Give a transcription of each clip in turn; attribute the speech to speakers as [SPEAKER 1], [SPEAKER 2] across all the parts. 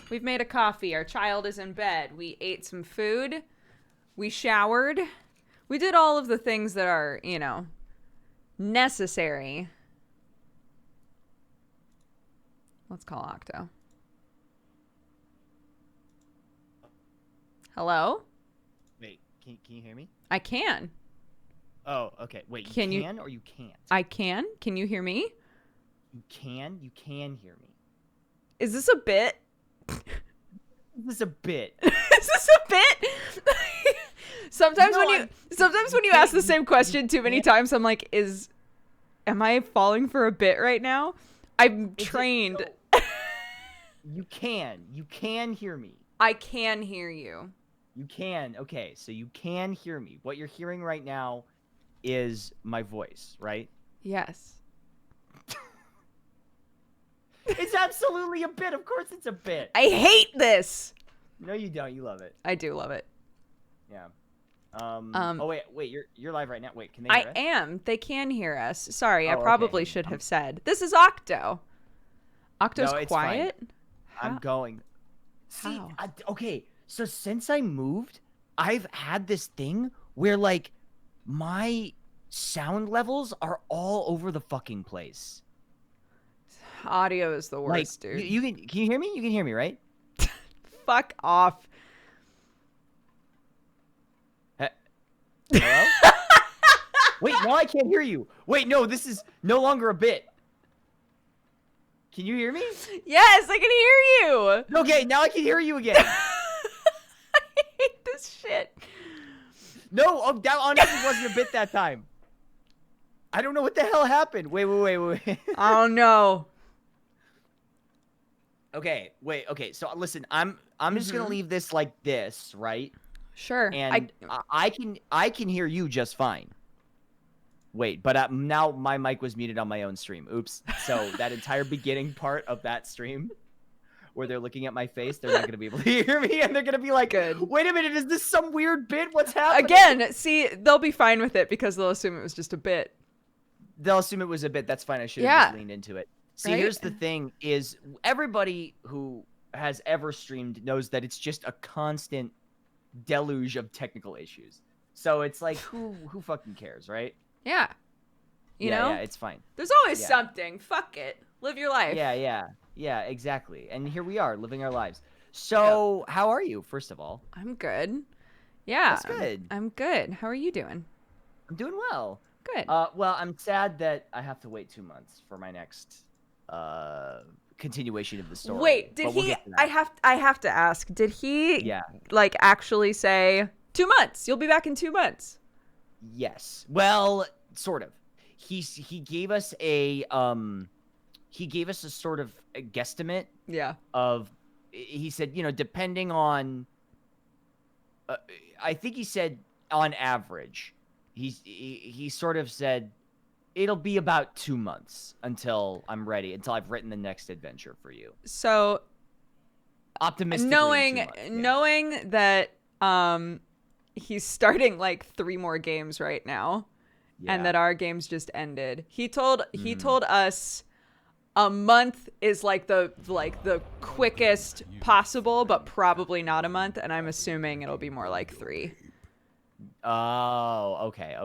[SPEAKER 1] We've made a coffee. Our child is in bed. We ate some food. We showered. We did all of the things that are, necessary. Let's call Octo. Hello?
[SPEAKER 2] Wait, can you hear me?
[SPEAKER 1] I can.
[SPEAKER 2] Oh, okay. Wait, you can or you can't?
[SPEAKER 1] I can. Can you hear me?
[SPEAKER 2] You can hear me.
[SPEAKER 1] Is this a bit?
[SPEAKER 2] This is a bit.
[SPEAKER 1] Is this a bit? Sometimes when you ask the same question too many times, I'm like, am I falling for a bit right now? I'm trained.
[SPEAKER 2] You can hear me.
[SPEAKER 1] I can hear you.
[SPEAKER 2] You can. Okay, so you can hear me. What you're hearing right now is my voice, right?
[SPEAKER 1] Yes.
[SPEAKER 2] It's absolutely a bit. Of course it's a bit.
[SPEAKER 1] I hate this.
[SPEAKER 2] No, you don't. You love it.
[SPEAKER 1] I do love it.
[SPEAKER 2] Yeah. Oh wait, you're live right now. Wait, can they hear us?
[SPEAKER 1] I am. They can hear us. Sorry, I
[SPEAKER 2] okay.
[SPEAKER 1] probably should have said. This is Octo. Octo's
[SPEAKER 2] No, it's
[SPEAKER 1] quiet.
[SPEAKER 2] fine. I'm going. See,
[SPEAKER 1] How?
[SPEAKER 2] Okay, so since I moved, I've had this thing where like my sound levels are all over the fucking place.
[SPEAKER 1] Audio is the worst,
[SPEAKER 2] Like,
[SPEAKER 1] dude.
[SPEAKER 2] Can you hear me? You can hear me, right?
[SPEAKER 1] Fuck off.
[SPEAKER 2] Hello? Wait, now I can't hear you. Wait, no, this is no longer a bit. Can you hear me?
[SPEAKER 1] Yes, I can hear you.
[SPEAKER 2] Okay, now I can hear you again.
[SPEAKER 1] I hate this shit.
[SPEAKER 2] No, that honestly wasn't a bit that time. I don't know what the hell happened. Wait.
[SPEAKER 1] Oh no.
[SPEAKER 2] Okay, wait. Okay, so listen, I'm just gonna leave this like this, right?
[SPEAKER 1] Sure.
[SPEAKER 2] And I can hear you just fine. Wait, but now my mic was muted on my own stream. Oops. So that entire beginning part of that stream, where they're looking at my face, they're not gonna be able to hear me, and they're gonna be like,
[SPEAKER 1] Good.
[SPEAKER 2] "Wait a minute, is this some weird bit? What's happening?"
[SPEAKER 1] Again, see, they'll be fine with it because they'll assume it was just a bit.
[SPEAKER 2] They'll assume it was a bit. That's fine. I should have just leaned into it. See,
[SPEAKER 1] Right?
[SPEAKER 2] here's the thing: is everybody who has ever streamed knows that it's just a constant deluge of technical issues. So it's like, who fucking cares, right?
[SPEAKER 1] Yeah. You know?
[SPEAKER 2] Yeah, it's fine.
[SPEAKER 1] There's always something. Fuck it. Live your life.
[SPEAKER 2] Yeah, exactly. And here we are, living our lives. So, how are you, first of all?
[SPEAKER 1] I'm good. Yeah.
[SPEAKER 2] That's good.
[SPEAKER 1] I'm good. How are you doing?
[SPEAKER 2] I'm doing well.
[SPEAKER 1] Good.
[SPEAKER 2] Well, I'm sad that I have to wait 2 months for my next continuation of the story.
[SPEAKER 1] Wait, did he? I have to ask. Did he? Like actually say 2 months? You'll be back in 2 months.
[SPEAKER 2] Yes. Well, sort of. He gave us a sort of a guesstimate.
[SPEAKER 1] Yeah.
[SPEAKER 2] He said, depending on. I think he said on average. He sort of said it'll be about 2 months until I'm ready, until I've written the next adventure for you.
[SPEAKER 1] So
[SPEAKER 2] optimistically,
[SPEAKER 1] knowing that he's starting like 3 more games right now, and that our games just ended. He told us a month is like the quickest possible, but probably not a month, and I'm assuming it'll be more like 3.
[SPEAKER 2] Oh, okay.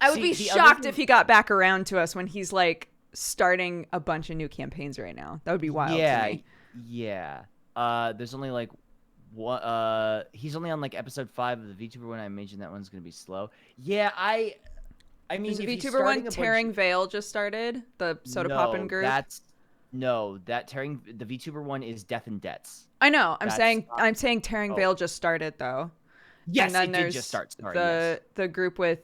[SPEAKER 1] I would be shocked if he got back around to us when he's like starting a bunch of new campaigns right now. That would be wild to me.
[SPEAKER 2] Yeah. There's only like he's only on like episode 5 of the VTuber one. I imagine that one's gonna be slow. Yeah, I mean,
[SPEAKER 1] the VTuber one, Tearing Veil, just started. The Soda Poppin' group.
[SPEAKER 2] The VTuber one is Death and Debts.
[SPEAKER 1] I know. I'm saying Tearing Veil just started though.
[SPEAKER 2] Yes,
[SPEAKER 1] and then
[SPEAKER 2] it did just start.
[SPEAKER 1] The group with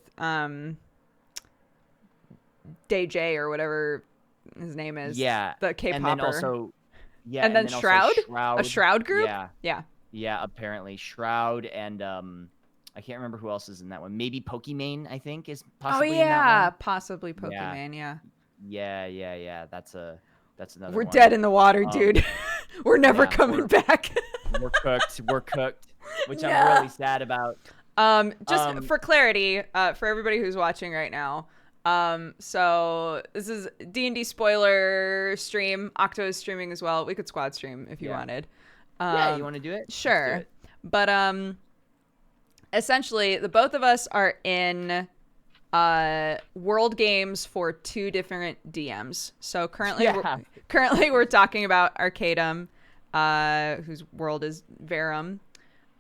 [SPEAKER 1] DJ or whatever his name is.
[SPEAKER 2] Yeah.
[SPEAKER 1] The K-popper.
[SPEAKER 2] And then also,
[SPEAKER 1] and then Shroud? A Shroud group?
[SPEAKER 2] Yeah. Yeah, apparently Shroud and I can't remember who else is in that one. Maybe Pokimane, I think, is possibly in that one.
[SPEAKER 1] Possibly Pokimane, yeah.
[SPEAKER 2] Yeah. That's another
[SPEAKER 1] We're
[SPEAKER 2] one.
[SPEAKER 1] dead in the water, dude. We're never coming back.
[SPEAKER 2] We're cooked, which I'm really sad about.
[SPEAKER 1] Just for clarity, for everybody who's watching right now, So this is D&D spoiler stream. Octo is streaming as well. We could squad stream if you wanted.
[SPEAKER 2] Yeah, you want to do it?
[SPEAKER 1] Sure.
[SPEAKER 2] Let's do it.
[SPEAKER 1] But essentially the both of us are in world games for 2 different DMs. So currently we're talking about Arcadum, whose world is Verum.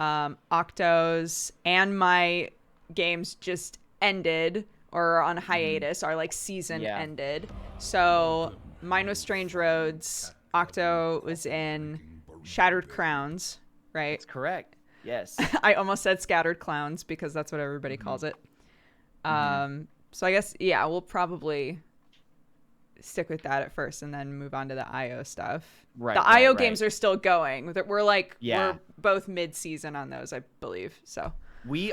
[SPEAKER 1] Octo's and my games just ended or are on hiatus. Our like season ended. So mine was Strange Roads. Octo was in Shattered Crowns, right?
[SPEAKER 2] That's correct. Yes.
[SPEAKER 1] I almost said Scattered Clowns because that's what everybody calls it. So I guess, we'll probably stick with that at first and then move on to the IO stuff.
[SPEAKER 2] Right.
[SPEAKER 1] The IO games are still going. We're
[SPEAKER 2] Yeah.
[SPEAKER 1] we're both mid-season on those, I believe. So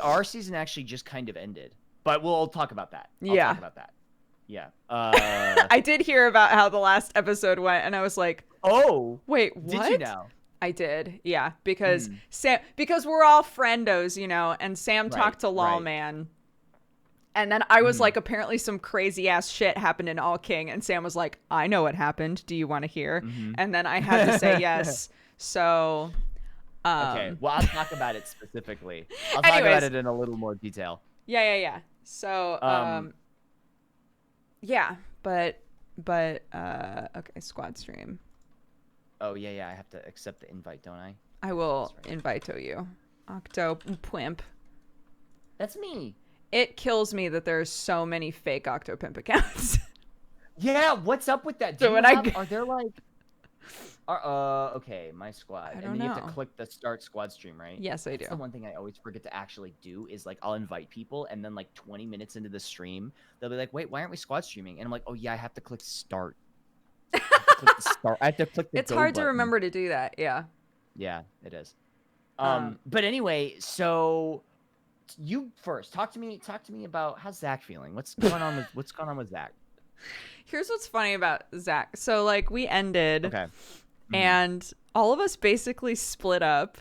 [SPEAKER 2] our season actually just kind of ended, but we'll talk about that. I'll talk about that. Yeah.
[SPEAKER 1] I did hear about how the last episode went, and I was like,
[SPEAKER 2] "Oh,
[SPEAKER 1] wait, what?"
[SPEAKER 2] Did you know?
[SPEAKER 1] I did, yeah, because because we're all friendos, you know, and Sam talked to Lawman, and then I was like, apparently some crazy ass shit happened in All King, and Sam was like, "I know what happened. Do you want to hear?" And then I had to say yes. So,
[SPEAKER 2] okay, well, I'll talk about it specifically. I'll talk about it in a little more detail.
[SPEAKER 1] Yeah. So, but okay, squad stream.
[SPEAKER 2] Oh yeah. I have to accept the invite, don't I?
[SPEAKER 1] I will invite you, Octo Pimp.
[SPEAKER 2] That's me.
[SPEAKER 1] It kills me that there's so many fake Octopimp accounts.
[SPEAKER 2] Yeah, what's up with that? Are there like... okay, my squad.
[SPEAKER 1] I don't
[SPEAKER 2] and then
[SPEAKER 1] know.
[SPEAKER 2] you have to click the start squad stream, right?
[SPEAKER 1] Yes, I do.
[SPEAKER 2] That's the one thing I always forget to actually do is like I'll invite people and then like 20 minutes into the stream, they'll be like, wait, why aren't we squad streaming? And I'm like, oh yeah, I have to click start. I have to click the
[SPEAKER 1] It's
[SPEAKER 2] go
[SPEAKER 1] hard
[SPEAKER 2] button.
[SPEAKER 1] to remember to do that, yeah.
[SPEAKER 2] Yeah, it is. But anyway, so... You first. Talk to me about how's Zach feeling. What's going on with Zach?
[SPEAKER 1] Here's what's funny about Zach. So like we ended,
[SPEAKER 2] okay,
[SPEAKER 1] and all of us basically split up,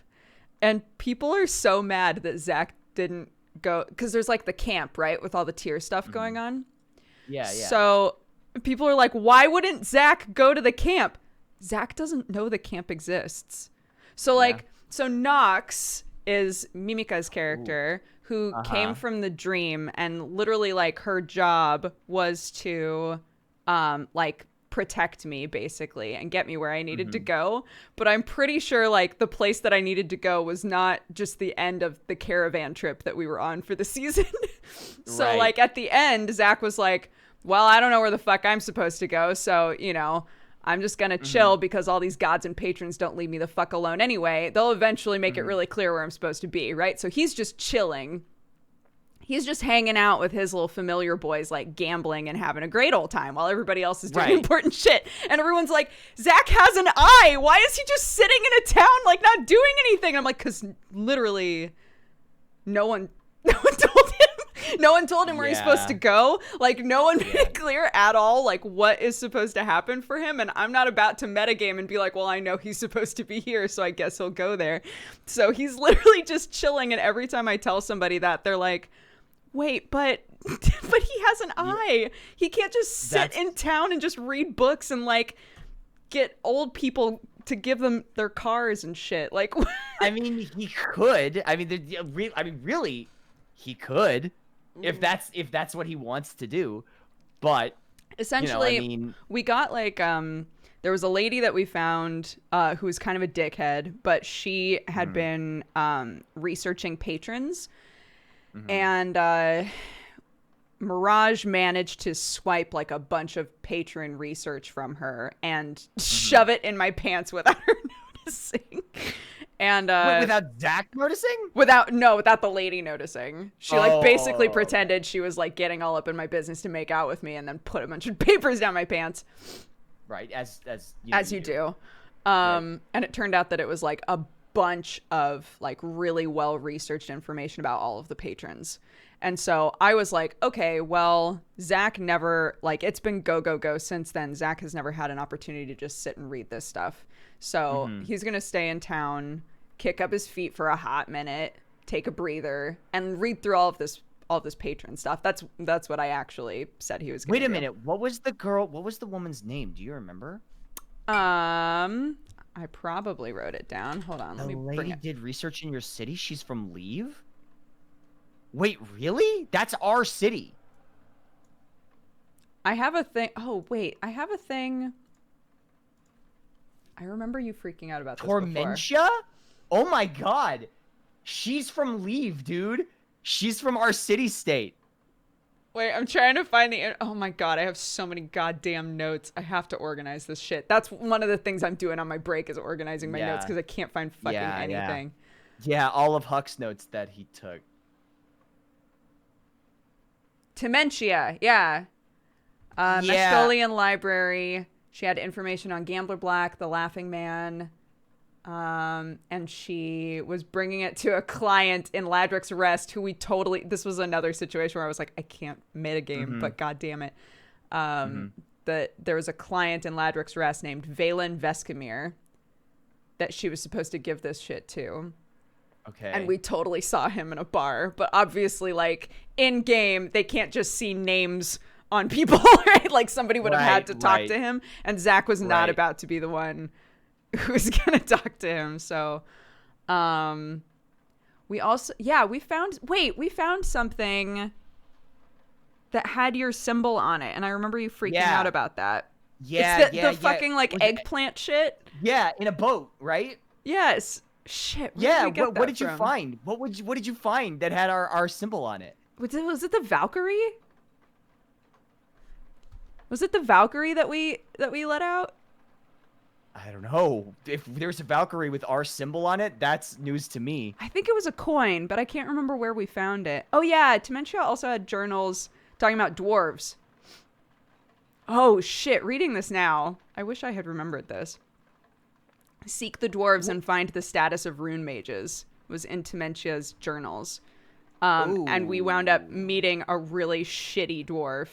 [SPEAKER 1] and people are so mad that Zach didn't go because there's like the camp, right, with all the tier stuff going on.
[SPEAKER 2] Yeah.
[SPEAKER 1] So people are like, why wouldn't Zach go to the camp? Zach doesn't know the camp exists. So so Nox is Mimica's character. Who came from the dream, and literally like her job was to like protect me basically and get me where I needed to go. But I'm pretty sure like the place that I needed to go was not just the end of the caravan trip that we were on for the season. So like at the end, Zach was like, well, I don't know where the fuck I'm supposed to go. So, you know, I'm just going to chill because all these gods and patrons don't leave me the fuck alone anyway. They'll eventually make it really clear where I'm supposed to be, right? So he's just chilling. He's just hanging out with his little familiar boys, like gambling and having a great old time while everybody else is doing important shit. And everyone's like, Zach has an eye. Why is he just sitting in a town, like not doing anything? I'm like, because literally no one told him. No one told him where he's supposed to go. Like, no one made it clear at all, like, what is supposed to happen for him. And I'm not about to metagame and be like, well, I know he's supposed to be here, so I guess he'll go there. So he's literally just chilling. And every time I tell somebody that, they're like, wait, but he has an eye. He can't just sit in town and just read books and, like, get old people to give them their cars and shit. Like,
[SPEAKER 2] I mean, he could. I mean, really, he could. If that's what he wants to do, but
[SPEAKER 1] essentially,
[SPEAKER 2] you know, I mean,
[SPEAKER 1] we got like there was a lady that we found who was kind of a dickhead, but she had been researching patrons, and Mirage managed to swipe like a bunch of patron research from her and shove it in my pants without her noticing. And
[SPEAKER 2] wait, without Zach noticing?
[SPEAKER 1] Without the lady noticing. She like basically pretended she was like getting all up in my business to make out with me, and then put a bunch of papers down my pants.
[SPEAKER 2] Right, as
[SPEAKER 1] you do. And it turned out that it was like a bunch of like really well researched information about all of the patrons. And so I was like, okay, well, Zach never, like, it's been go since then. Zach has never had an opportunity to just sit and read this stuff. So he's going to stay in town, kick up his feet for a hot minute, take a breather, and read through all of this all this patron stuff. That's what I actually said he was going to do.
[SPEAKER 2] Wait a minute. What was the woman's name? Do you remember?
[SPEAKER 1] I probably wrote it down. Hold on. Let me bring it.
[SPEAKER 2] Did research in your city. She's from Leave? Wait, really? That's our city.
[SPEAKER 1] I have a thing. Oh, wait. I have a thing. I remember you freaking out about this
[SPEAKER 2] Tormentia? Oh my god. She's from Leave, dude. She's from our city-state.
[SPEAKER 1] Wait, I'm trying to find the... Oh my god, I have so many goddamn notes. I have to organize this shit. That's one of the things I'm doing on my break is organizing my notes because I can't find fucking anything.
[SPEAKER 2] Yeah, all of Huck's notes that he took.
[SPEAKER 1] Tementia, yeah. Mestolian Library. She had information on Gambler Black, the Laughing Man. And she was bringing it to a client in Ladrick's Rest who this was another situation where I was like, I can't metagame, but god damn it. That there was a client in Ladrick's Rest named Valen Veskamir that she was supposed to give this shit to.
[SPEAKER 2] Okay.
[SPEAKER 1] And we totally saw him in a bar, but obviously like in game, they can't just see names on people, right? Like somebody would have had to talk to him, and Zach was not about to be the one who's gonna talk to him. So we found something that had your symbol on it, and I remember you freaking out about that. It's the fucking like eggplant shit.
[SPEAKER 2] Yeah, in a boat, right?
[SPEAKER 1] Yes. Shit.
[SPEAKER 2] What did you find? What did you find that had our symbol on it?
[SPEAKER 1] Was it the Valkyrie? Was it the Valkyrie that we let out?
[SPEAKER 2] I don't know. If there's a Valkyrie with our symbol on it, that's news to me.
[SPEAKER 1] I think it was a coin, but I can't remember where we found it. Oh yeah, Tementia also had journals talking about dwarves. Oh shit, reading this now. I wish I had remembered this. Seek the dwarves and find the status of rune mages was in Tementia's journals. And we wound up meeting a really shitty dwarf.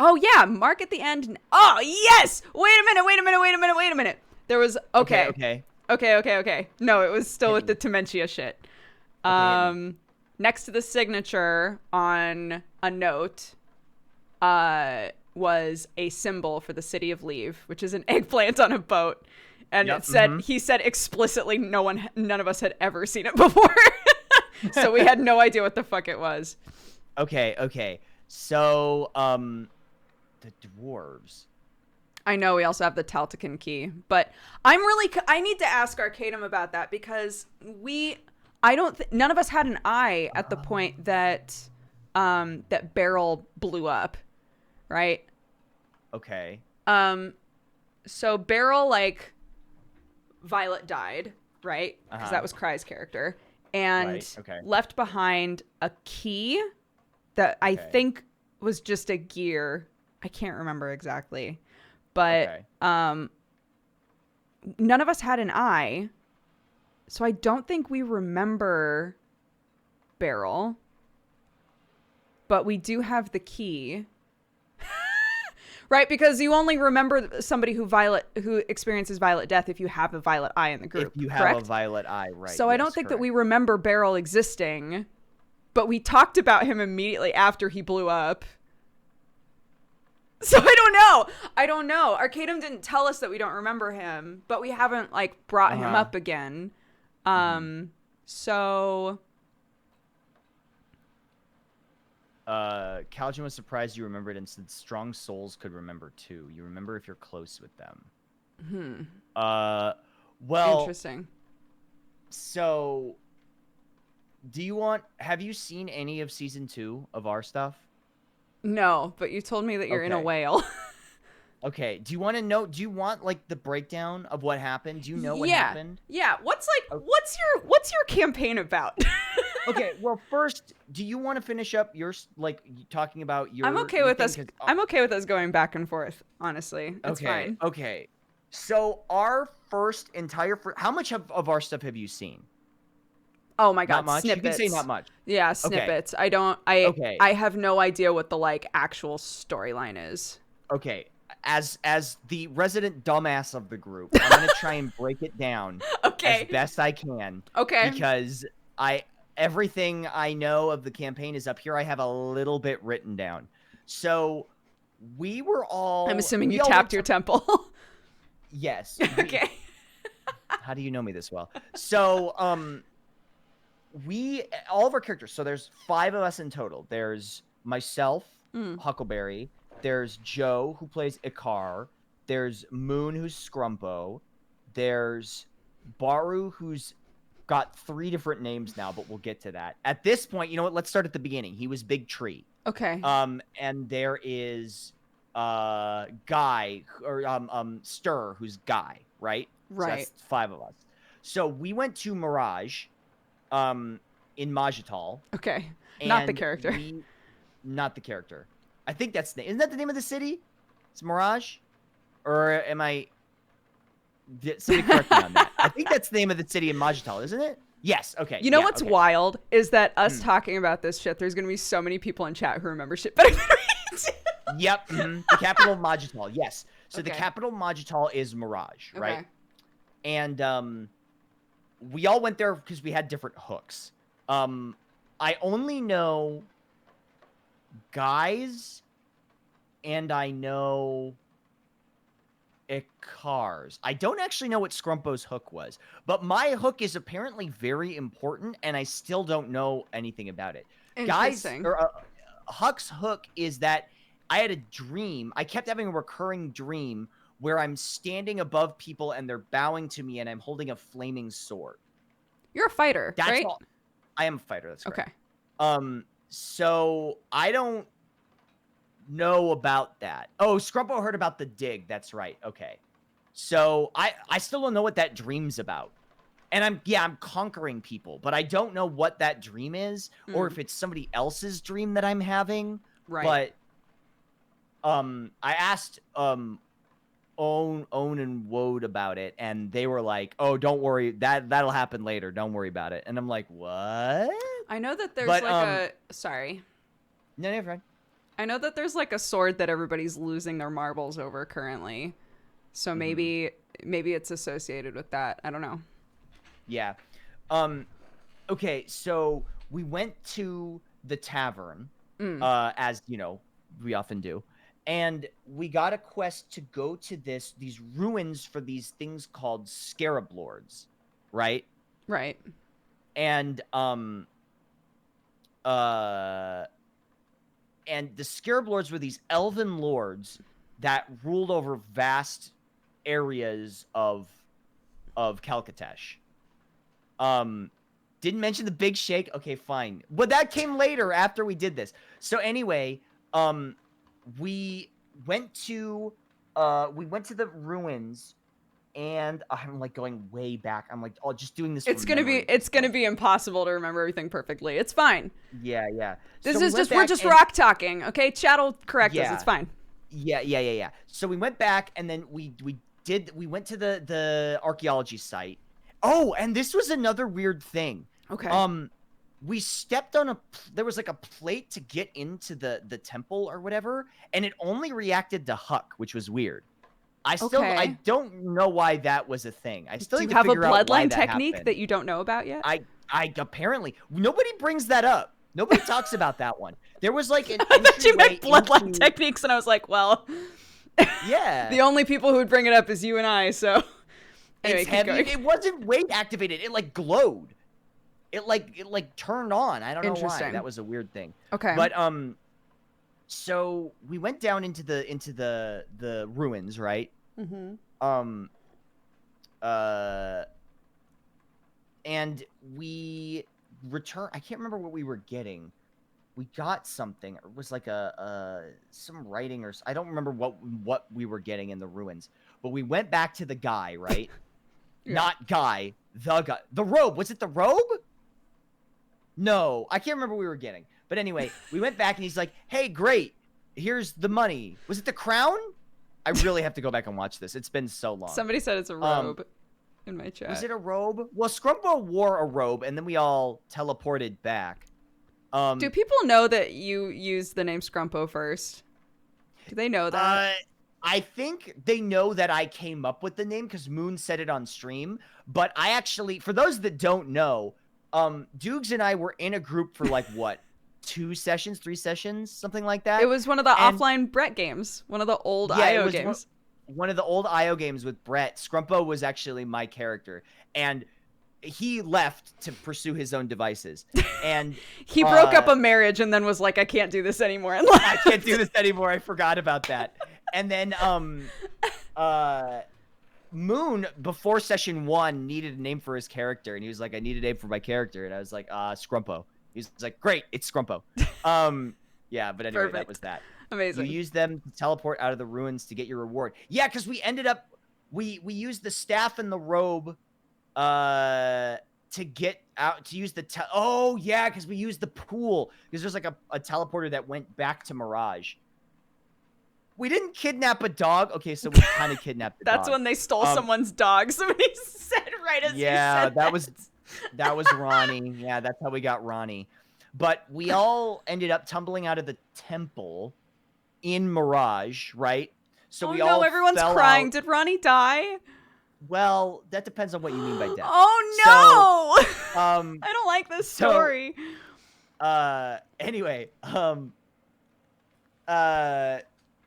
[SPEAKER 1] Oh yeah, mark at the end. Oh yes! Wait a minute. There was okay. No, it was still with the Tementia shit. Next to the signature on a note, was a symbol for the city of Leave, which is an eggplant on a boat. And it said, he said explicitly none of us had ever seen it before. So we had no idea what the fuck it was.
[SPEAKER 2] Okay. So, the dwarves.
[SPEAKER 1] I know we also have the Taltican key, but I need to ask Arcadum about that because none of us had an eye at the point that, that Beryl blew up. Right?
[SPEAKER 2] Okay.
[SPEAKER 1] So Beryl, like, Violet died, right? Because that was Cry's character. And left behind a key that I think was just a gear. I can't remember exactly. But none of us had an eye. So I don't think we remember Beryl. But we do have the key. Right, because you only remember somebody who experiences violet death if you have a violet eye in the group.
[SPEAKER 2] If you have a violet eye, right.
[SPEAKER 1] So I don't think that we remember Beryl existing, but we talked about him immediately after he blew up. So I don't know. Arcadum didn't tell us that we don't remember him, but we haven't like brought him up again. So
[SPEAKER 2] Calgin was surprised you remembered and said strong souls could remember too. You remember if you're close with them. Well,
[SPEAKER 1] interesting.
[SPEAKER 2] So have you seen any of season 2 of our stuff?
[SPEAKER 1] No, but you told me that you're in a whale.
[SPEAKER 2] Okay. Do you want like the breakdown of what happened? Do you know what happened?
[SPEAKER 1] Yeah. What's your campaign about?
[SPEAKER 2] Okay, well, first, do you want to finish up your, like, talking about your...
[SPEAKER 1] I'm okay with us going back and forth, honestly. It's fine.
[SPEAKER 2] Okay. So, our first entire... how much of our stuff have you seen?
[SPEAKER 1] Oh my god,
[SPEAKER 2] not much?
[SPEAKER 1] snippets.
[SPEAKER 2] You can say not much.
[SPEAKER 1] Yeah, snippets.
[SPEAKER 2] Okay.
[SPEAKER 1] I have no idea what the, like, actual storyline is.
[SPEAKER 2] Okay. As the resident dumbass of the group, I'm going to try and break it down as best I can.
[SPEAKER 1] Okay.
[SPEAKER 2] Because everything I know of the campaign is up here. I have a little bit written down. So we were all...
[SPEAKER 1] I'm assuming you tapped your temple.
[SPEAKER 2] Yes.
[SPEAKER 1] Okay.
[SPEAKER 2] How do you know me this well? So, all of our characters, so there's 5 of us in total. There's myself, Huckleberry. There's Joe, who plays Ikar. There's Moon, who's Scrumpo. There's Baru, who's got 3 different names now, but we'll get to that. At this point, you know what? Let's start at the beginning. He was Big Tree.
[SPEAKER 1] Okay.
[SPEAKER 2] And there is Guy, or Stir, who's Guy, right?
[SPEAKER 1] Right.
[SPEAKER 2] So that's 5 of us. So we went to Mirage, in Majital.
[SPEAKER 1] Okay. Not the character.
[SPEAKER 2] Not the character. I think that's isn't that the name of the city? It's Mirage, or am I? Somebody correct me on that. I think that's the name of the city in Majital, isn't it? Yes. Okay.
[SPEAKER 1] You know what's wild is that us talking about this shit. There's gonna be so many people in chat who remember shit better than we do.
[SPEAKER 2] Yep. The capital Majital. Yes. So the capital Majital is Mirage, right?
[SPEAKER 1] Okay.
[SPEAKER 2] And we all went there because we had different hooks. I only know Guys, and I know Ikar's. I don't actually know what Scrumpo's hook was, but my hook is apparently very important, and I still don't know anything about it. Guys, or Huck's hook is that I had a dream. I kept having a recurring dream where I'm standing above people and they're bowing to me, and I'm holding a flaming sword.
[SPEAKER 1] You're a fighter, right?
[SPEAKER 2] I am a fighter. That's correct.
[SPEAKER 1] Okay.
[SPEAKER 2] So I don't know about that. Oh, Scrumpo heard about the dig. That's right. Okay. So I still don't know what that dream's about. And I'm conquering people, but I don't know what that dream is, or if it's somebody else's dream that I'm having.
[SPEAKER 1] Right.
[SPEAKER 2] But I asked Own and Woad about it, and they were like, "Oh, don't worry, that'll happen later. Don't worry about it." And I'm like, "What?"
[SPEAKER 1] I know that there's sorry.
[SPEAKER 2] No, you're fine.
[SPEAKER 1] I know that there's like a sword that everybody's losing their marbles over currently. So maybe it's associated with that. I don't know.
[SPEAKER 2] Yeah. Okay, so we went to the tavern, as you know, we often do. And we got a quest to go to these ruins for these things called Scarab Lords, right?
[SPEAKER 1] Right.
[SPEAKER 2] And the Scarab Lords were these elven lords that ruled over vast areas of Calcatesh. Didn't mention the big shake. Okay, fine. But that came later after we did this. So anyway, we went to the ruins, and I'm like going way back. I'm like, oh, just doing this.
[SPEAKER 1] It's gonna be impossible to remember everything perfectly. It's fine.
[SPEAKER 2] Yeah.
[SPEAKER 1] We're just rock talking. Okay, chat will correct us. It's fine.
[SPEAKER 2] Yeah. So we went back, and then we went to the archaeology site. Oh, and this was another weird thing.
[SPEAKER 1] Okay.
[SPEAKER 2] We stepped on there was like a plate to get into the temple or whatever, and it only reacted to Huck, which was weird. I don't know why that was a thing. I still
[SPEAKER 1] Do
[SPEAKER 2] need
[SPEAKER 1] you
[SPEAKER 2] to
[SPEAKER 1] have a
[SPEAKER 2] figure out why
[SPEAKER 1] bloodline
[SPEAKER 2] that
[SPEAKER 1] technique
[SPEAKER 2] happened.
[SPEAKER 1] that you don't know about yet?
[SPEAKER 2] I apparently nobody brings that up. Nobody talks about that one. There was like an
[SPEAKER 1] I thought you meant bloodline
[SPEAKER 2] into...
[SPEAKER 1] techniques, and I was like, well,
[SPEAKER 2] yeah.
[SPEAKER 1] The only people who would bring it up is you and I. So anyway,
[SPEAKER 2] it's heavy. It wasn't weight activated. It like glowed. It like turned on. I don't know why. That was a weird thing.
[SPEAKER 1] Okay.
[SPEAKER 2] But so we went down into the ruins, right?
[SPEAKER 1] Mm-hmm.
[SPEAKER 2] And we returned. I can't remember what we were getting. We got something. It was like some writing, or I don't remember what we were getting in the ruins. But we went back to the guy, right? Yeah. Not guy, the guy. The robe. Was it the robe? No, I can't remember what we were getting. But anyway, we went back, and he's like, "Hey, great. Here's the money. Was it the crown?" I really have to go back and watch this. It's been so long.
[SPEAKER 1] Somebody said it's a robe in my chat.
[SPEAKER 2] Was it a robe? Well, Scrumpo wore a robe, and then we all teleported back.
[SPEAKER 1] Do people know that you used the name Scrumpo first? Do they know that?
[SPEAKER 2] I think they know that I came up with the name because Moon said it on stream. But I actually, for those that don't know, Dukes and I were in a group for like what, 2 sessions, 3 sessions, something like that.
[SPEAKER 1] It was one of the offline Brett games, one of the old IO games.
[SPEAKER 2] One of the old IO games with Brett. Scrumpo was actually my character, and he left to pursue his own devices. And
[SPEAKER 1] he broke up a marriage and then was like, I can't do this anymore. And left.
[SPEAKER 2] I can't do this anymore. I forgot about that. And then Moon, before session 1, needed a name for his character, and he was like, I need a name for my character. And I was like, Scrumpo. He was like, great, it's Scrumpo. Yeah, but anyway, that was that.
[SPEAKER 1] Amazing.
[SPEAKER 2] You use them to teleport out of the ruins to get your reward. Yeah, because we ended up we used the staff and the robe to get out, to use the oh yeah, because we used the pool, because there's like a teleporter that went back to Mirage. We didn't kidnap a dog. Okay, so we kind of kidnapped the
[SPEAKER 1] That's
[SPEAKER 2] dog.
[SPEAKER 1] when they stole someone's dog. Somebody said right as you said
[SPEAKER 2] that was Ronnie. Yeah, that's how we got Ronnie. But we all ended up tumbling out of the temple in Mirage, right? So
[SPEAKER 1] everyone's crying. Did Ronnie die?
[SPEAKER 2] Well, that depends on what you mean by death.
[SPEAKER 1] Oh no!
[SPEAKER 2] So,
[SPEAKER 1] I don't like this story.
[SPEAKER 2] Anyway,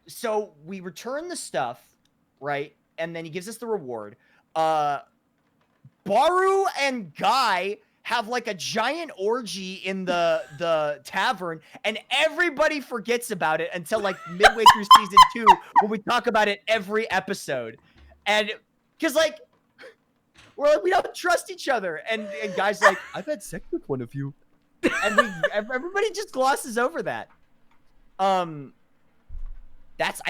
[SPEAKER 2] so we return the stuff, right? And then he gives us the reward. Baru and Guy have like a giant orgy in the tavern, and everybody forgets about it until like midway through season 2, when we talk about it every episode. And because like we don't trust each other, and Guy's like, I've had sex with one of you, and everybody just glosses over that. I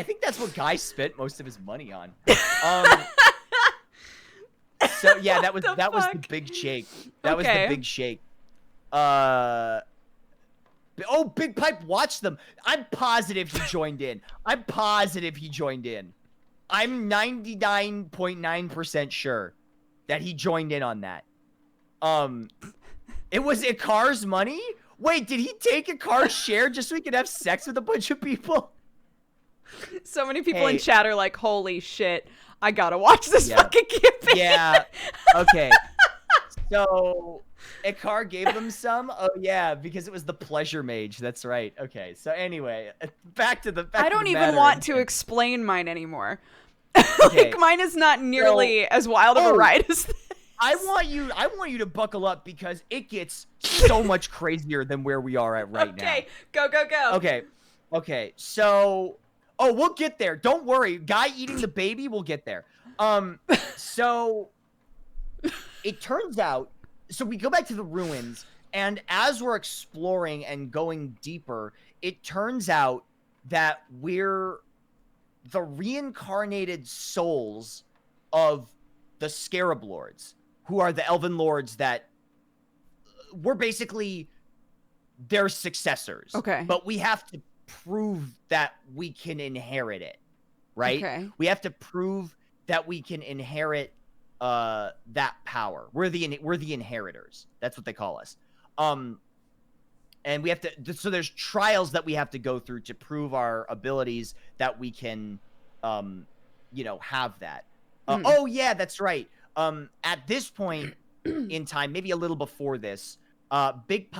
[SPEAKER 2] think that's what Guy spent most of his money on. So yeah, that was the big shake. That was the big shake. Big Pipe watched them. I'm positive he joined in. I'm 99.9% sure that he joined in on that. It was Ikar's money? Wait, did he take Ikar's share just so he could have sex with a bunch of people?
[SPEAKER 1] So many people in chat are like, holy shit, I gotta watch this fucking campaign.
[SPEAKER 2] Yeah. Okay. So Ikar gave them some? Oh yeah, because it was the pleasure mage. That's right. Okay. So anyway, back to the
[SPEAKER 1] I don't even want to explain mine anymore.
[SPEAKER 2] Okay.
[SPEAKER 1] Like mine is not nearly as wild of a ride as this.
[SPEAKER 2] I want you to buckle up, because it gets so much crazier than where we are at right now.
[SPEAKER 1] Okay. Go.
[SPEAKER 2] Okay. So we'll get there. Don't worry. Guy eating the baby, we'll get there. So it turns out, so we go back to the ruins, and as we're exploring and going deeper, it turns out that we're the reincarnated souls of the Scarab Lords, who are the elven lords that we're basically their successors.
[SPEAKER 1] Okay.
[SPEAKER 2] But we have to prove that we can inherit it, right?
[SPEAKER 1] Okay.
[SPEAKER 2] We have to prove that we can inherit that power. We're the inheritors. That's what they call us. And we have to, so there's trials that we have to go through to prove our abilities that we can have that. Oh yeah, that's right. At this point in time, maybe a little before this, Big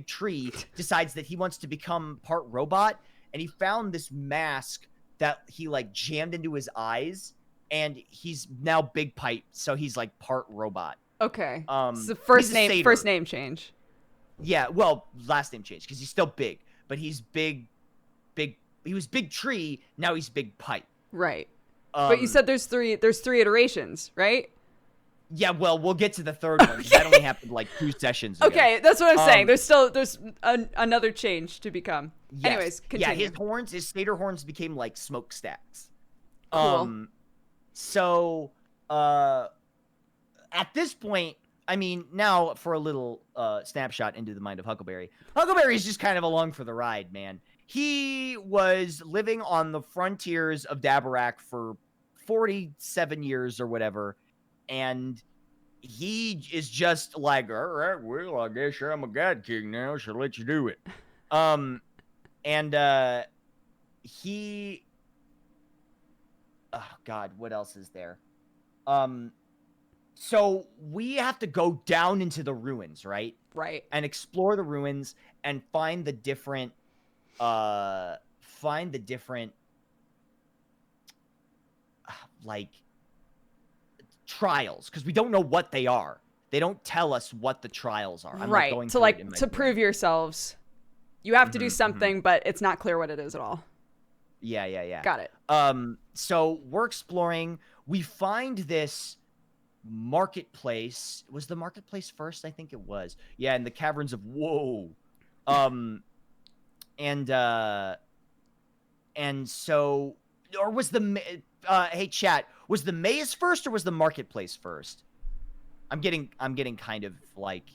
[SPEAKER 2] Tree decides that he wants to become part robot, and he found this mask that he like jammed into his eyes, and he's now Big Pipe, so he's like part robot.
[SPEAKER 1] Okay. So first name change.
[SPEAKER 2] Yeah, well, last name change, because he's still big, but he's big. He was Big Tree, now he's Big Pipe.
[SPEAKER 1] Right. But you said there's three iterations, right?
[SPEAKER 2] Yeah, well, we'll get to the third one, because that only happened like 2 sessions ago.
[SPEAKER 1] Okay, that's what I'm saying. There's another change to become. Yes. Anyways, continue.
[SPEAKER 2] Yeah, his stator horns became like smokestacks.
[SPEAKER 1] Cool.
[SPEAKER 2] So, at this point, I mean, now for a little snapshot into the mind of Huckleberry. Huckleberry's just kind of along for the ride, man. He was living on the frontiers of Dabarak for 47 years or whatever, and he is just like, all right, well, I guess I'm a god king now, so let you do it. He... Oh, God, what else is there? So we have to go down into the ruins, right?
[SPEAKER 1] Right.
[SPEAKER 2] And explore the ruins and find the different like trials, because we don't know what they are. They don't tell us what the trials are. I'm
[SPEAKER 1] Right.
[SPEAKER 2] going
[SPEAKER 1] to prove yourselves. You have to do something, but it's not clear what it is at all.
[SPEAKER 2] Yeah.
[SPEAKER 1] Got it.
[SPEAKER 2] So we're exploring. We find this marketplace. Was the marketplace first? I think it was. Yeah, in the caverns of Woe. And so, or was hey chat, was the maze first or was the marketplace first? I'm getting kind of like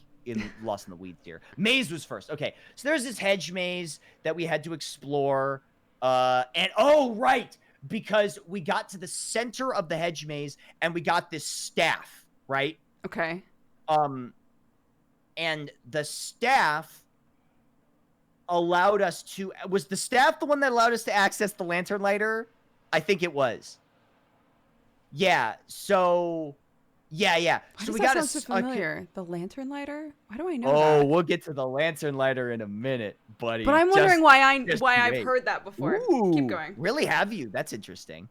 [SPEAKER 2] lost in the weeds here. Maze was first. Okay, so there's this hedge maze that we had to explore. And right, because we got to the center of the hedge maze and we got this staff, right?
[SPEAKER 1] Okay.
[SPEAKER 2] And the staff allowed us to. Was the staff the one that allowed us to access the lantern lighter? I think it was. Yeah. So. Yeah.
[SPEAKER 1] Why
[SPEAKER 2] So
[SPEAKER 1] does
[SPEAKER 2] we got
[SPEAKER 1] sound so familiar? The lantern lighter? Why do I know that?
[SPEAKER 2] Oh, we'll get to the lantern lighter in a minute, buddy.
[SPEAKER 1] But I'm wondering why I've heard that before.
[SPEAKER 2] Ooh,
[SPEAKER 1] keep going.
[SPEAKER 2] Really, have you? That's interesting.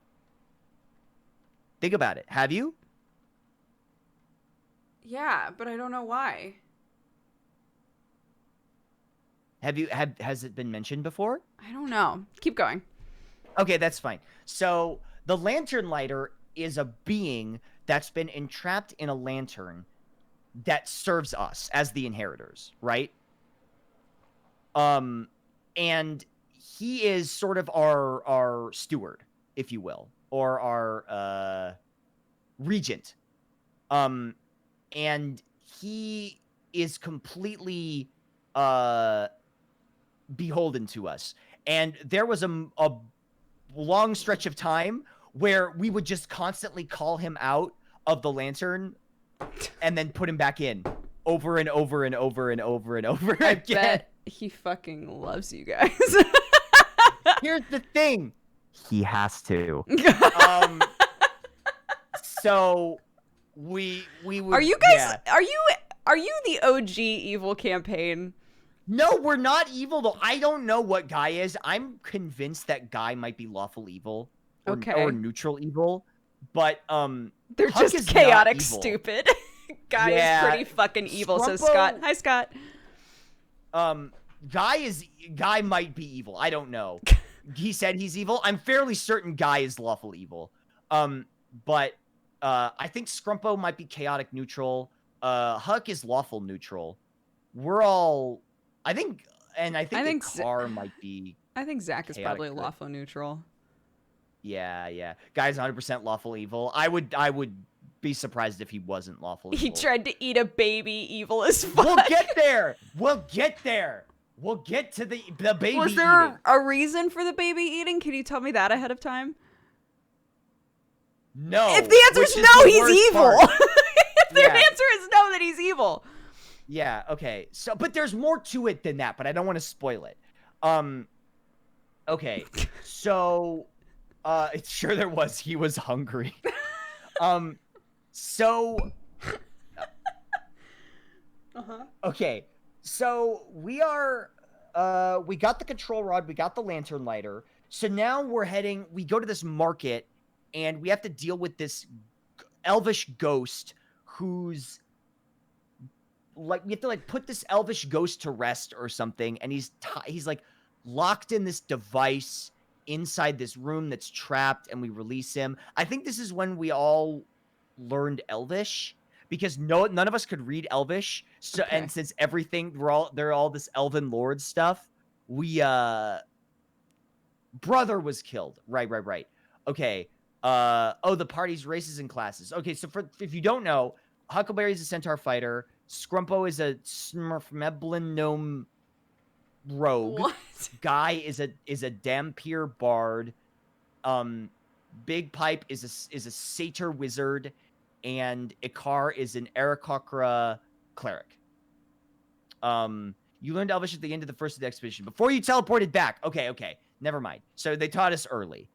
[SPEAKER 2] Think about it. Have you?
[SPEAKER 1] Yeah, but I don't know why.
[SPEAKER 2] Has it been mentioned before?
[SPEAKER 1] I don't know. Keep going.
[SPEAKER 2] Okay, that's fine. So the lantern lighter is a being that's been entrapped in a lantern that serves us as the inheritors, right? And he is sort of our steward, if you will, or our regent. And he is completely beholden to us. And there was a long stretch of time where we would just constantly call him out of the lantern and then put him back in over and over and over and over and over
[SPEAKER 1] I
[SPEAKER 2] again.
[SPEAKER 1] bet he fucking loves you guys.
[SPEAKER 2] Here's the thing. He has to. So we would.
[SPEAKER 1] Are you guys are you the OG evil campaign?
[SPEAKER 2] No, we're not evil though. I don't know what Guy is. I'm convinced that Guy might be lawful evil or neutral evil, but
[SPEAKER 1] they're
[SPEAKER 2] Huck
[SPEAKER 1] just chaotic stupid. Guy is pretty fucking evil,
[SPEAKER 2] Scrumpo,
[SPEAKER 1] says Scott. Hi, Scott.
[SPEAKER 2] Guy might be evil. I don't know. He said he's evil. I'm fairly certain Guy is lawful evil. But I think Scrumpo might be chaotic neutral. Huck is lawful neutral. We're all, I think the car might be.
[SPEAKER 1] I think Zach is probably lawful neutral.
[SPEAKER 2] Yeah. Guy's 100% lawful evil. I would be surprised if he wasn't lawful evil.
[SPEAKER 1] He tried to eat a baby, evil as fuck.
[SPEAKER 2] We'll get there. We'll get to the baby
[SPEAKER 1] Was there
[SPEAKER 2] eating.
[SPEAKER 1] a reason for the baby eating? Can you tell me that ahead of time?
[SPEAKER 2] No.
[SPEAKER 1] If the answer is no, he's evil. If the answer is no, then he's evil.
[SPEAKER 2] Yeah, okay. So, but there's more to it than that, but I don't want to spoil it. Okay. So, sure there was. He was hungry. So, okay. So we are, we got the control rod, we got the lantern lighter. So now we go to this market and we have to deal with this elvish ghost who's like, we have to like put this elvish ghost to rest or something. And he's like locked in this device inside this room that's trapped, and we release him. I think this is when we all learned Elvish, because none of us could read Elvish. So, and since everything they're all this elven lord stuff, we brother was killed. Right. Okay. The party's races and classes. Okay, so if you don't know, Huckleberry's a centaur fighter. Scrumpo is a Smurfmeblin gnome rogue.
[SPEAKER 1] What?
[SPEAKER 2] Guy is a Dampier bard. Big Pipe is a satyr wizard, and Ikar is an Aarakocra cleric. You learned Elvish at the end of the first of the expedition before you teleported back. Okay, never mind. So they taught us early.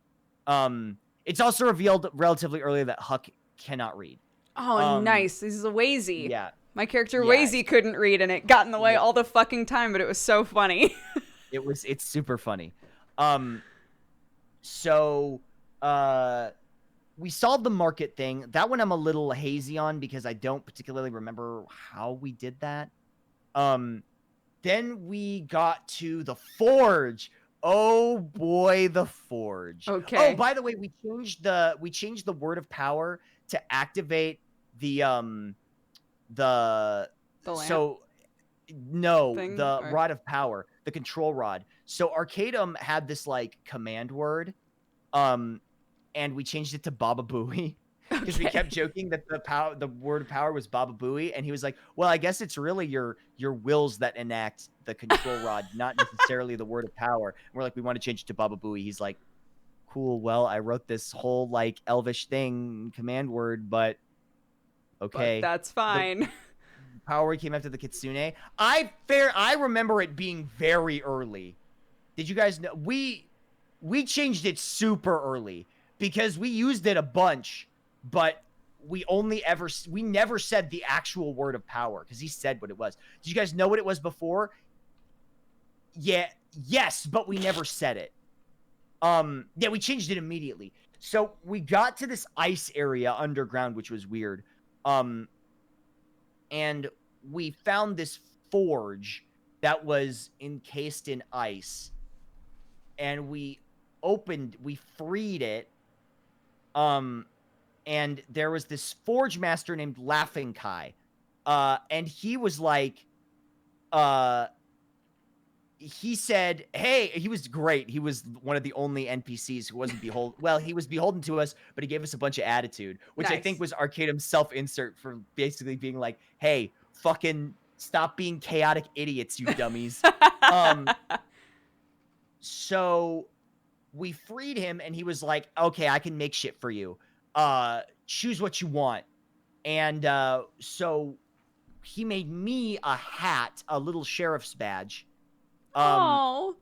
[SPEAKER 2] It's also revealed relatively early that Huck cannot read.
[SPEAKER 1] Oh, nice. This is a Wazy.
[SPEAKER 2] Yeah.
[SPEAKER 1] My character Wazy couldn't read, and it got in the way all the fucking time, but it was so funny.
[SPEAKER 2] It's super funny. So we solved the market thing. That one I'm a little hazy on because I don't particularly remember how we did that. Then we got to the Forge. Oh boy, the Forge.
[SPEAKER 1] Okay.
[SPEAKER 2] Oh, by the way, we changed the word of power to activate the
[SPEAKER 1] lamp thing,
[SPEAKER 2] the rod of power, the control rod. So Arcadum had this like command word, and we changed it to Baba Booey. Because we kept joking that the word of power was Baba Booey, and he was like, "Well, I guess it's really your wills that enact the control rod, not necessarily the word of power." And we're like, "We want to change it to Baba Booey." He's like, "Cool. Well, I wrote this whole like elvish thing command word, but okay,
[SPEAKER 1] but that's fine."
[SPEAKER 2] The power came after the Kitsune. I remember it being very early. Did you guys know we changed it super early because we used it a bunch. But we never said the actual word of power because he said what it was. Did you guys know what it was before? Yeah, yes, but we never said it. Yeah, we changed it immediately. So we got to this ice area underground, which was weird. And we found this forge that was encased in ice. And we freed it. And there was this forge master named Laughing Kai. And he was like, he said, hey, he was great. He was one of the only NPCs who wasn't beholden. Well, he was beholden to us, but he gave us a bunch of attitude, which I think was Arcadum's self-insert for basically being like, hey, fucking stop being chaotic idiots, you dummies. So we freed him, and he was like, okay, I can make shit for you. Choose what you want. And so he made me a hat, a little sheriff's badge. And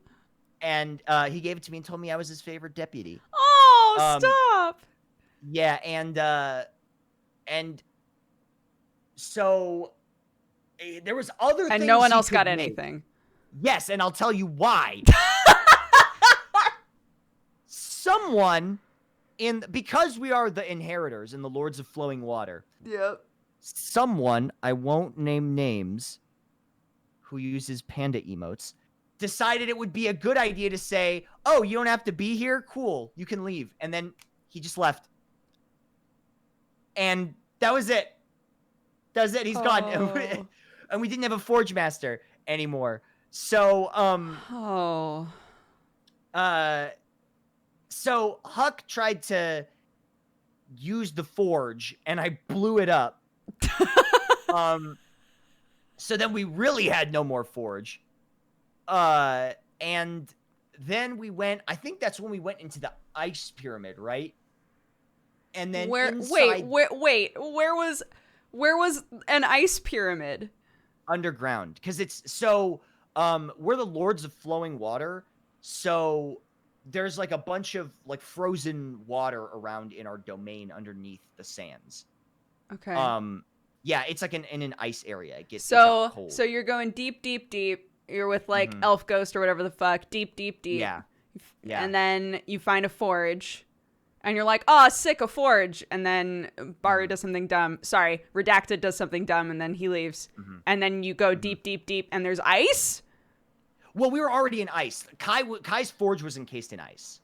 [SPEAKER 2] he gave it to me and told me I was his favorite deputy.
[SPEAKER 1] Oh, stop.
[SPEAKER 2] Yeah, and so there was other things.
[SPEAKER 1] And no one else got anything.
[SPEAKER 2] Yes, and I'll tell you why. Someone because we are the inheritors and the lords of flowing water.
[SPEAKER 1] Yep.
[SPEAKER 2] Someone, I won't name names, who uses panda emotes, decided it would be a good idea to say, oh, you don't have to be here? Cool, you can leave. And then he just left. And that was it. That was it. He's gone. And we didn't have a Forge Master anymore. So, so Huck tried to use the Forge, and I blew it up. So then we really had no more Forge. And then we went, I think that's when we went into the ice pyramid, right? And then where
[SPEAKER 1] was an ice pyramid?
[SPEAKER 2] Underground. Because it's so we're the lords of flowing water, so there's like a bunch of like frozen water around in our domain underneath the sands.
[SPEAKER 1] Okay.
[SPEAKER 2] Yeah, it's like in an ice area. It gets cold.
[SPEAKER 1] So you're going deep. You're with like Elf Ghost or whatever the fuck. Deep.
[SPEAKER 2] Yeah.
[SPEAKER 1] And then you find a forge. And you're like, oh, sick, a forge. And then Baru does something dumb. Sorry, Redacted does something dumb, and then he leaves. And then you go deep, and there's ice?
[SPEAKER 2] Well, we were already in ice. Kai's forge was encased in ice.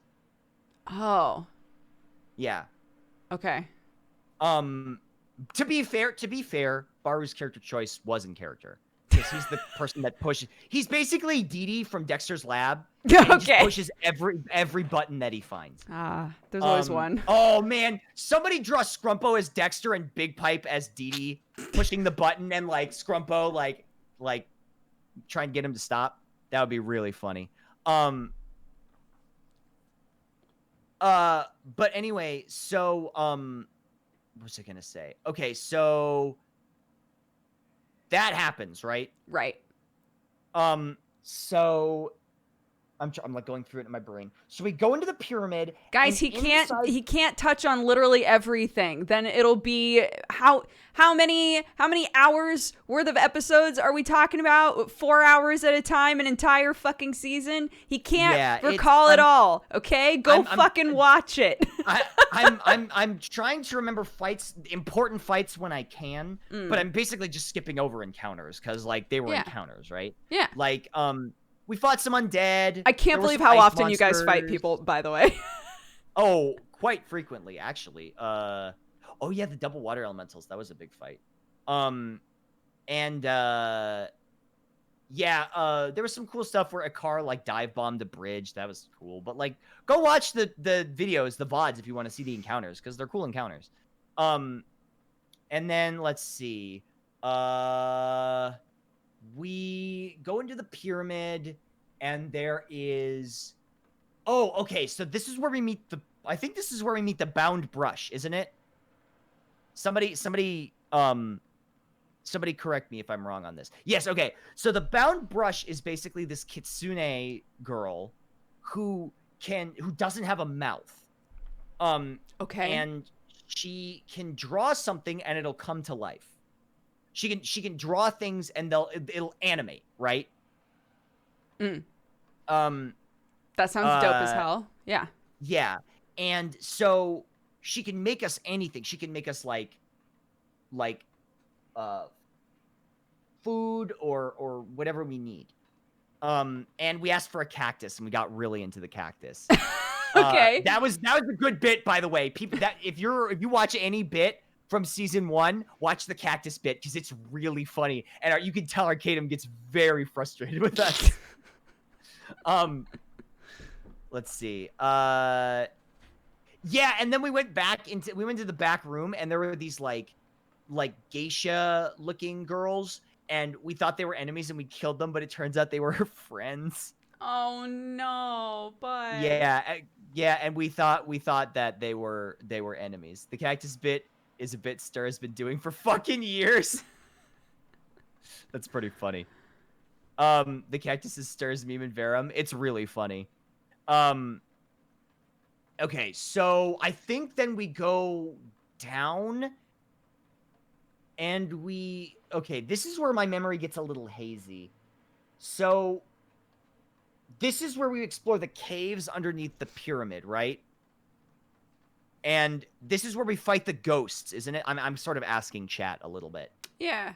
[SPEAKER 1] Oh.
[SPEAKER 2] Yeah.
[SPEAKER 1] Okay.
[SPEAKER 2] To be fair, Baru's character choice was in character. Because he's the person that pushes. He's basically Dee Dee from Dexter's Lab. And he just pushes every button that he finds.
[SPEAKER 1] There's always one.
[SPEAKER 2] Oh man, somebody draw Scrumpo as Dexter and Big Pipe as Dee Dee, pushing the button, and like Scrumpo like trying to get him to stop. That would be really funny. But anyway, so what was I gonna say? Okay, so that happens, right?
[SPEAKER 1] Right.
[SPEAKER 2] So I'm like going through it in my brain. So we go into the pyramid.
[SPEAKER 1] Guys, he can't touch on literally everything. Then it'll be how many hours worth of episodes are we talking about? 4 hours at a time, an entire fucking season? He can't recall it all. Okay, go fucking watch it.
[SPEAKER 2] I'm trying to remember important fights when I can, but I'm basically just skipping over encounters because like they were encounters, right?
[SPEAKER 1] Yeah.
[SPEAKER 2] Like we fought some undead.
[SPEAKER 1] I can't believe how often you guys fight people, by the way.
[SPEAKER 2] Oh, quite frequently, actually. Oh yeah, the double water elementals. That was a big fight. There was some cool stuff where a car like dive bombed a bridge. That was cool. But like, go watch the videos, the VODs, if you want to see the encounters, because they're cool encounters. And then let's see. We go into the pyramid, and there is... Oh, okay, so this is where we meet the... I think this is where we meet the bound brush, isn't it? Somebody correct me if I'm wrong on this. Yes, okay. So the bound brush is basically this kitsune girl who doesn't have a mouth.
[SPEAKER 1] Okay.
[SPEAKER 2] And she can draw something and it'll come to life. She can draw things and it'll animate, right?
[SPEAKER 1] That sounds dope as hell. Yeah.
[SPEAKER 2] Yeah. And so she can make us anything. She can make us like food or whatever we need. And we asked for a cactus and we got really into the cactus.
[SPEAKER 1] Okay.
[SPEAKER 2] That was a good bit, by the way. People, that if you watch any bit from season 1, watch the cactus bit because it's really funny, and you can tell Arcadum gets very frustrated with us. Let's see. Yeah, and then we went to the back room, and there were these like geisha-looking girls, and we thought they were enemies, and we killed them, but it turns out they were her friends.
[SPEAKER 1] Oh no, but
[SPEAKER 2] yeah, and we thought that they were enemies. The cactus bit is a bit Stir has been doing for fucking years. That's pretty funny. The cactus is Stir's meme in Verum. It's really funny. Okay, so I think then we go down and this is where my memory gets a little hazy. So this is where we explore the caves underneath the pyramid, right? And this is where we fight the ghosts, isn't it? I'm sort of asking chat a little bit.
[SPEAKER 1] Yeah.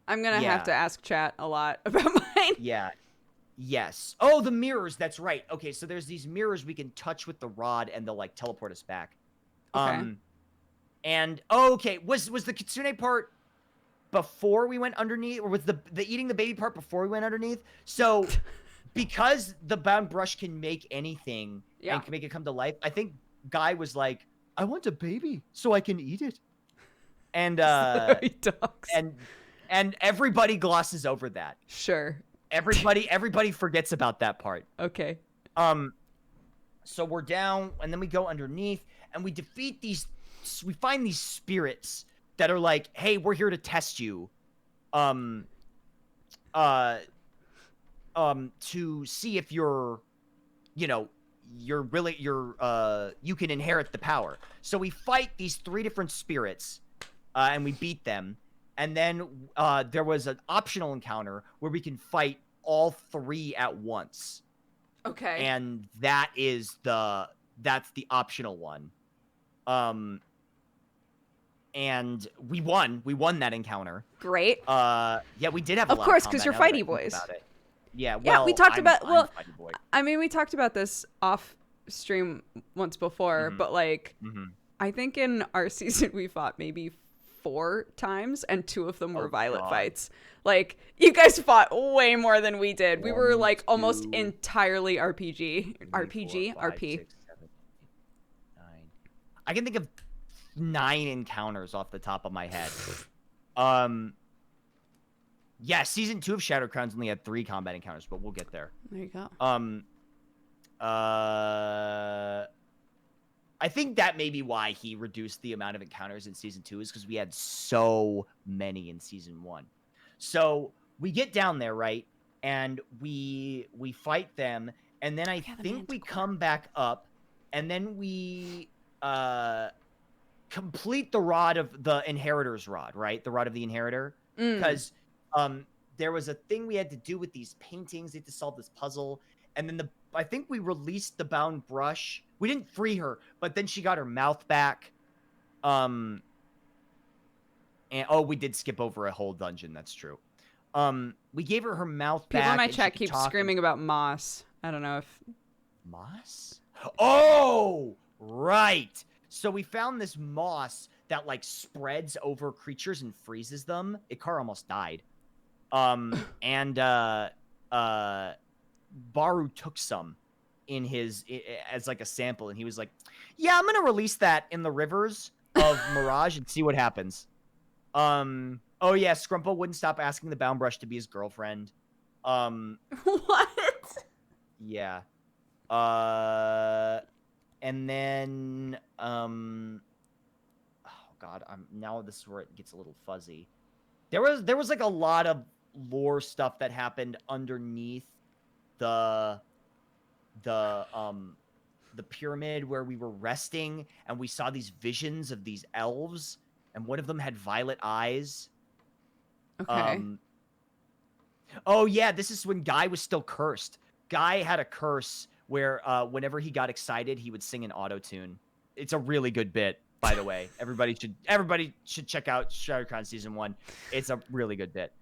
[SPEAKER 1] I'm going to have to ask chat a lot about mine.
[SPEAKER 2] Yeah. Yes. Oh, the mirrors. That's right. Okay, so there's these mirrors we can touch with the rod and they'll like teleport us back.
[SPEAKER 1] Okay.
[SPEAKER 2] And okay, was the kitsune part before we went underneath, or was the eating the baby part before we went underneath? So because the bound brush can make anything and can make it come to life, I think Guy was like, I want a baby so I can eat it. And and everybody glosses over that.
[SPEAKER 1] Sure.
[SPEAKER 2] Everybody forgets about that part.
[SPEAKER 1] Okay.
[SPEAKER 2] So we're down, and then we go underneath, and we find these spirits that are like, hey, we're here to test you. To see if you can inherit the power. So we fight these 3 different spirits, and we beat them. And then there was an optional encounter where we can fight all 3 at once.
[SPEAKER 1] Okay.
[SPEAKER 2] And that's the optional one. And we won that encounter.
[SPEAKER 1] Great.
[SPEAKER 2] Yeah, we did have a lot
[SPEAKER 1] of course, because you're fighty boys.
[SPEAKER 2] Yeah,
[SPEAKER 1] we talked we talked about this off stream once before, but like I think in our season we fought maybe 4 times, and 2 of them were violet fights. Like, you guys fought way more than we did. We were like almost entirely RPG.
[SPEAKER 2] 6, 7, 8, 9. I can think of 9 encounters off the top of my head. Yeah, season 2 of Shadow Crowns only had 3 combat encounters, but we'll get there.
[SPEAKER 1] There you go.
[SPEAKER 2] I think that may be why he reduced the amount of encounters in season 2, is because we had so many in season 1. So we get down there, right? And we fight them, and then I think we come back up, and then we complete the rod of the Inheritor's rod, right? The rod of the Inheritor, because there was a thing we had to do with these paintings. We had to solve this puzzle, and then I think we released the bound brush. We didn't free her, but then she got her mouth back. And we did skip over a whole dungeon. That's true. We gave her her mouth back.
[SPEAKER 1] People in my chat keep screaming about moss. I don't know if
[SPEAKER 2] moss. Oh, right. So we found this moss that like spreads over creatures and freezes them. Ikar almost died. And Baru took some in his as like a sample, and he was like, "Yeah, I'm gonna release that in the rivers of Mirage and see what happens." Oh yeah, Scrumpo wouldn't stop asking the bound brush to be his girlfriend.
[SPEAKER 1] What?
[SPEAKER 2] Yeah. And then oh god, now this is where it gets a little fuzzy. There was like a lot of lore stuff that happened underneath the pyramid where we were resting, and we saw these visions of these elves, and one of them had violet eyes.
[SPEAKER 1] Okay.
[SPEAKER 2] Oh yeah, this is when Guy was still cursed. Guy had a curse where whenever he got excited, he would sing an auto-tune. It's a really good bit, by the way. Everybody should check out Shattercon Season 1. It's a really good bit.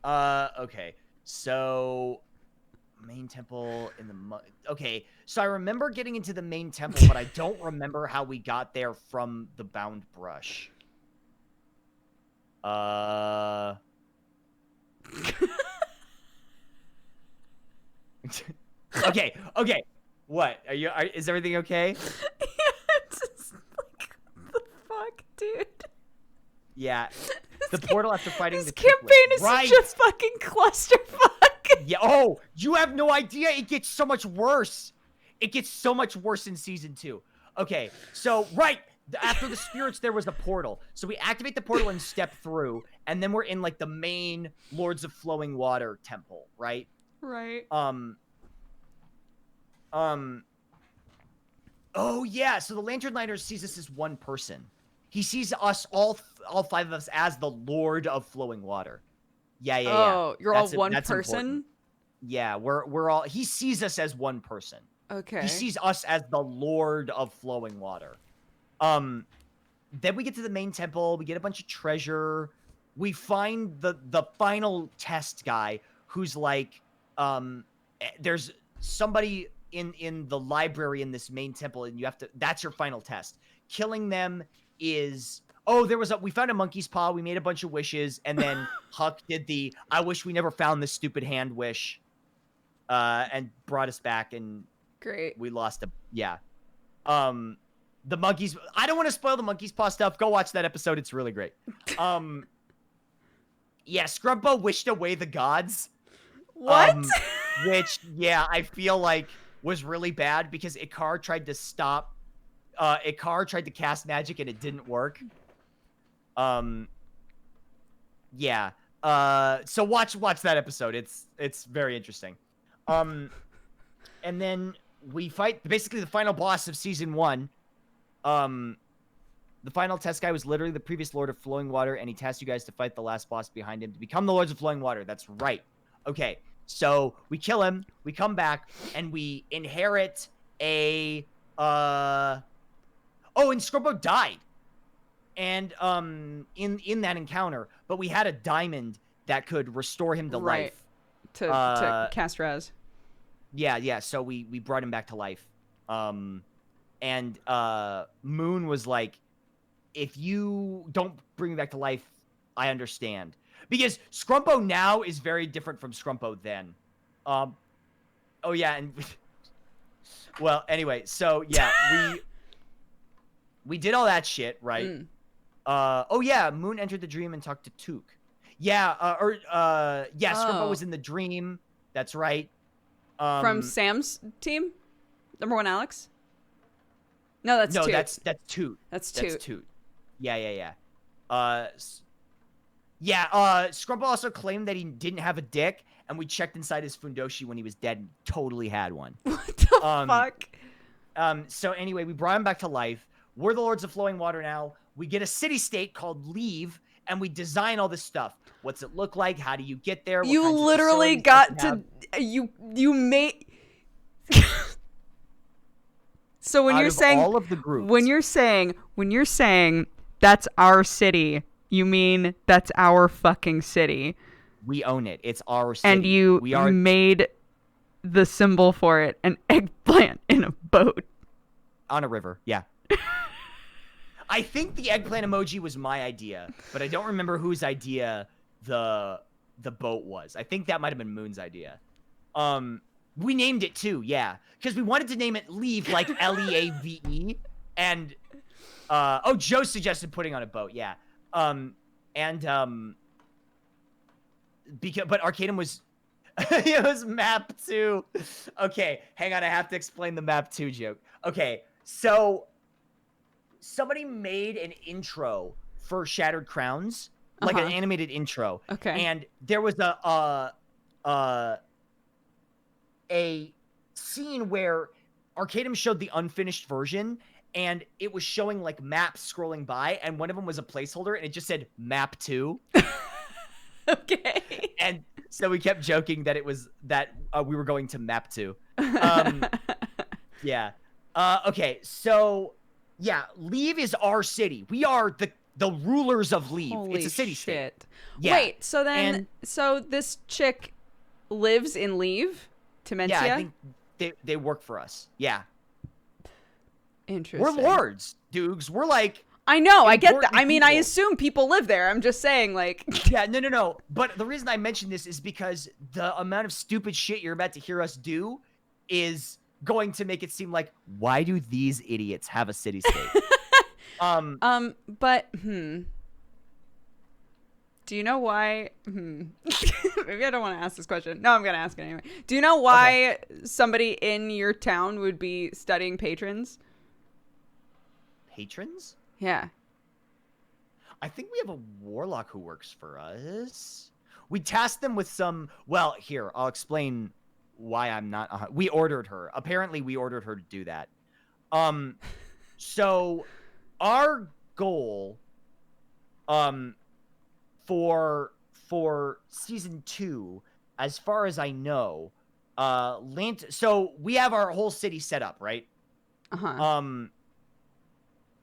[SPEAKER 2] Okay. So main temple in the okay, so I remember getting into the main temple, but I don't remember how we got there from the bound brush. Okay. What? Is everything okay?
[SPEAKER 1] Yeah, just like, what the fuck, dude?
[SPEAKER 2] Yeah. The portal after fighting
[SPEAKER 1] this campaign is such a fucking clusterfuck.
[SPEAKER 2] Yeah. Oh, you have no idea. It gets so much worse. It gets so much worse in Season 2. Okay, so after the spirits, there was a portal. So we activate the portal and step through, and then we're in like the main Lords of Flowing Water temple, right?
[SPEAKER 1] Right.
[SPEAKER 2] Oh yeah. So the Lantern Lighter sees us as one person. He sees us all five of us as the Lord of Flowing Water. Yeah.
[SPEAKER 1] Oh, you're all one person?
[SPEAKER 2] Important. Yeah, we're all. He sees us as one person.
[SPEAKER 1] Okay.
[SPEAKER 2] He sees us as the Lord of Flowing Water. Then we get to the main temple. We get a bunch of treasure. We find the final test guy who's like, there's somebody in the library in this main temple, and you have to. That's your final test. Killing them is. Oh, we found a monkey's paw. We made a bunch of wishes, and then Huck did the "I wish we never found this stupid hand" wish, and brought us back, and
[SPEAKER 1] great.
[SPEAKER 2] We lost a the monkeys. I don't want to spoil the monkey's paw stuff. Go watch that episode. It's really great. Yeah, Scrumpo wished away the gods.
[SPEAKER 1] What?
[SPEAKER 2] Which, yeah, I feel like was really bad because Ikar tried to stop. Ikar tried to cast magic and it didn't work. Yeah. So watch that episode. It's very interesting. And then we fight basically the final boss of Season 1. The final test guy was literally the previous Lord of Flowing Water, and he tasked you guys to fight the last boss behind him to become the Lords of Flowing Water. That's right. Okay, so we kill him, we come back, and we inherit a oh, and Scrumpo died. And in that encounter, but we had a diamond that could restore him to life.
[SPEAKER 1] To cast res.
[SPEAKER 2] Yeah, so we brought him back to life. And Moon was like, if you don't bring me back to life, I understand. Because Scrumpo now is very different from Scrumpo then. Oh yeah, and well, anyway, so yeah, we did all that shit, right? Oh yeah, Moon entered the dream and talked to Took. Yeah, Scrumpo was in the dream. That's right.
[SPEAKER 1] From Sam's team? Number 1 Alex? No, that's Toot.
[SPEAKER 2] That's Toot.
[SPEAKER 1] That's Toot.
[SPEAKER 2] That's Toot. Yeah. Scrumpo also claimed that he didn't have a dick, and we checked inside his fundoshi when he was dead and totally had one.
[SPEAKER 1] What the fuck?
[SPEAKER 2] So anyway, we brought him back to life. We're the Lords of Flowing Water now. We get a city-state called Leave, and we design all this stuff. What's it look like? How do you get there? What
[SPEAKER 1] You
[SPEAKER 2] kinds of
[SPEAKER 1] literally
[SPEAKER 2] facilities
[SPEAKER 1] got
[SPEAKER 2] does it
[SPEAKER 1] to
[SPEAKER 2] have?
[SPEAKER 1] you made. So when
[SPEAKER 2] Out
[SPEAKER 1] you're
[SPEAKER 2] of
[SPEAKER 1] saying
[SPEAKER 2] all of the groups,
[SPEAKER 1] when you're saying that's our city, you mean that's our fucking city.
[SPEAKER 2] we own it. It's our city.
[SPEAKER 1] And you
[SPEAKER 2] we are
[SPEAKER 1] made the symbol for it an eggplant in a boat.
[SPEAKER 2] on a river. Yeah. I think the eggplant emoji was my idea, but I don't remember whose idea the boat was. I think that might have been Moon's idea. We named it too, yeah, because we wanted to name it Leave, like Leave, and Joe suggested putting on a boat, yeah, but Arcanum was it was map 2. Okay, hang on, I have to explain the map 2 joke. Okay, so somebody made an intro for Shattered Crowns, like an animated intro.
[SPEAKER 1] Okay.
[SPEAKER 2] And there was a scene where Arcanum showed the unfinished version, and it was showing like maps scrolling by, and one of them was a placeholder, and it just said map 2.
[SPEAKER 1] Okay.
[SPEAKER 2] And so we kept joking that it was that we were going to map 2. Yeah. Okay, so yeah, Leave is our city. We are the rulers of Leave.
[SPEAKER 1] Holy
[SPEAKER 2] it's a city
[SPEAKER 1] shit.
[SPEAKER 2] state. Yeah.
[SPEAKER 1] Wait, so then so this chick lives in Leave? Tementia?
[SPEAKER 2] Yeah, I think they work for us. Yeah.
[SPEAKER 1] Interesting.
[SPEAKER 2] We're lords, Dukes. We're like
[SPEAKER 1] I know, I get that.
[SPEAKER 2] important
[SPEAKER 1] I mean, I
[SPEAKER 2] people.
[SPEAKER 1] assume people live there. I'm just saying, like
[SPEAKER 2] Yeah, no. But the reason I mention this is because the amount of stupid shit you're about to hear us do is going to make it seem like, why do these idiots have a city-state?
[SPEAKER 1] But do you know why? Maybe I don't want to ask this question. No, I'm gonna ask it anyway. Do you know why somebody in your town would be studying patrons?
[SPEAKER 2] Patrons?
[SPEAKER 1] Yeah.
[SPEAKER 2] I think we have a warlock who works for us. We tasked them with some. Well, here I'll explain why I'm not. We ordered her. Apparently, we ordered her to do that. So our goal, for season 2, as far as I know, so we have our whole city set up, right?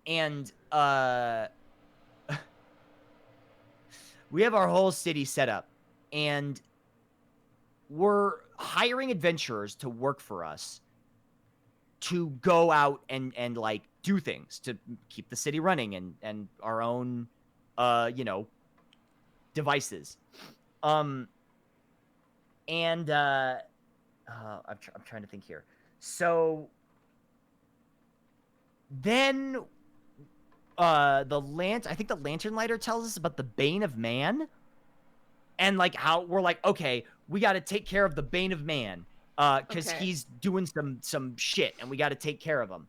[SPEAKER 2] And we have our whole city set up, and we're hiring adventurers to work for us to go out and like do things to keep the city running and our own devices. I'm trying to think here. So then I think the lantern lighter tells us about the Bane of Man, and like how we're like, okay, we got to take care of the Bane of Man because he's doing some shit and we got to take care of him.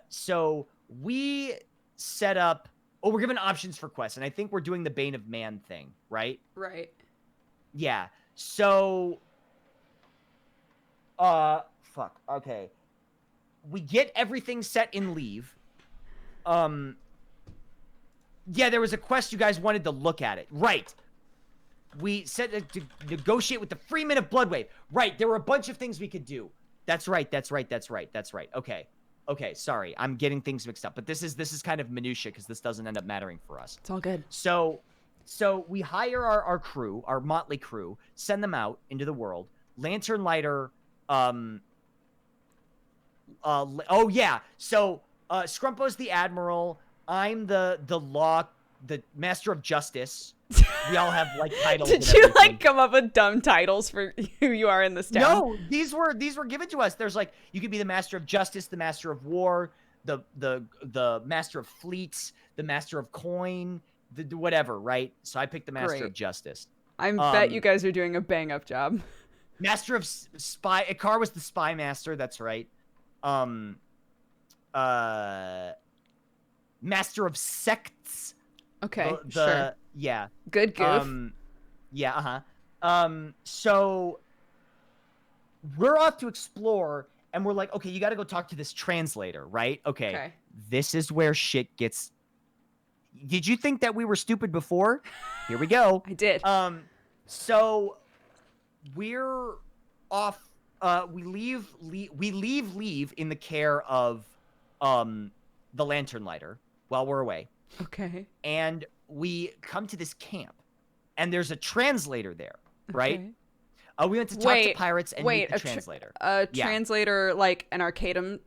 [SPEAKER 2] So we set up. Oh, we're given options for quests, and I think we're doing the Bane of Man thing, right?
[SPEAKER 1] Right.
[SPEAKER 2] Yeah. So fuck. Okay. We get everything set in Leave. Yeah, there was a quest you guys wanted to look at it. Right. We said to negotiate with the Freemen of Bloodwave. Right. There were a bunch of things we could do. That's right. Okay, sorry. I'm getting things mixed up. But this is kind of minutia because this doesn't end up mattering for us.
[SPEAKER 1] It's all good.
[SPEAKER 2] So we hire our crew, our motley crew, send them out into the world. Lantern Lighter, So Scrumpo's the Admiral. I'm the Master of Justice. We all have like titles.
[SPEAKER 1] Did you like come up with dumb titles for who you are in this town?
[SPEAKER 2] No, these were given to us. There's like, you could be the Master of Justice, the Master of War, the Master of Fleets, the Master of Coin, the whatever, right? So I picked the Master of Justice.
[SPEAKER 1] I bet you guys are doing a bang up job.
[SPEAKER 2] Master of Spy. Ikar was the Spy Master. That's right. Master of Sects.
[SPEAKER 1] Okay, sure.
[SPEAKER 2] Yeah.
[SPEAKER 1] Good goof.
[SPEAKER 2] Yeah, So we're off to explore, and we're like, okay, you got to go talk to this translator, right? Okay. This is where shit gets. Did you think that we were stupid before? Here we go.
[SPEAKER 1] I did.
[SPEAKER 2] So we're off. We leave in the care of the lantern lighter while we're away.
[SPEAKER 1] Okay.
[SPEAKER 2] And we come to this camp, and there's a translator there, right?
[SPEAKER 1] Okay.
[SPEAKER 2] We went to talk to pirates and meet the translator.
[SPEAKER 1] Translator, like an Arcanum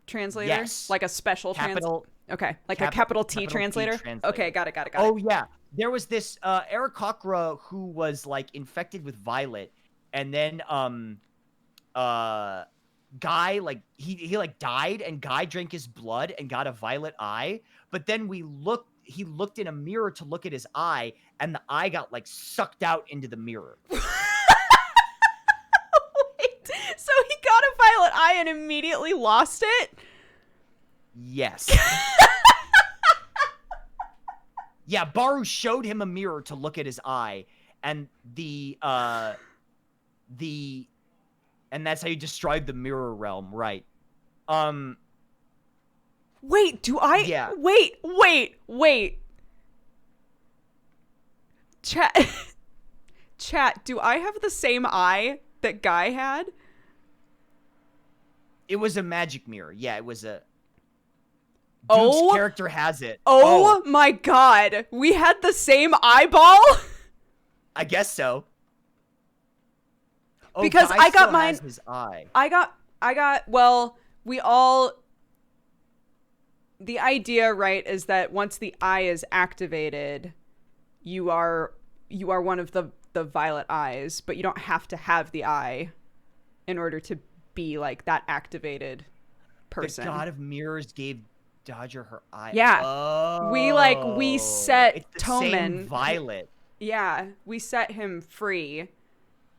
[SPEAKER 1] translator?
[SPEAKER 2] Yes.
[SPEAKER 1] Like a special translator? Okay, like a capital T translator? Okay, got it.
[SPEAKER 2] Oh, yeah. There was this Aarakocra who was, like, infected with Violet, and then Guy, like, he like, died, and Guy drank his blood and got a violet eye, but then he looked in a mirror to look at his eye, and the eye got, like, sucked out into the mirror.
[SPEAKER 1] Wait, so he got a violet eye and immediately lost it?
[SPEAKER 2] Yes. Yeah, Baru showed him a mirror to look at his eye, and and that's how you described the mirror realm, right?
[SPEAKER 1] Wait, do I?
[SPEAKER 2] Yeah.
[SPEAKER 1] Wait. Chat, do I have the same eye that Guy had?
[SPEAKER 2] It was a magic mirror. Yeah, it was a...
[SPEAKER 1] Duke's
[SPEAKER 2] character has it.
[SPEAKER 1] Oh my god. We had the same eyeball?
[SPEAKER 2] I guess so. Oh,
[SPEAKER 1] because
[SPEAKER 2] Guy
[SPEAKER 1] I got
[SPEAKER 2] still
[SPEAKER 1] mine.
[SPEAKER 2] Has his eye.
[SPEAKER 1] Well, we all... The idea, right, is that once the eye is activated, you are one of the violet eyes, but you don't have to have the eye in order to be like that activated person.
[SPEAKER 2] The God of Mirrors gave Dodger her eye.
[SPEAKER 1] Yeah.
[SPEAKER 2] Oh.
[SPEAKER 1] We set
[SPEAKER 2] it's the
[SPEAKER 1] Toman.
[SPEAKER 2] Same violet.
[SPEAKER 1] Yeah, we set him free.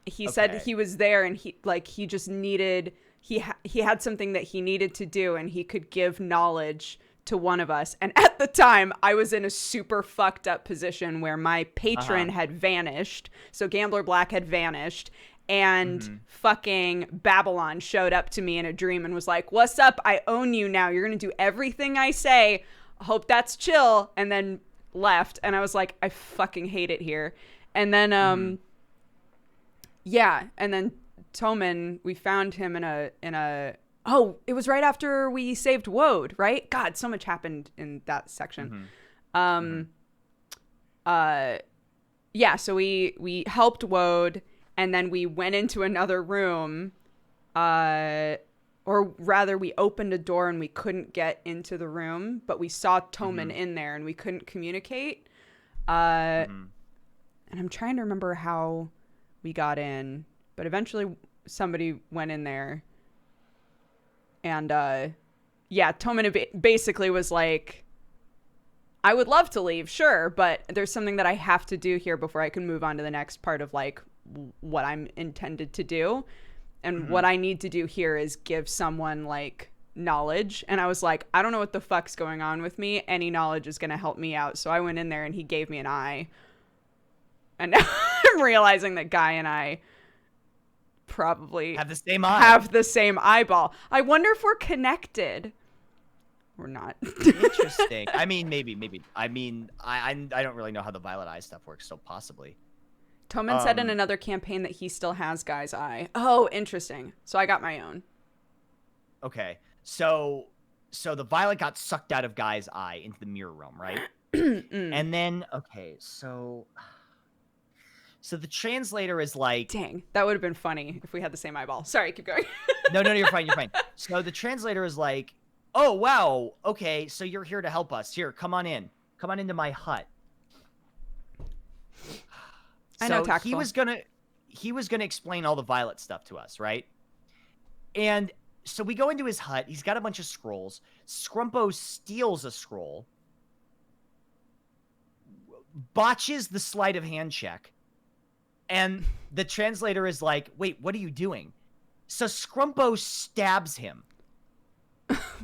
[SPEAKER 1] He said he was there, and he just needed he had something that he needed to do, and he could give knowledge to one of us. And at the time, I was in a super fucked up position where my patron had vanished. So Gambler Black had vanished. And fucking Babylon showed up to me in a dream and was like, "What's up? I own you now. You're going to do everything I say. Hope that's chill." And then left. And I was like, I fucking hate it here. And then, yeah. And then Toman, we found him in a, oh, it was right after we saved Woad, right? God, so much happened in that section. Yeah. So we helped Woad. And then we went into another room, or rather we opened a door and we couldn't get into the room, but we saw Toman in there and we couldn't communicate. And I'm trying to remember how we got in, but eventually somebody went in there. And yeah, Toman basically was like, I would love to leave, sure, but there's something that I have to do here before I can move on to the next part of like what I'm intended to do. And what I need to do here is give someone like knowledge. And I was like, I don't know what the fuck's going on with me. Any knowledge is going to help me out. So I went in there and he gave me an eye. And now I'm realizing that Guy and I probably
[SPEAKER 2] have the same eye.
[SPEAKER 1] Have the same eyeball. I wonder if we're connected. We're not.
[SPEAKER 2] Interesting. I mean, maybe. I mean, I don't really know how the violet eye stuff works, so possibly.
[SPEAKER 1] Toman said in another campaign that he still has Guy's eye. Oh, interesting. So I got my own. Okay.
[SPEAKER 2] So the violet got sucked out of Guy's eye into the mirror realm, right? And then, okay, so the translator is like...
[SPEAKER 1] Dang, that would have been funny if we had the same eyeball. Sorry, keep going.
[SPEAKER 2] No, you're fine. So the translator is like, oh, wow, okay, so you're here to help us. Here, come on in. Come on into my hut.
[SPEAKER 1] I know, tactful.
[SPEAKER 2] He was gonna explain all the violet stuff to us, right? And so we go into his hut. He's got a bunch of scrolls. Scrumpo steals a scroll, botches the sleight of hand check, and the translator is like, "Wait, what are you doing?" So Scrumpo stabs him.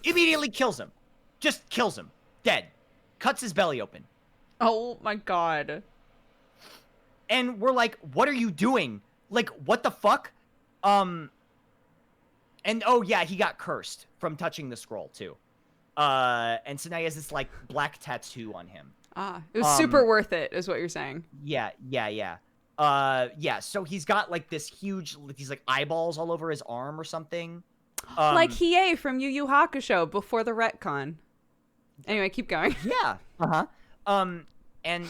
[SPEAKER 2] Immediately kills him. Just kills him. Dead. Cuts his belly open.
[SPEAKER 1] Oh my god.
[SPEAKER 2] And we're like, what are you doing? Like, what the fuck? And oh yeah, he got cursed from touching the scroll too. And so now he has this like black tattoo on him.
[SPEAKER 1] It was super worth it, is what you're saying.
[SPEAKER 2] Yeah. So he's got like this huge, these like eyeballs all over his arm or something.
[SPEAKER 1] Like Hiei from Yu Yu Hakusho before the retcon. Anyway, keep going.
[SPEAKER 2] Yeah. And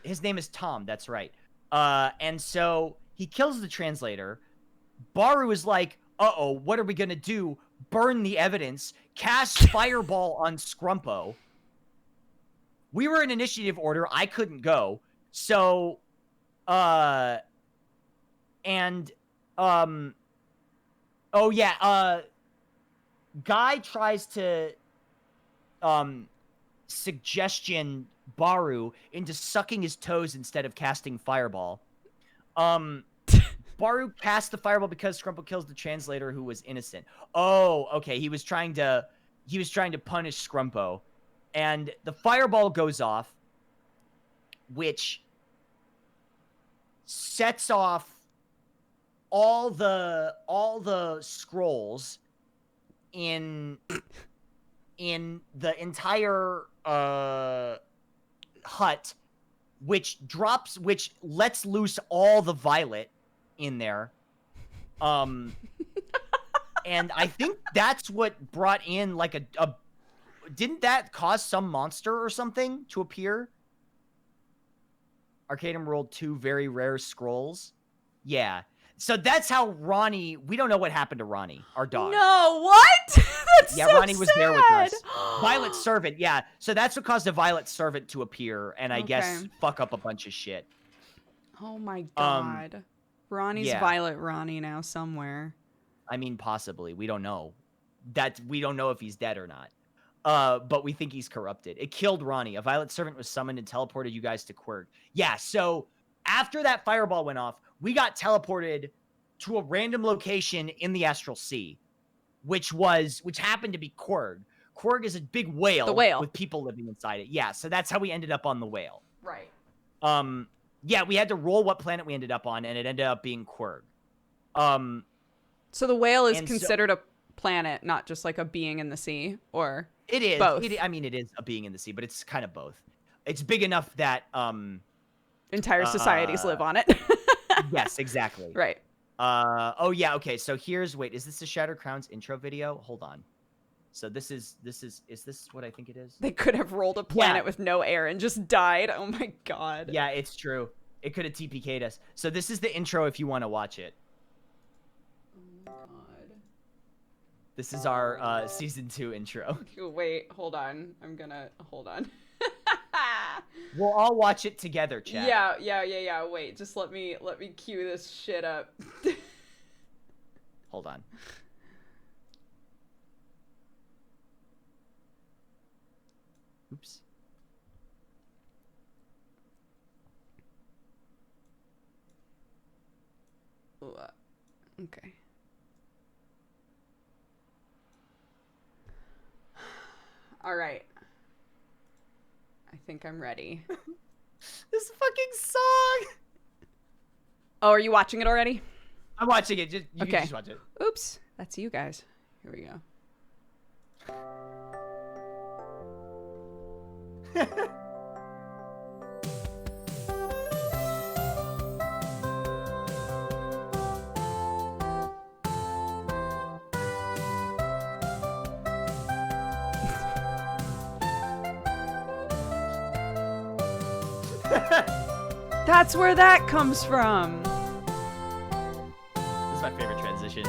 [SPEAKER 2] his name is Tom. That's right. And so he kills the translator. Baru is like, uh-oh, what are we gonna do? Burn the evidence. Cast Fireball on Scrumpo. We were in initiative order. I couldn't go. So, oh yeah, Guy tries to, suggestion Baru into sucking his toes instead of casting Fireball. Baru cast the Fireball because Scrumpo kills the translator who was innocent. Oh, okay. He was trying to punish Scrumpo. And the Fireball goes off, which sets off all the scrolls in the entire hut, which lets loose all the violet in there. And I think that's what brought in like a didn't that cause some monster or something to appear? Arcanum rolled 2 very rare scrolls. Yeah. So that's how Ronnie, we don't know what happened to Ronnie, our dog.
[SPEAKER 1] No, what? That's
[SPEAKER 2] yeah,
[SPEAKER 1] so
[SPEAKER 2] Ronnie was there with us. Violet Servant, yeah. So that's what caused a Violet Servant to appear and I guess fuck up a bunch of shit.
[SPEAKER 1] Oh my god. Ronnie's Violet Ronnie now somewhere.
[SPEAKER 2] I mean, possibly. We don't know. We don't know if he's dead or not. But we think he's corrupted. It killed Ronnie. A Violet Servant was summoned and teleported you guys to Quirg. Yeah, so after that Fireball went off, we got teleported to a random location in the Astral Sea, which happened to be Quirg. Quirg is a big whale, with people living inside it. Yeah, so that's how we ended up on the whale.
[SPEAKER 1] Right.
[SPEAKER 2] Yeah, we had to roll what planet we ended up on, and it ended up being Quirg.
[SPEAKER 1] So the whale is considered a planet, not just like a being in the sea, or
[SPEAKER 2] it is.
[SPEAKER 1] Both.
[SPEAKER 2] I mean, it is a being in the sea, but it's kind of both. It's big enough that
[SPEAKER 1] entire societies live on it.
[SPEAKER 2] Yes, exactly.
[SPEAKER 1] Right.
[SPEAKER 2] Oh yeah. Okay. So is this the Shattered Crowns intro video? Hold on. So is this what I think it is?
[SPEAKER 1] They could have rolled a planet with no air and just died. Oh my god.
[SPEAKER 2] Yeah, it's true. It could have TPK'd us. So this is the intro if you want to watch it.
[SPEAKER 1] Oh my god.
[SPEAKER 2] This is our season 2 intro.
[SPEAKER 1] Wait, hold on. Hold on.
[SPEAKER 2] We'll all watch it together, chat.
[SPEAKER 1] Yeah. Wait, just let me cue this shit up.
[SPEAKER 2] Hold on. Oops.
[SPEAKER 1] Okay. All right. I think I'm ready.
[SPEAKER 2] This fucking song.
[SPEAKER 1] Oh, are you watching it already?
[SPEAKER 2] I'm watching it. You
[SPEAKER 1] okay.
[SPEAKER 2] Just watch it.
[SPEAKER 1] Oops. That's you guys. Here we go. That's where that comes from.
[SPEAKER 2] This is my favorite transition.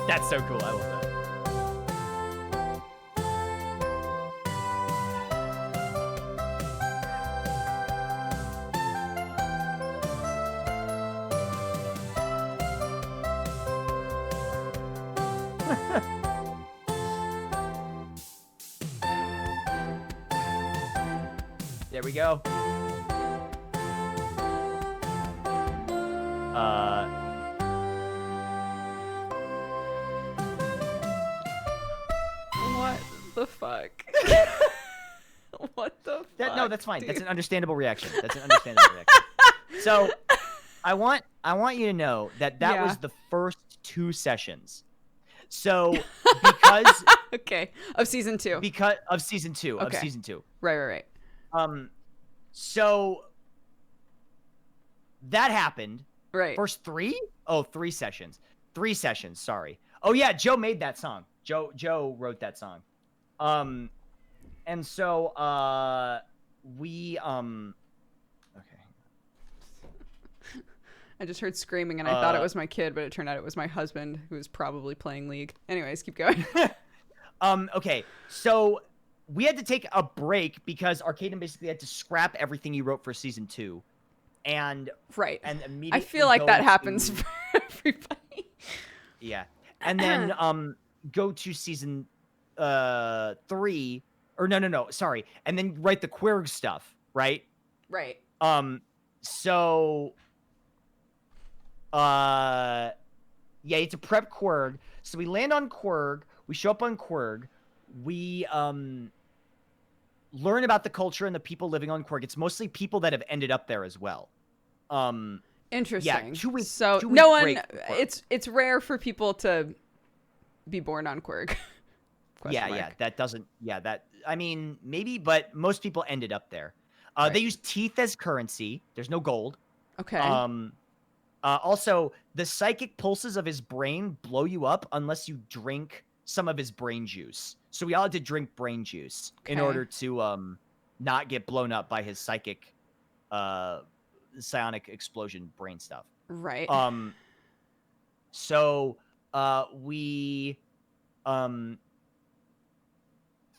[SPEAKER 2] That's so cool. I love that. we go.
[SPEAKER 1] What the fuck? What the fuck?
[SPEAKER 2] No, that's fine.
[SPEAKER 1] Dude?
[SPEAKER 2] That's an understandable reaction. So, I want you to know that was the first 2 sessions. So, because
[SPEAKER 1] okay, of season 2.
[SPEAKER 2] Because of season 2.
[SPEAKER 1] Right.
[SPEAKER 2] So that happened.
[SPEAKER 1] Right.
[SPEAKER 2] First 3? Oh, 3 sessions. 3 sessions, sorry. Oh yeah, Joe made that song. Joe wrote that song. And so we okay.
[SPEAKER 1] I just heard screaming and I thought it was my kid, but it turned out it was my husband who was probably playing League. Anyways, keep going.
[SPEAKER 2] Okay. So we had to take a break because Arcaden basically had to scrap everything he wrote for season 2. And
[SPEAKER 1] right.
[SPEAKER 2] And immediately
[SPEAKER 1] I feel like that happens for everybody.
[SPEAKER 2] Yeah. And then go to season 3 or no, sorry. And then write the Quirg stuff, right?
[SPEAKER 1] Right.
[SPEAKER 2] So yeah, you have to prep Quirg. So we land on Quirg, we show up on Quirg, we learn about the culture and the people living on Quirg. It's mostly people that have ended up there as well.
[SPEAKER 1] Interesting.
[SPEAKER 2] Yeah, 2 weeks.
[SPEAKER 1] So
[SPEAKER 2] 2 weeks
[SPEAKER 1] no one.
[SPEAKER 2] break.
[SPEAKER 1] It's rare for people to be born on Quirg.
[SPEAKER 2] Yeah. That doesn't. Yeah, that. I mean, maybe, but most people ended up there.
[SPEAKER 1] Right.
[SPEAKER 2] They use teeth as currency. There's no gold.
[SPEAKER 1] Okay.
[SPEAKER 2] Also, the psychic pulses of his brain blow you up unless you drink some of his brain juice. So we all had to drink brain juice in order to not get blown up by his psychic psionic explosion brain stuff.
[SPEAKER 1] Right.
[SPEAKER 2] So we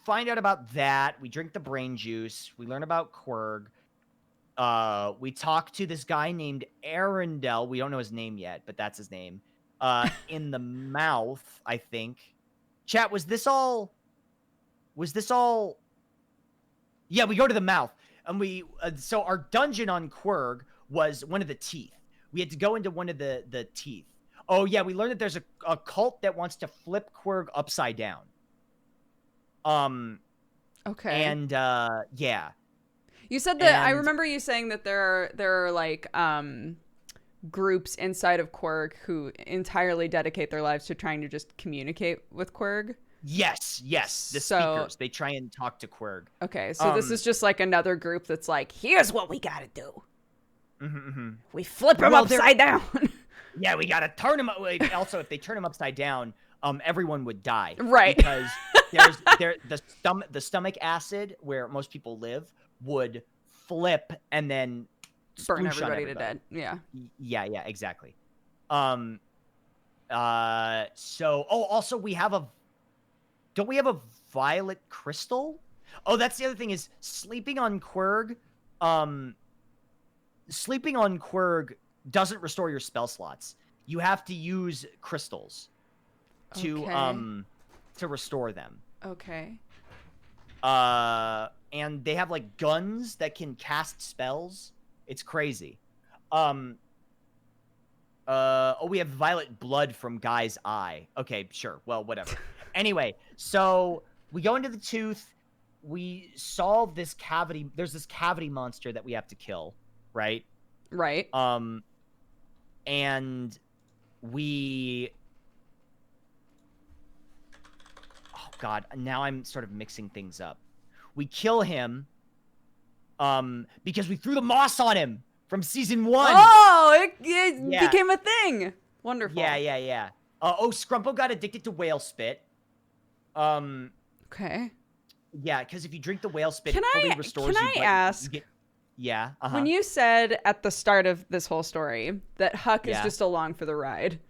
[SPEAKER 2] find out about that. We drink the brain juice. We learn about Quirg. We talk to this guy named Arundel. We don't know his name yet, but that's his name. In the mouth, I think. Chat, was this all? Yeah, we go to the mouth. And we so our dungeon on Quirg was one of the teeth. We had to go into one of the teeth. Oh yeah, we learned that there's a cult that wants to flip Quirg upside down.
[SPEAKER 1] Okay.
[SPEAKER 2] And yeah.
[SPEAKER 1] You said that I remember you saying that there are like groups inside of Quirg who entirely dedicate their lives to trying to just communicate with Quirg.
[SPEAKER 2] Yes. The speakers. They try and talk to Quirg.
[SPEAKER 1] Okay, so this is just like another group that's like, here's what we gotta do. We flip him upside down.
[SPEAKER 2] Yeah, we gotta turn him. Also, if they turn him upside down, everyone would die.
[SPEAKER 1] Right.
[SPEAKER 2] Because the stomach acid where most people live would flip and then
[SPEAKER 1] burn everybody to death. Yeah.
[SPEAKER 2] Yeah, exactly. So also we have don't we have a violet crystal? Oh, that's the other thing is sleeping on Quirg. Sleeping on Quirg doesn't restore your spell slots. You have to use crystals to restore them.
[SPEAKER 1] Okay.
[SPEAKER 2] And they have like guns that can cast spells. It's crazy. We have violet blood from Guy's eye. Okay, sure. Well, whatever. Anyway, so we go into the tooth. We solve this cavity. There's this cavity monster that we have to kill, right?
[SPEAKER 1] Right.
[SPEAKER 2] And we... Oh, God. Now I'm sort of mixing things up. We kill him because we threw the moss on him from season 1.
[SPEAKER 1] Oh, it became a thing. Wonderful.
[SPEAKER 2] Yeah. Scrumpo got addicted to whale spit.
[SPEAKER 1] Okay.
[SPEAKER 2] Yeah, because if you drink the whale spit, it fully restores you.
[SPEAKER 1] Can I ask?
[SPEAKER 2] Yeah.
[SPEAKER 1] When you said at the start of this whole story that Huck is just along for the ride.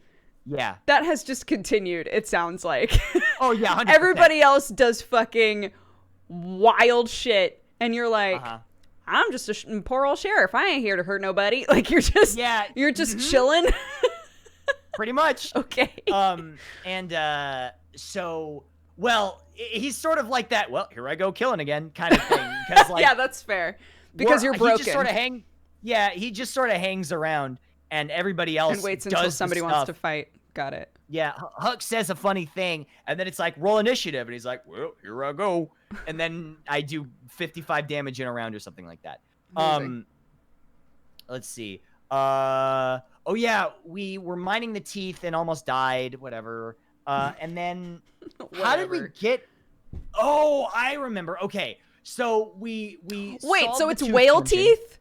[SPEAKER 2] Yeah.
[SPEAKER 1] That has just continued, it sounds like.
[SPEAKER 2] Oh, yeah, 100%.
[SPEAKER 1] Everybody else does fucking wild shit. And you're like, I'm just a poor old sheriff. I ain't here to hurt nobody. Like, you're just chilling.
[SPEAKER 2] Pretty much.
[SPEAKER 1] Okay.
[SPEAKER 2] So, well, he's sort of like that, well, here I go killing again kind of thing. 'Cause, like,
[SPEAKER 1] yeah, that's fair. Because you're broken.
[SPEAKER 2] He just sort of hangs around, and everybody else
[SPEAKER 1] and waits until somebody wants to fight. Got it.
[SPEAKER 2] Yeah, Huck says a funny thing, and then it's like, roll initiative, and he's like, well, here I go. And then I do 55 damage in a round or something like that.
[SPEAKER 1] Amazing.
[SPEAKER 2] Let's see. Oh yeah, we were mining the teeth and almost died, whatever. And then how did we get... Oh, I remember. Okay, so we
[SPEAKER 1] Wait, so it's whale teeth?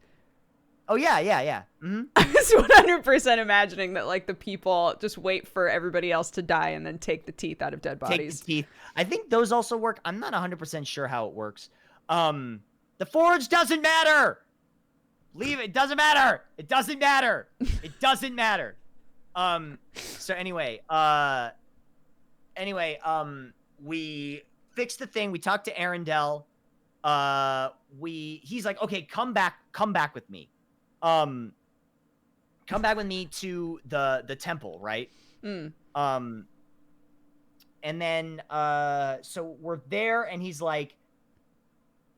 [SPEAKER 2] Oh, yeah. Mm-hmm.
[SPEAKER 1] I was 100% imagining that, like, the people just wait for everybody else to die and then take the teeth out of dead bodies.
[SPEAKER 2] Take the teeth. I think those also work. I'm not 100% sure how it works. The forge doesn't matter. Leave it. It doesn't matter. It doesn't matter. It doesn't matter. So anyway, we fixed the thing. We talked to Arendelle. He's like, okay, come back with me. Come back with me to the temple, right? And then so we're there, and he's like,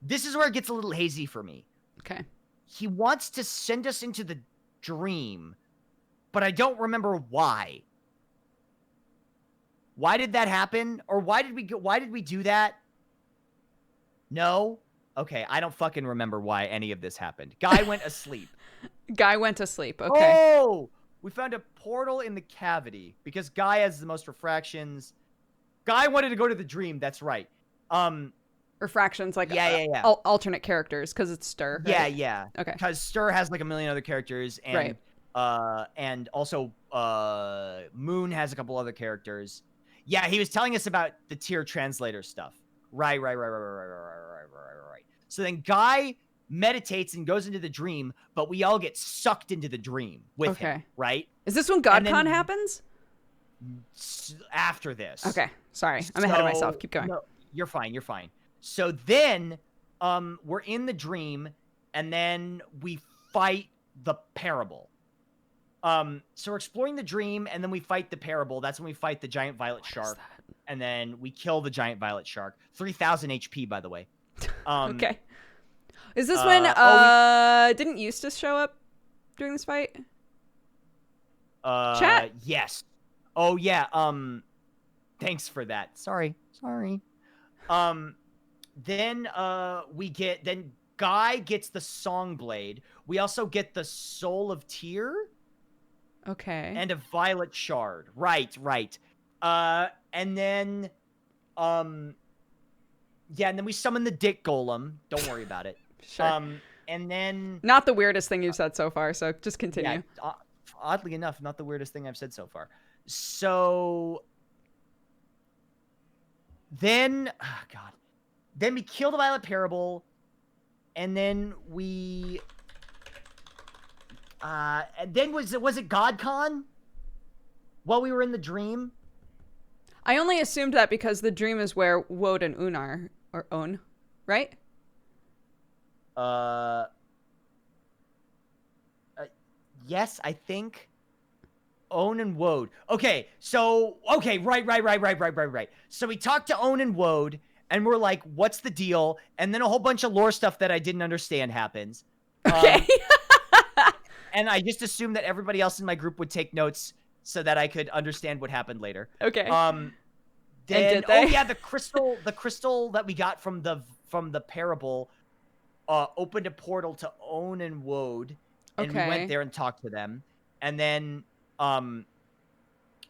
[SPEAKER 2] this is where it gets a little hazy for me.
[SPEAKER 1] Okay.
[SPEAKER 2] He wants to send us into the dream, but I don't remember why. Why did that happen? Or why did we do that? No? Okay, I don't fucking remember why any of this happened. Guy went asleep. Okay. Oh! We found a portal in the cavity because Guy has the most refractions. Guy wanted to go to the dream, that's right.
[SPEAKER 1] Refractions, like alternate characters, because it's Stir.
[SPEAKER 2] Right? Yeah.
[SPEAKER 1] Okay.
[SPEAKER 2] Because Stir has like a million other characters, and and also Moon has a couple other characters. Yeah, he was telling us about the tier translator stuff. Right. So then Guy meditates and goes into the dream, but we all get sucked into the dream with him, right?
[SPEAKER 1] Is this when GodCon happens?
[SPEAKER 2] After this.
[SPEAKER 1] Okay, sorry. I'm ahead of myself. Keep going.
[SPEAKER 2] No, you're fine. So then we're in the dream, and then we fight the parable. So we're exploring the dream, and then we fight the parable. That's when we fight the giant violet shark. And then we kill the giant violet shark. 3,000 HP, by the way.
[SPEAKER 1] Okay. Is this when didn't Eustace show up during this fight? Chat?
[SPEAKER 2] Yes. Oh yeah. Thanks for that. Sorry. Then Guy gets the song blade. We also get the soul of Tyr.
[SPEAKER 1] Okay.
[SPEAKER 2] And a violet shard. Right. And then and then we summon the dick golem. Don't worry about it.
[SPEAKER 1] Sure.
[SPEAKER 2] And then...
[SPEAKER 1] Not the weirdest thing you've said so far, so just continue.
[SPEAKER 2] Yeah, oddly enough, not the weirdest thing I've said so far. So... Then... Oh, God. Then we kill the Violet Parable, and then we... and then was it GodCon? While we were in the dream?
[SPEAKER 1] I only assumed that because the dream is where Woad and Un are, Own, right?
[SPEAKER 2] Yes, I think. Own and Woad. Okay, so, right. So we talked to Own and Woad, and we're like, what's the deal? And then a whole bunch of lore stuff that I didn't understand happens.
[SPEAKER 1] Okay.
[SPEAKER 2] And I just assumed that everybody else in my group would take notes so that I could understand what happened later.
[SPEAKER 1] Okay.
[SPEAKER 2] Then, oh yeah, the crystal that we got from the parable opened a portal to Own and Woad, and we went there and talked to them, and then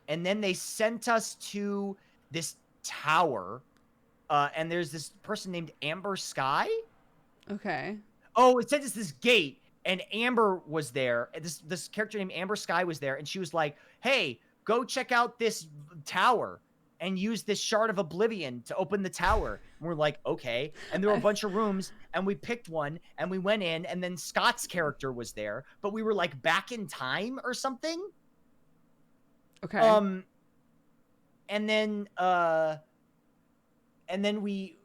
[SPEAKER 2] they sent us to this tower, and there's this person named Amber Sky.
[SPEAKER 1] Okay.
[SPEAKER 2] Oh, it sent us this gate, and Amber was there. This character named Amber Sky was there, and she was like, "Hey, go check out this tower and use this shard of oblivion to open the tower." And we're like, okay. And there were a bunch of rooms, and we picked one, and we went in, and then Scott's character was there, but we were like back in time or something.
[SPEAKER 1] Okay.
[SPEAKER 2] And then we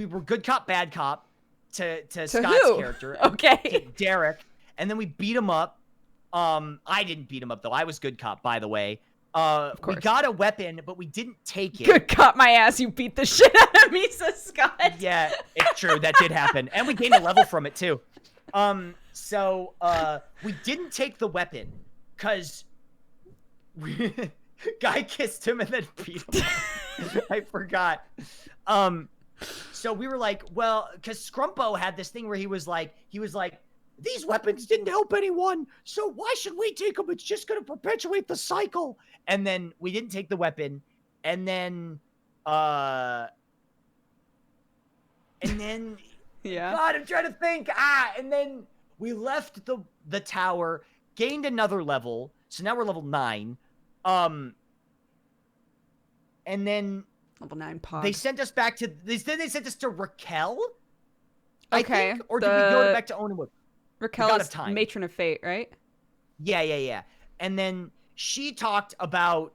[SPEAKER 2] were good cop, bad cop to Scott's
[SPEAKER 1] who?
[SPEAKER 2] character.
[SPEAKER 1] Okay.
[SPEAKER 2] To Derek. And then we beat him up. I didn't beat him up though. I was good cop, by the way.
[SPEAKER 1] Of course.
[SPEAKER 2] We got a weapon, but we didn't take it.
[SPEAKER 1] Good cop my ass, you beat the shit out of me, says Scott.
[SPEAKER 2] Yeah, it's true. That did happen. And we gained a level from it, too. So we didn't take the weapon because guy kissed him and then beat him up. I forgot. So we were like, well, because Scrumpo had this thing where he was like, these weapons didn't help anyone, so why should we take them? It's just going to perpetuate the cycle. And then we didn't take the weapon, and then yeah. God, I'm trying to think. And then we left the tower, gained another level, so now we're level 9. And then
[SPEAKER 1] level 9 pod.
[SPEAKER 2] They sent us back to they sent us to Raquel.
[SPEAKER 1] Okay.
[SPEAKER 2] I think, or did we go back to Onenwood?
[SPEAKER 1] Raquel is Matron of Fate, right?
[SPEAKER 2] Yeah. And then she talked about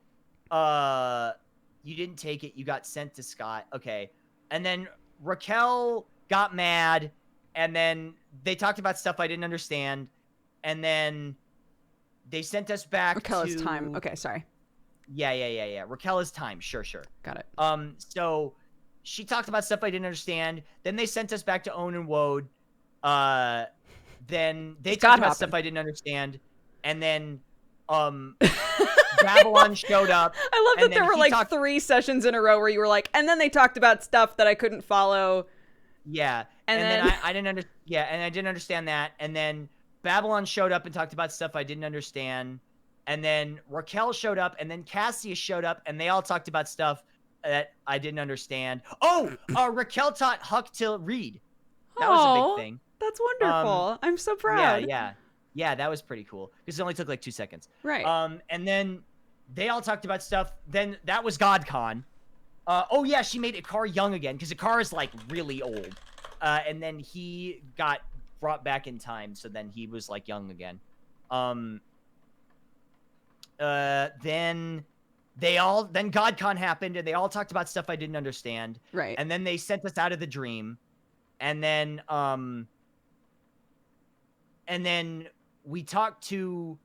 [SPEAKER 2] you didn't take it, you got sent to Scott. Okay. And then Raquel got mad, and then they talked about stuff I didn't understand, and then they sent us back
[SPEAKER 1] Raquel is time. Okay, sorry.
[SPEAKER 2] Yeah. Raquel is time. Sure.
[SPEAKER 1] Got it.
[SPEAKER 2] So she talked about stuff I didn't understand. Then they sent us back to Own and Woad. Then they talked about stuff I didn't understand. And then Babylon showed up.
[SPEAKER 1] I love that there were like 3 sessions in a row where you were like, and then they talked about stuff that I couldn't follow.
[SPEAKER 2] Yeah. And then I didn't understand. Yeah, and I didn't understand that. And then Babylon showed up and talked about stuff I didn't understand. And then Raquel showed up, and then Cassius showed up, and they all talked about stuff that I didn't understand. Oh, Raquel taught Huck to read. That was a big thing.
[SPEAKER 1] That's wonderful. I'm so proud.
[SPEAKER 2] Yeah, that was pretty cool, because it only took like 2 seconds.
[SPEAKER 1] Right.
[SPEAKER 2] And then they all talked about stuff. Then that was GodCon. Oh, yeah, she made Ikar young again, because Ikar is, like, really old. And then he got brought back in time, so then he was, like, young again. Then GodCon happened, and they all talked about stuff I didn't understand.
[SPEAKER 1] Right.
[SPEAKER 2] And then they sent us out of the dream. And then we talked to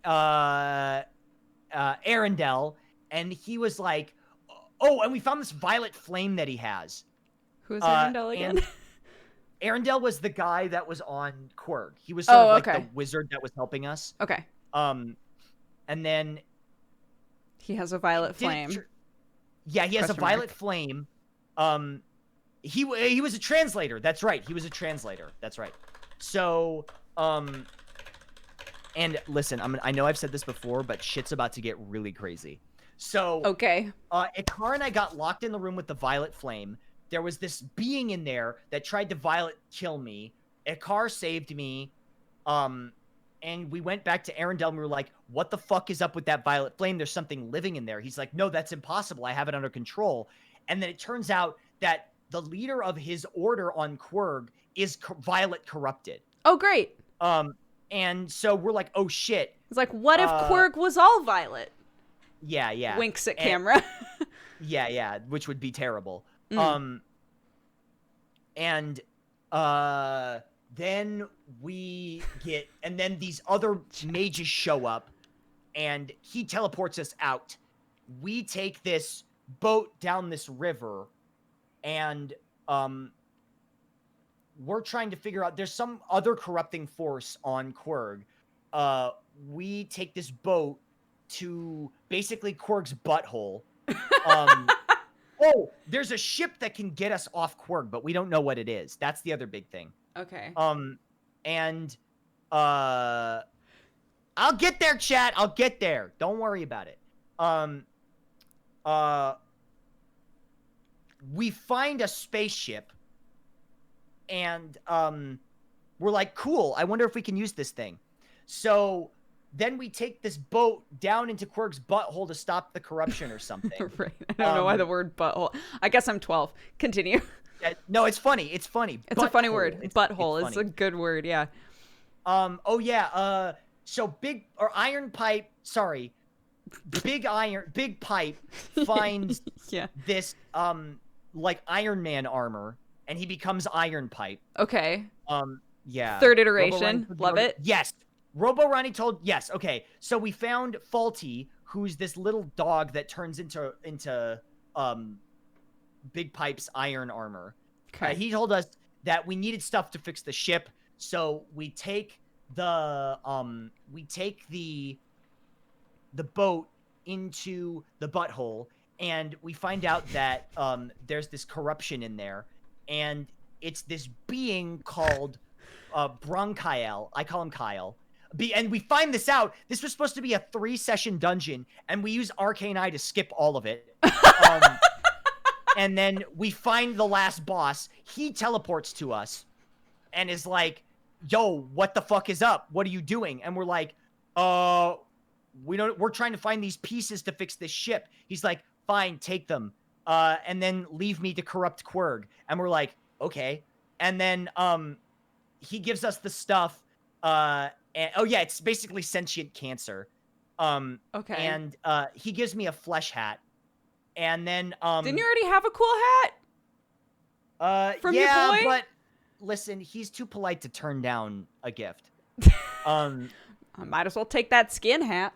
[SPEAKER 2] Arendelle, and he was like, oh, and we found this violet flame that he has.
[SPEAKER 1] Who's Arendelle again?
[SPEAKER 2] Arendelle was the guy that was on Quirg. He was sort of like the wizard that was helping us.
[SPEAKER 1] Okay.
[SPEAKER 2] And then
[SPEAKER 1] he has a violet flame.
[SPEAKER 2] He has a violet flame. He was a translator. That's right. He was a translator. That's right. So, and listen, I know I've said this before, but shit's about to get really crazy. So,
[SPEAKER 1] okay.
[SPEAKER 2] Ikar and I got locked in the room with the violet flame. There was this being in there that tried to violet kill me. Ikar saved me. And we went back to Arendelle, and we were like, what the fuck is up with that violet flame? There's something living in there. He's like, no, that's impossible. I have it under control. And then it turns out that the leader of his order on Quirg is violet corrupted.
[SPEAKER 1] Oh, great.
[SPEAKER 2] And so we're like, oh, shit.
[SPEAKER 1] It's like, what if Quirg was all violet?
[SPEAKER 2] Yeah.
[SPEAKER 1] Winks at camera.
[SPEAKER 2] Yeah, which would be terrible. Then we get, and then these other mages show up, and he teleports us out. We take this boat down this river, and we're trying to figure out, there's some other corrupting force on Quirg. We take this boat to basically Quirg's butthole. Oh, there's a ship that can get us off Quirg, but we don't know what it is. That's the other big thing.
[SPEAKER 1] Okay.
[SPEAKER 2] I'll get there, chat. I'll get there. Don't worry about it. We find a spaceship, and we're like, cool, I wonder if we can use this thing. So then we take this boat down into Quirg's butthole to stop the corruption or something.
[SPEAKER 1] Right. I don't know why the word butthole. I guess I'm 12. Continue.
[SPEAKER 2] No, it's funny. It's funny.
[SPEAKER 1] It's a funny word. Butthole is a good word. Yeah.
[SPEAKER 2] Oh yeah. So iron pipe. Sorry. Big pipe finds this like Iron Man armor, and he becomes Iron Pipe.
[SPEAKER 1] Okay.
[SPEAKER 2] Yeah.
[SPEAKER 1] Third iteration. Love it.
[SPEAKER 2] Yes. Robo Ronnie told. Yes. Okay. So we found Faulty, who's this little dog that turns into Big Pipe's iron armor.
[SPEAKER 1] Okay.
[SPEAKER 2] He told us that we needed stuff to fix the ship. So we take the boat into the butthole, and we find out that there's this corruption in there, and it's this being called Bronchiel. I call him Kyle. And we find this out. This was supposed to be a 3-session dungeon, and we use Arcane Eye to skip all of it. And then we find the last boss. He teleports to us and is like, yo, what the fuck is up? What are you doing? And we're like, we're trying to find these pieces to fix this ship. He's like, fine, take them. And then leave me to corrupt Quirg. And we're like, okay. And then he gives us the stuff. It's basically sentient cancer.
[SPEAKER 1] Okay.
[SPEAKER 2] And he gives me a flesh hat. And then
[SPEAKER 1] didn't you already have a cool hat? From your boy?
[SPEAKER 2] But listen, he's too polite to turn down a gift.
[SPEAKER 1] I might as well take that skin hat.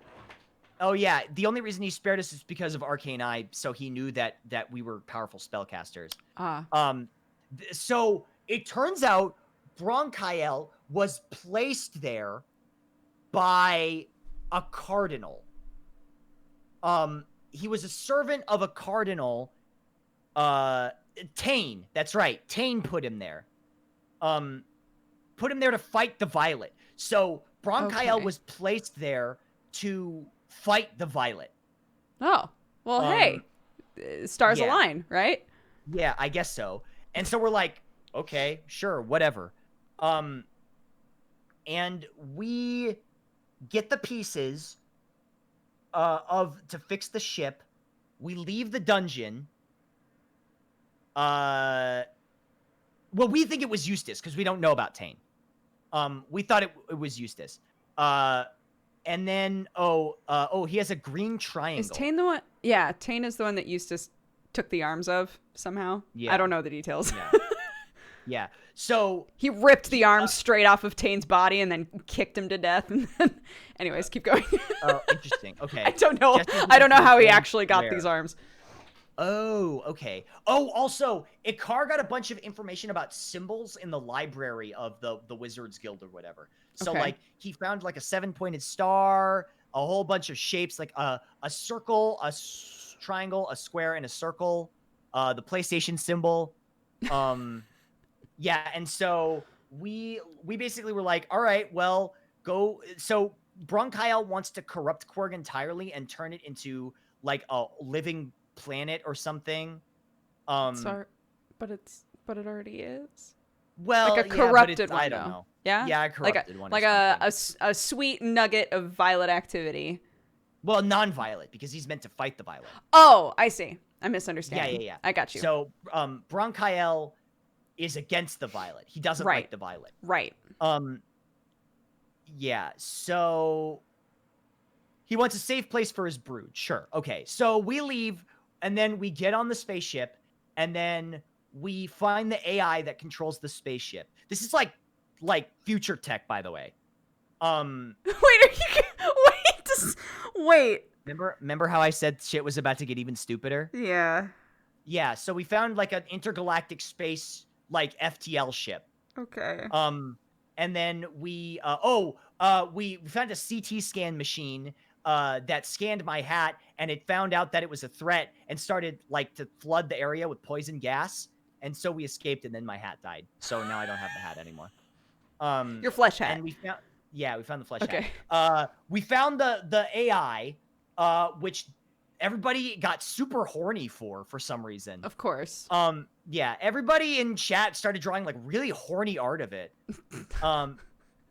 [SPEAKER 2] Oh yeah, the only reason he spared us is because of Arcane Eye, so he knew that we were powerful spellcasters. So it turns out Bronchiel was placed there by a cardinal. He was a servant of a cardinal. Tane, that's right. Tane put him there. Put him there to fight the Violet. So Bronchiel was placed there to fight the Violet.
[SPEAKER 1] Oh, well, hey, stars align, right?
[SPEAKER 2] Yeah, I guess so. And so we're like, okay, sure, whatever. And we get the pieces to fix the ship. We leave the dungeon. Well, we think it was Eustace because we don't know about Tane. We thought it was Eustace. And then he has a green triangle.
[SPEAKER 1] Is Tane the one? Yeah, Tane is the one that Eustace took the arms of somehow. Yeah. I don't know the details.
[SPEAKER 2] Yeah. Yeah. So
[SPEAKER 1] he ripped the arms straight off of Tane's body and then kicked him to death. And then, anyways, keep going.
[SPEAKER 2] Oh, interesting. Okay.
[SPEAKER 1] I don't know. I don't know how he actually got these arms.
[SPEAKER 2] Oh, okay. Oh, also, Ikar got a bunch of information about symbols in the library of the Wizards Guild or whatever. So, like, he found, like, a 7-pointed star, a whole bunch of shapes, like a circle, a triangle, a square, and a circle, the PlayStation symbol. Yeah, and so we basically were like, all right, well, go. So Bronchiel wants to corrupt Quirg entirely and turn it into, like, a living planet or something.
[SPEAKER 1] But it already is.
[SPEAKER 2] Well,
[SPEAKER 1] like a corrupted one.
[SPEAKER 2] I don't know.
[SPEAKER 1] Yeah,
[SPEAKER 2] yeah, a corrupted one.
[SPEAKER 1] Like a sweet nugget of Violet activity.
[SPEAKER 2] Well, non-Violet because he's meant to fight the Violet.
[SPEAKER 1] Oh, I see. I'm misunderstanding.
[SPEAKER 2] Yeah.
[SPEAKER 1] I got you.
[SPEAKER 2] So, Bronchiel is against the Violet. He doesn't like the Violet.
[SPEAKER 1] Right.
[SPEAKER 2] Yeah. So he wants a safe place for his brood. Sure. Okay. So we leave, and then we get on the spaceship, and then we find the AI that controls the spaceship. This is like future tech, by the way.
[SPEAKER 1] Wait.
[SPEAKER 2] Remember how I said shit was about to get even stupider?
[SPEAKER 1] Yeah.
[SPEAKER 2] Yeah. So we found like an intergalactic space like FTL ship.
[SPEAKER 1] Okay.
[SPEAKER 2] And then we found a CT scan machine that scanned my hat, and it found out that it was a threat and started like to flood the area with poison gas. And so we escaped, and then my hat died. So now I don't have the hat anymore.
[SPEAKER 1] Your flesh hat.
[SPEAKER 2] And we found the flesh hat. We found the AI, which everybody got super horny for some reason.
[SPEAKER 1] Of course.
[SPEAKER 2] Yeah, everybody in chat started drawing like really horny art of it.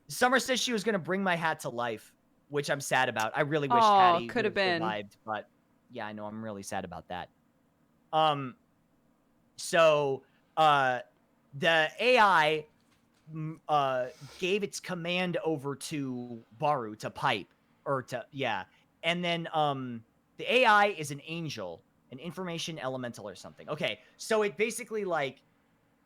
[SPEAKER 2] Summer says she was gonna bring my hat to life, which I'm sad about. I really wish Hattie
[SPEAKER 1] could have been
[SPEAKER 2] survived, but yeah, I know I'm really sad about that. So the AI gave its command over to Baru to pipe and then the AI is an angel, an information elemental or something. Okay, so it basically like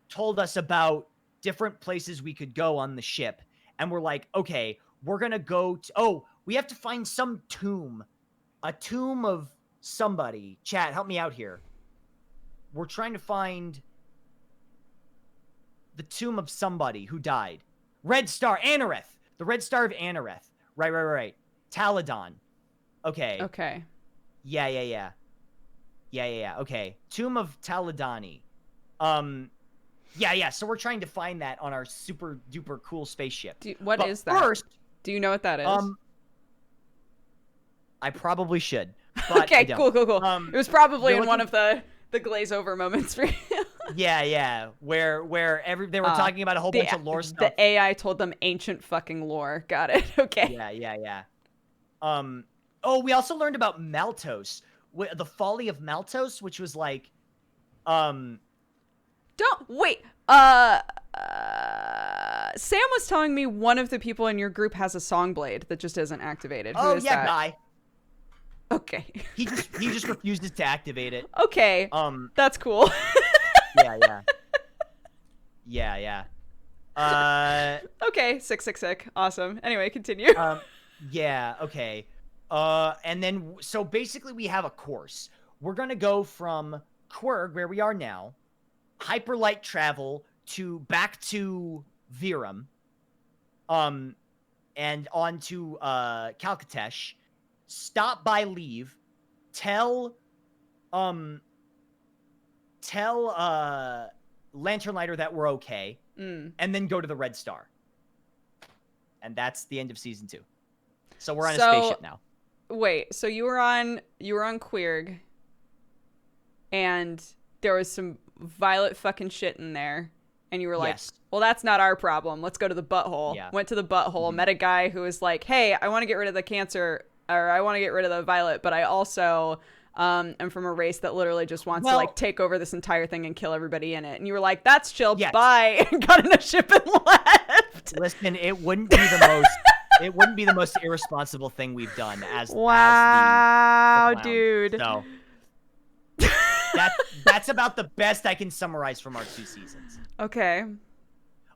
[SPEAKER 2] told us about different places we could go on the ship, and we're like, okay, we're gonna go to we have to find some tomb, a tomb of somebody. Chat, help me out here. We're trying to find the tomb of somebody who died. Red Star, Anareth. The Red Star of Anareth. Right. Taladon. Okay.
[SPEAKER 1] Okay.
[SPEAKER 2] Yeah. Okay. Tomb of Taladani. Yeah. So we're trying to find that on our super duper cool spaceship.
[SPEAKER 1] What is that? First, do you know what that is?
[SPEAKER 2] I probably should. But
[SPEAKER 1] okay, cool. It was probably in one of the glaze over moments for you.
[SPEAKER 2] Yeah. Where they were talking about a whole bunch of lore stuff.
[SPEAKER 1] The AI told them ancient fucking lore. Got it. Okay.
[SPEAKER 2] Yeah. Oh, we also learned about Maltos. The folly of Maltos, which was like,
[SPEAKER 1] Don't wait. Sam was telling me one of the people in your group has a song blade that just isn't activated. Who is that?
[SPEAKER 2] Guy.
[SPEAKER 1] Okay.
[SPEAKER 2] He just refuses to activate it.
[SPEAKER 1] Okay. That's cool.
[SPEAKER 2] Yeah.
[SPEAKER 1] Okay, sick. Awesome. Anyway, continue.
[SPEAKER 2] Yeah, okay. And then, so basically we have a course. We're going to go from Quirg, where we are now, hyperlight travel back to Verum, and on to Calcatesh, stop by Leave, tell Lantern Lighter that we're okay, and then go to the Red Star. And that's the end of season 2. So we're on a spaceship now.
[SPEAKER 1] Wait, so you were on Quirg, and there was some violet fucking shit in there, and you were like,
[SPEAKER 2] yes.
[SPEAKER 1] Well, that's not our problem. Let's go to the butthole.
[SPEAKER 2] Yeah.
[SPEAKER 1] Went to the butthole, met a guy who was like, hey, I want to get rid of the cancer, or I want to get rid of the violet, but I also am from a race that literally just wants to like take over this entire thing and kill everybody in it. And you were like, that's chill, yes. Bye, and got in a ship and left.
[SPEAKER 2] Listen, it wouldn't be the most irresponsible thing we've done as the clown.
[SPEAKER 1] Dude.
[SPEAKER 2] So that's about the best I can summarize from our 2 seasons.
[SPEAKER 1] Okay.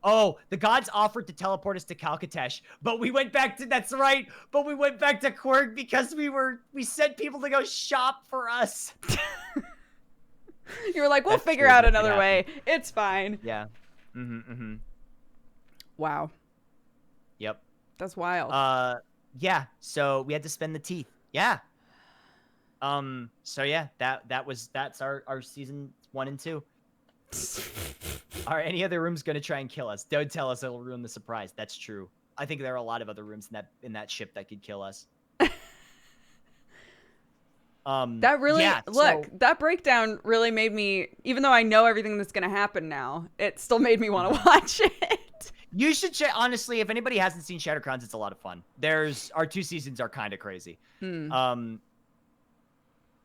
[SPEAKER 2] Oh, the gods offered to teleport us to Calcatesh, but we went back to Quirg because we sent people to go shop for us.
[SPEAKER 1] You were like, we'll figure out another way. It's fine.
[SPEAKER 2] Yeah.
[SPEAKER 1] Wow.
[SPEAKER 2] Yep.
[SPEAKER 1] That's wild.
[SPEAKER 2] Yeah. So we had to spend the teeth. Yeah. So yeah, that's our season 1 and 2. Are any other rooms going to try and kill us? Don't tell us, it'll ruin the surprise. That's true. I think there are a lot of other rooms in that ship that could kill us.
[SPEAKER 1] That really that breakdown really made me, even though I know everything that's going to happen now, it still made me want to watch it.
[SPEAKER 2] You should check. Honestly, if anybody hasn't seen Shattered Crowns, it's a lot of fun. Our 2 seasons are kind of crazy.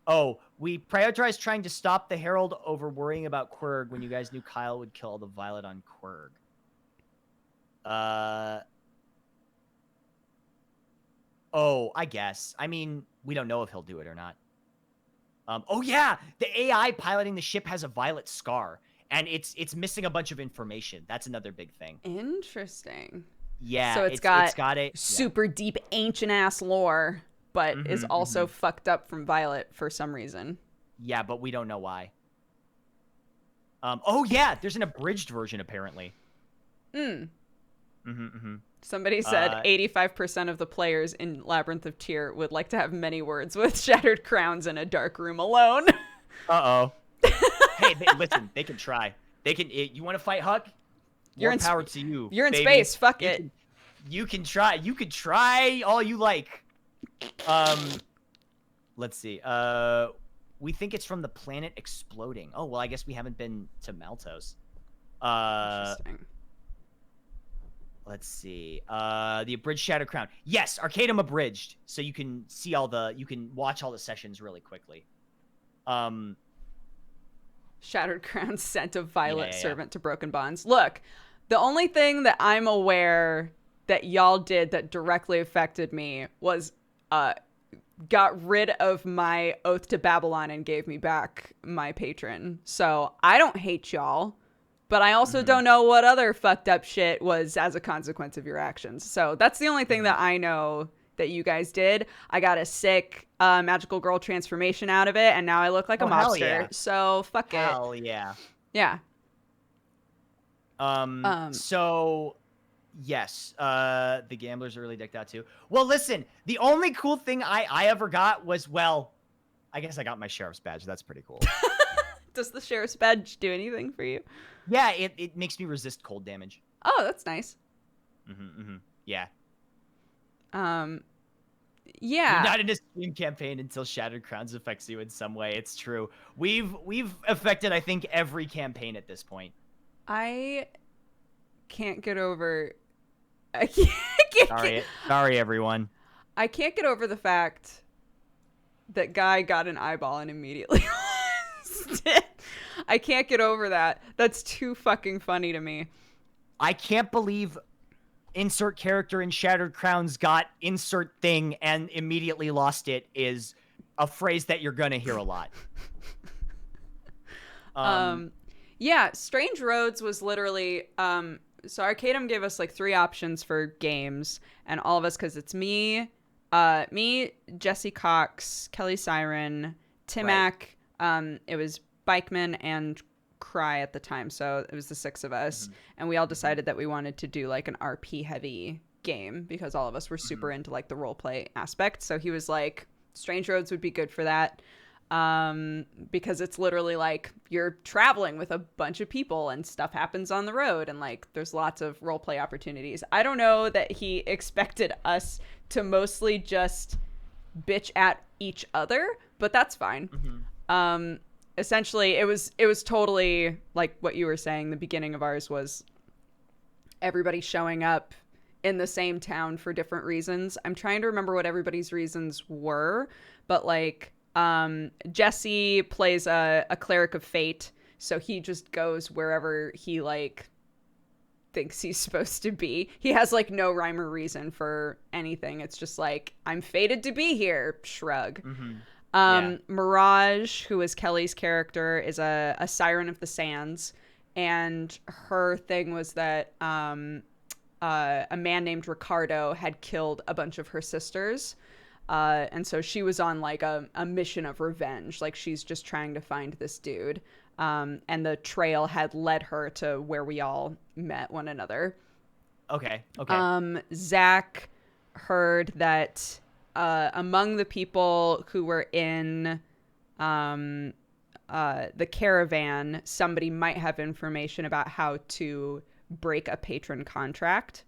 [SPEAKER 2] Oh, we prioritized trying to stop the Herald over worrying about Quirg when you guys knew Kyle would kill all the Violet on Quirg. Oh, I guess. I mean, we don't know if he'll do it or not. Oh yeah, the AI piloting the ship has a Violet scar, and it's missing a bunch of information. That's another big thing.
[SPEAKER 1] Interesting.
[SPEAKER 2] Yeah,
[SPEAKER 1] so it's got a super deep ancient ass lore, but is also fucked up from Violet for some reason.
[SPEAKER 2] Yeah, but we don't know why. Oh yeah, there's an abridged version apparently.
[SPEAKER 1] Somebody said 85% of the players in Labyrinth of Tyr would like to have many words with Shattered Crowns in a dark room alone.
[SPEAKER 2] Uh-oh. Hey, listen, they can try. They can. You want to fight Huck? More power to you.
[SPEAKER 1] You're in space. Fuck it.
[SPEAKER 2] You can try. You can try all you like. Let's see. We think it's from the planet exploding. Oh well, I guess we haven't been to Maltos.
[SPEAKER 1] Interesting.
[SPEAKER 2] Let's see. The abridged Shattered Crown. Yes, Arcadum abridged, so you can see you can watch all the sessions really quickly.
[SPEAKER 1] Shattered Crown sent a Violet servant to Broken Bonds. Look, the only thing that I'm aware that y'all did that directly affected me was got rid of my oath to Babylon and gave me back my patron. So I don't hate y'all, but I also don't know what other fucked up shit was as a consequence of your actions. So that's the only thing that I know that you guys did. I got a sick magical girl transformation out of it, and now I look like a mobster.
[SPEAKER 2] Yeah.
[SPEAKER 1] So fuck it.
[SPEAKER 2] Hell yeah.
[SPEAKER 1] Yeah.
[SPEAKER 2] So yes, the gamblers are really decked out too. Well, listen, the only cool thing I ever got was, well, I guess I got my sheriff's badge. That's pretty cool.
[SPEAKER 1] Does the sheriff's badge do anything for you?
[SPEAKER 2] Yeah, it makes me resist cold damage.
[SPEAKER 1] Oh, that's nice.
[SPEAKER 2] Yeah.
[SPEAKER 1] Yeah.
[SPEAKER 2] You're not in a stream campaign until Shattered Crowns affects you in some way. It's true. We've affected, I think, every campaign at this point.
[SPEAKER 1] I can't get over.
[SPEAKER 2] Sorry, everyone.
[SPEAKER 1] I can't get over the fact that Guy got an eyeball and immediately lost it. I can't get over that. That's too fucking funny to me.
[SPEAKER 2] I can't believe insert character in Shattered Crowns got insert thing and immediately lost it is a phrase that you're gonna hear a lot.
[SPEAKER 1] Yeah, Strange Roads was literally so Arcadum gave us like 3 options for games, and all of us, because it's me, Jesse Cox, Kelly Siren, Timac, it was Bikeman and Cry at the time, so it was the 6 of us, and we all decided that we wanted to do like an RP heavy game because all of us were super into like the roleplay aspect. So he was like, Strange Roads would be good for that, because it's literally like you're traveling with a bunch of people and stuff happens on the road and like there's lots of roleplay opportunities. I don't know that he expected us to mostly just bitch at each other, but that's fine. Essentially it was totally like what you were saying. The beginning of ours was everybody showing up in the same town for different reasons. I'm trying to remember what everybody's reasons were, but like Jesse plays a cleric of fate, so he just goes wherever he like thinks he's supposed to be. He has like no rhyme or reason for anything. It's just like, I'm fated to be here, shrug. Mirage, who is Kelly's character, is a siren of the sands, and her thing was that a man named Ricardo had killed a bunch of her sisters. And so she was on like a mission of revenge. Like she's just trying to find this dude. And the trail had led her to where we all met one another.
[SPEAKER 2] Okay.
[SPEAKER 1] Zach heard that among the people who were in the caravan, somebody might have information about how to break a patron contract.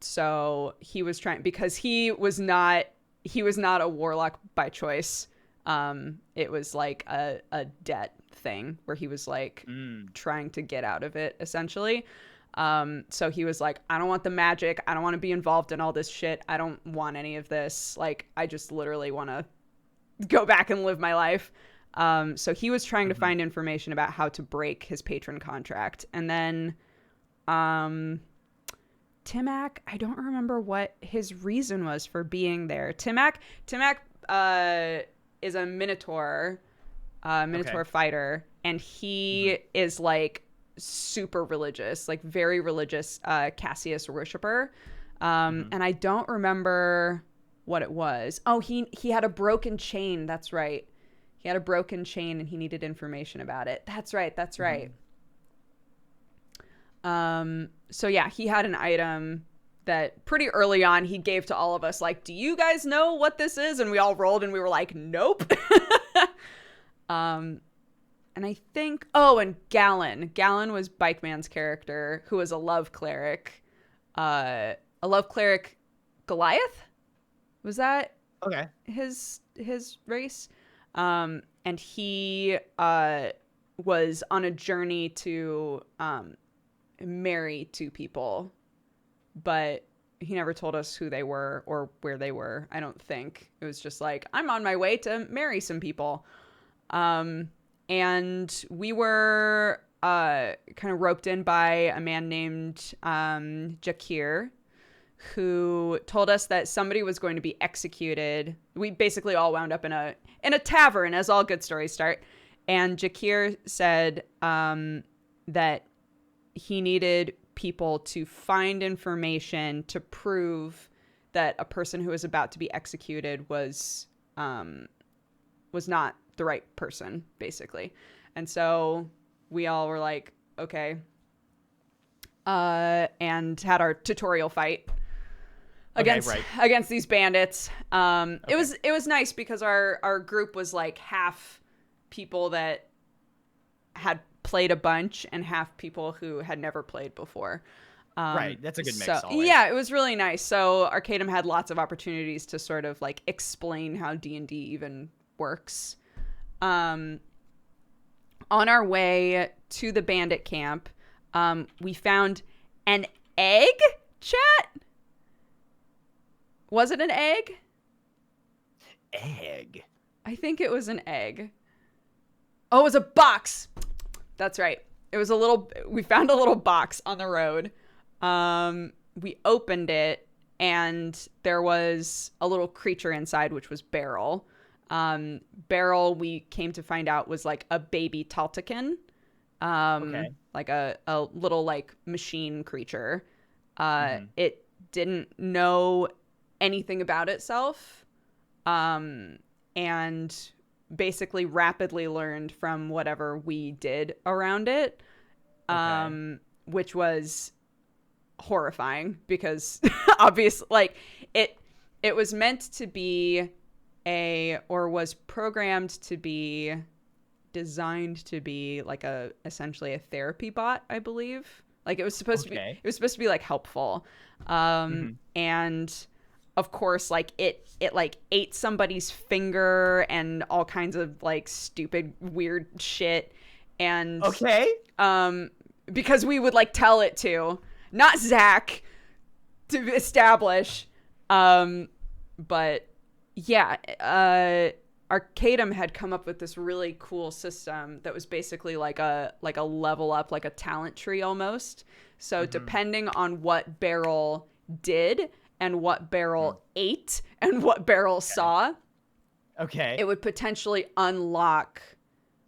[SPEAKER 1] So he was trying, because he was not a warlock by choice. It was like a debt thing where he was like trying to get out of it, essentially. So he was like, I don't want the magic. I don't want to be involved in all this shit. I don't want any of this. Like, I just literally want to go back and live my life. So he was trying to find information about how to break his patron contract. And then, Timac, I don't remember what his reason was for being there. Timac, is a Minotaur fighter, and he is like super religious, like very religious Cassius worshiper. And I don't remember what it was. Oh, he had a broken chain. That's right. He had a broken chain and he needed information about it. That's right. So yeah, he had an item that pretty early on he gave to all of us, like, do you guys know what this is? And we all rolled and we were like, nope. And I think, and Gallon was Bikeman's character, who was a love cleric. Goliath? Was that his race? And he was on a journey to marry 2 people, but he never told us who they were or where they were. I don't think. It was just like, I'm on my way to marry some people. And we were kind of roped in by a man named Jakir, who told us that somebody was going to be executed. We basically all wound up in a tavern, as all good stories start. And Jakir said that he needed people to find information to prove that a person who was about to be executed was not the right person, basically. And so we all were like, okay, and had our tutorial fight against these bandits. It was nice because our group was like half people that had played a bunch and half people who had never played before.
[SPEAKER 2] Right, that's a good mix.
[SPEAKER 1] So,
[SPEAKER 2] always.
[SPEAKER 1] yeah, it was really nice. So Arcadum had lots of opportunities to sort of like explain how D&D even works. On our way to the bandit camp, we found an egg, chat? Was it an egg?
[SPEAKER 2] Egg?
[SPEAKER 1] I think it was an egg. Oh, it was a box. That's right. We found a little box on the road. We opened it and there was a little creature inside, which was Beryl. Beryl, we came to find out, was like a baby Taltican. Like a little like machine creature. It didn't know anything about itself. And basically rapidly learned from whatever we did around it. Which was horrifying because obviously like it was meant to be was programmed to be designed to be like essentially a therapy bot, I believe. Like it was supposed to be like helpful. And of course like it like ate somebody's finger and all kinds of like stupid weird shit. And because we would like tell it to, not Zach, to establish. But yeah, Arcadum had come up with this really cool system that was basically like a level up, like a talent tree almost. So depending on what Beryl did and what Beryl ate and what Beryl saw, it would potentially unlock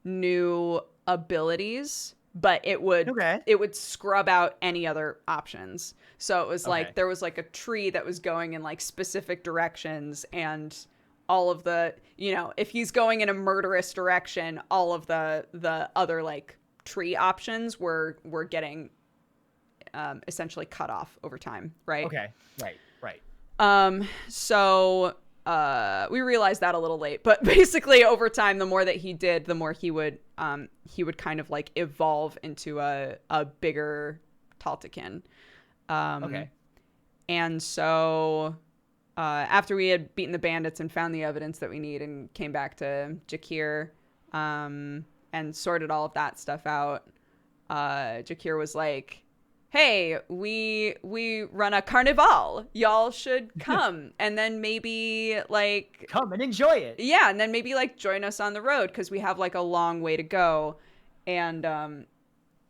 [SPEAKER 1] new abilities, but it would scrub out any other options. So it was like there was like a tree that was going in like specific directions, and all of the, if he's going in a murderous direction, all of the other like tree options were getting essentially cut off over time, right? So we realized that a little late, but basically over time, the more that he did, the more he would kind of like evolve into a bigger Taltican. And so after we had beaten the bandits and found the evidence that we need and came back to Jakir and sorted all of that stuff out, Jakir was like, hey, we run a carnival. Y'all should come. And then maybe like
[SPEAKER 2] come and enjoy it.
[SPEAKER 1] Yeah, and then maybe like join us on the road because we have like a long way to go. And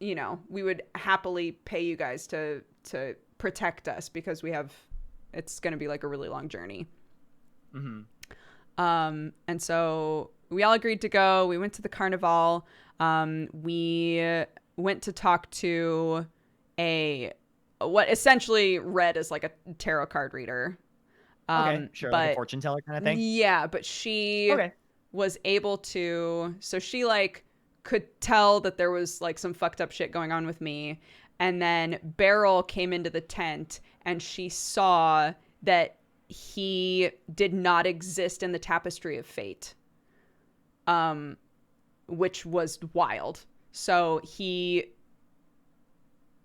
[SPEAKER 1] we would happily pay you guys to protect us because it's gonna be like a really long journey. And so we all agreed to go. We went to the carnival. We went to talk to what essentially read as like a tarot card reader.
[SPEAKER 2] Like a fortune teller kind of thing.
[SPEAKER 1] Yeah, but she was able to, so she like could tell that there was like some fucked up shit going on with me. And then Beryl came into the tent and she saw that he did not exist in the tapestry of fate, which was wild. So he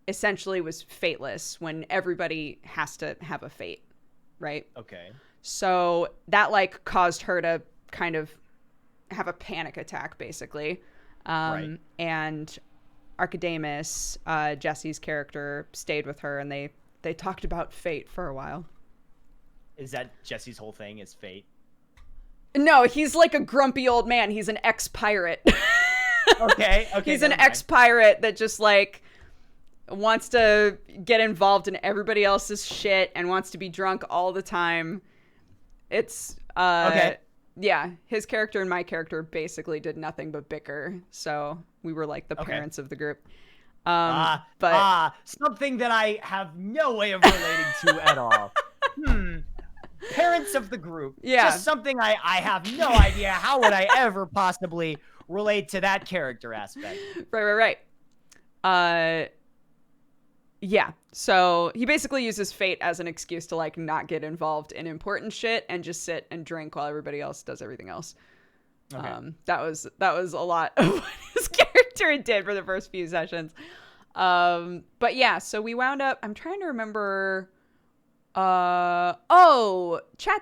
[SPEAKER 1] essentially was fateless when everybody has to have a fate, right? So that like caused her to kind of have a panic attack basically. And Archidamus, Jesse's character, stayed with her and they talked about fate for a while.
[SPEAKER 2] Is that Jesse's whole thing, is fate?
[SPEAKER 1] No, he's like a grumpy old man. He's an ex-pirate. He's an ex-pirate that just like wants to get involved in everybody else's shit and wants to be drunk all the time. It's yeah, his character and my character basically did nothing but bicker, so we were like the parents of the group.
[SPEAKER 2] Something that I have no way of relating to at all. Parents of the group.
[SPEAKER 1] Yeah,
[SPEAKER 2] just something I have no idea. How would I ever possibly relate to that character aspect?
[SPEAKER 1] Right. Yeah. So he basically uses fate as an excuse to like not get involved in important shit and just sit and drink while everybody else does everything else.
[SPEAKER 2] Okay.
[SPEAKER 1] That was a lot of what his character did for the first few sessions. But yeah, so we wound up, I'm trying to remember, chat,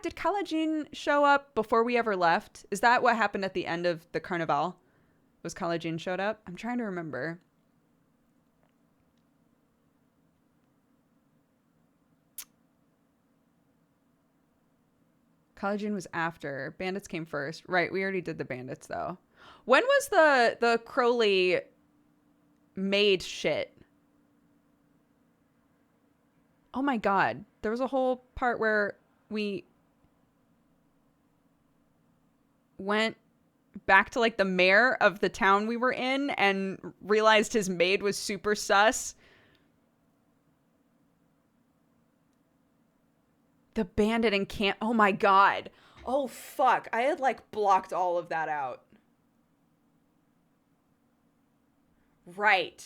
[SPEAKER 1] did Kalajin show up before we ever left? Is that what happened at the end of the Carnival? Was Kalajin showed up? I'm trying to remember. Kalajin was after. Bandits came first. Right, we already did the bandits though. When was the Crowley maid shit? Oh my god. There was a whole part where we went back to like the mayor of the town we were in and realized his maid was super sus. The bandit encampment. Oh my god. Oh fuck. I had like blocked all of that out. Right.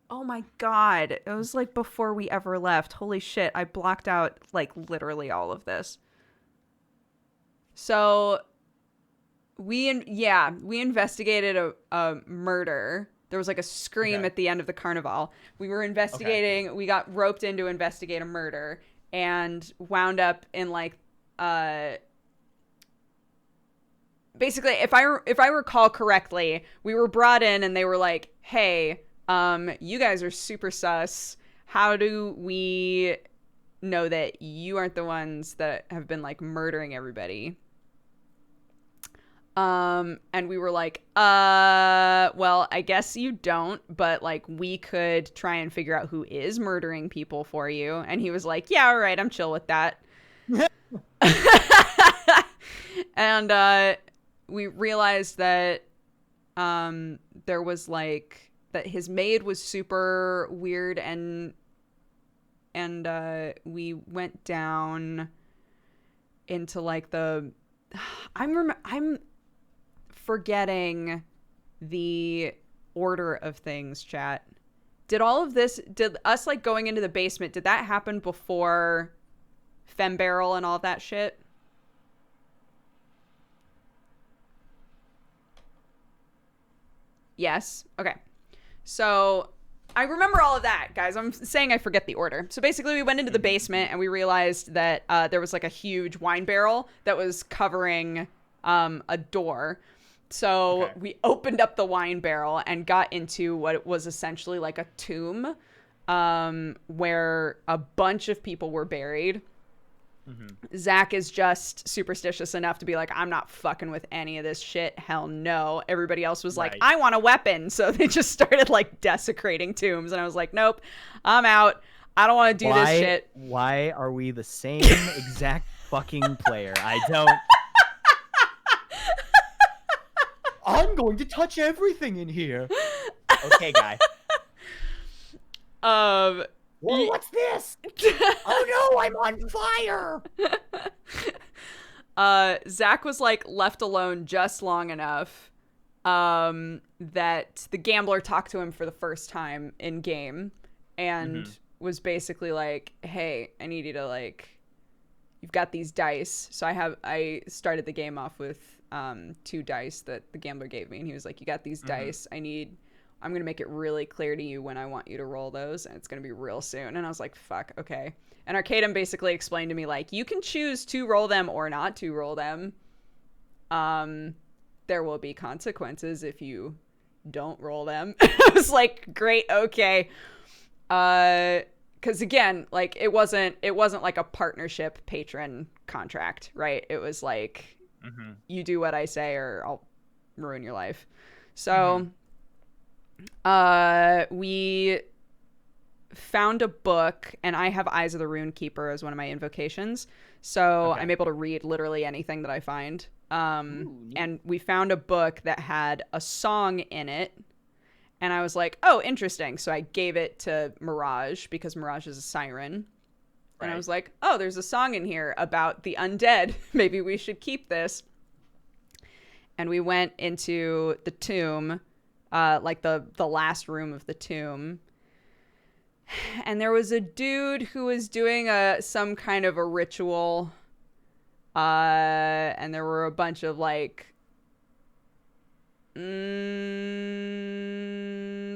[SPEAKER 1] Oh my god. It was like before we ever left. Holy shit. I blocked out like literally all of this. So we investigated a murder. There was like a scream at the end of the carnival. We were investigating. We got roped in to investigate a murder and wound up in like basically, if I recall correctly, we were brought in and they were like, "Hey, you guys are super sus. How do we know that you aren't the ones that have been like murdering everybody?" And we were like, well, I guess you don't, but like we could try and figure out who is murdering people for you. And he was like, yeah, all right, I'm chill with that. And we realized that there was like that his maid was super weird, and we went down into like the I'm forgetting the order of things, chat. Did us like going into the basement, did that happen before Fem Barrel and all that shit? Yes. Okay. So I remember all of that, guys. I'm saying I forget the order. So basically we went into the basement and we realized that there was like a huge wine barrel that was covering a door. So we opened up the wine barrel and got into what was essentially like a tomb where a bunch of people were buried. Zach is just superstitious enough to be like, I'm not fucking with any of this shit. Hell no. Everybody else was like, I want a weapon. So they just started like desecrating tombs. And I was like, nope, I'm out. I don't want to do this shit.
[SPEAKER 2] Why are we the same exact fucking player? I don't. I'm going to touch everything in here. Okay, guy. Whoa, what's this? Oh no, I'm on fire.
[SPEAKER 1] Zach was like left alone just long enough that the gambler talked to him for the first time in game and was basically like, hey, I need you to like, you've got these dice. So I started the game off with 2 dice that the gambler gave me, and he was like, you got these dice. I'm gonna make it really clear to you when I want you to roll those, and it's gonna be real soon. And I was like, fuck, okay. And Arcadum basically explained to me like, you can choose to roll them or not to roll them. There will be consequences if you don't roll them. I was like, great, okay. Because again, like it wasn't like a partnership patron contract, right? It was like, you do what I say or I'll ruin your life. So we found a book, and I have Eyes of the Rune Keeper as one of my invocations. So I'm able to read literally anything that I find. And we found a book that had a song in it. And I was like, oh, interesting. So I gave it to Mirage because Mirage is a siren. Right. And I was like, oh, there's a song in here about the undead. Maybe we should keep this. And we went into the tomb like the last room of the tomb. And there was a dude who was doing some kind of a ritual. And there were a bunch of like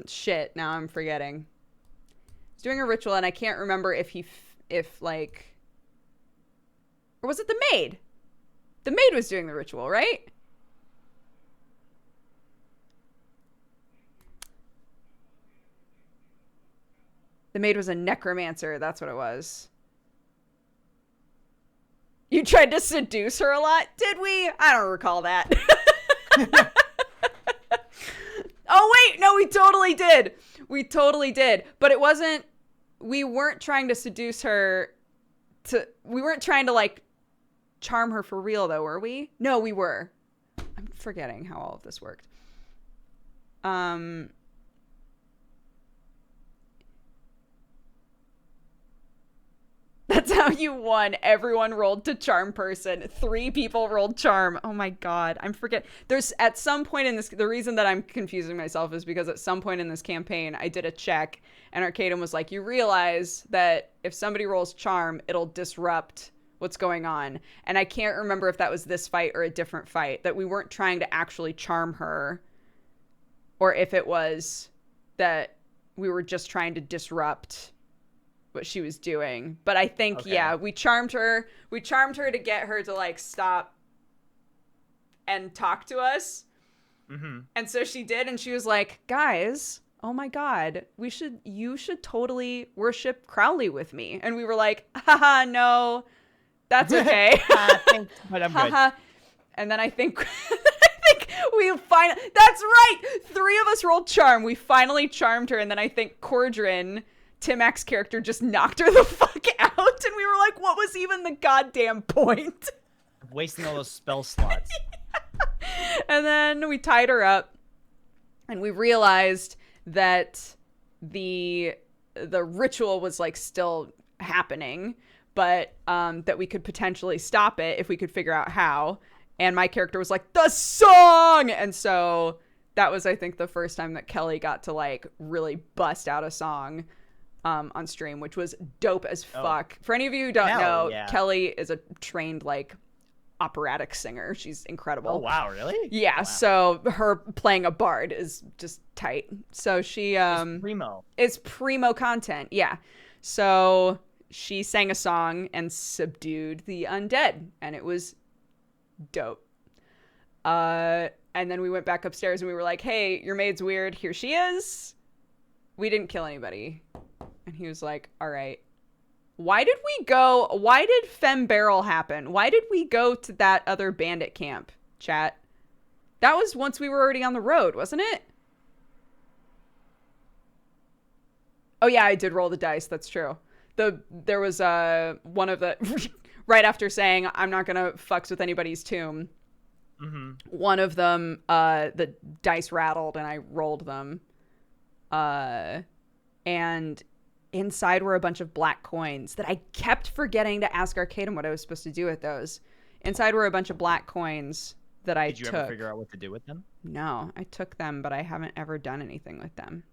[SPEAKER 1] shit. Now I'm forgetting. He's doing a ritual, and I can't remember if like, or was it the maid? The maid was doing the ritual, right? The maid was a necromancer. That's what it was. You tried to seduce her a lot? Did we? I don't recall that. Oh, wait. No, we totally did. We totally did. But it wasn't... We weren't trying to seduce her to... We weren't trying to, like, charm her for real, though, were we? No, we were. I'm forgetting how all of this worked. That's how you won. Everyone rolled to charm person. 3 people rolled charm. Oh my god. I'm forgetting. There's at some point in this, the reason that I'm confusing myself is because at some point in this campaign, I did a check and Arcadum was like, you realize that if somebody rolls charm, it'll disrupt what's going on. And I can't remember if that was this fight or a different fight, that we weren't trying to actually charm her, or if it was that we were just trying to disrupt what she was doing. But I think, okay. Yeah, we charmed her to get her to like stop and talk to us. Mm-hmm. And so she did, and she was like, guys, oh my god, you should totally worship Crowley with me. And we were like, haha, no, that's okay.
[SPEAKER 2] Thanks, but I'm good.
[SPEAKER 1] And then I think we finally, that's right, 3 of us rolled charm. We finally charmed her, and then I think Cordrin, Timac's character, just knocked her the fuck out, and we were like, what was even the goddamn point?
[SPEAKER 2] Wasting all those spell slots.
[SPEAKER 1] And then we tied her up, and we realized that the ritual was like still happening, but that we could potentially stop it if we could figure out how. And my character was like, the song! And so that was, I think, the first time that Kelly got to like really bust out a song on stream, which was dope as fuck. For any of you who don't know, yeah. Kelly is a trained like operatic singer. She's incredible.
[SPEAKER 2] Oh wow, really?
[SPEAKER 1] Yeah. Wow. So her playing a bard is just tight. So she is primo content. Yeah. So she sang a song and subdued the undead, and it was dope. And then we went back upstairs and we were like, hey, your maid's weird. Here she is. We didn't kill anybody. And he was like, all right. Why did Fem Barrel happen? Why did we go to that other bandit camp, chat? That was once we were already on the road, wasn't it? Oh yeah, I did roll the dice. That's true. There was one of the right after saying I'm not gonna fucks with anybody's tomb. Mm-hmm. One of them, the dice rattled and I rolled them. And inside were a bunch of black coins that I kept forgetting to ask Arcadum what I was supposed to do with those. Inside were a bunch of black coins that I took.
[SPEAKER 2] Did you ever figure out what to do with them?
[SPEAKER 1] No, I took them, but I haven't ever done anything with them.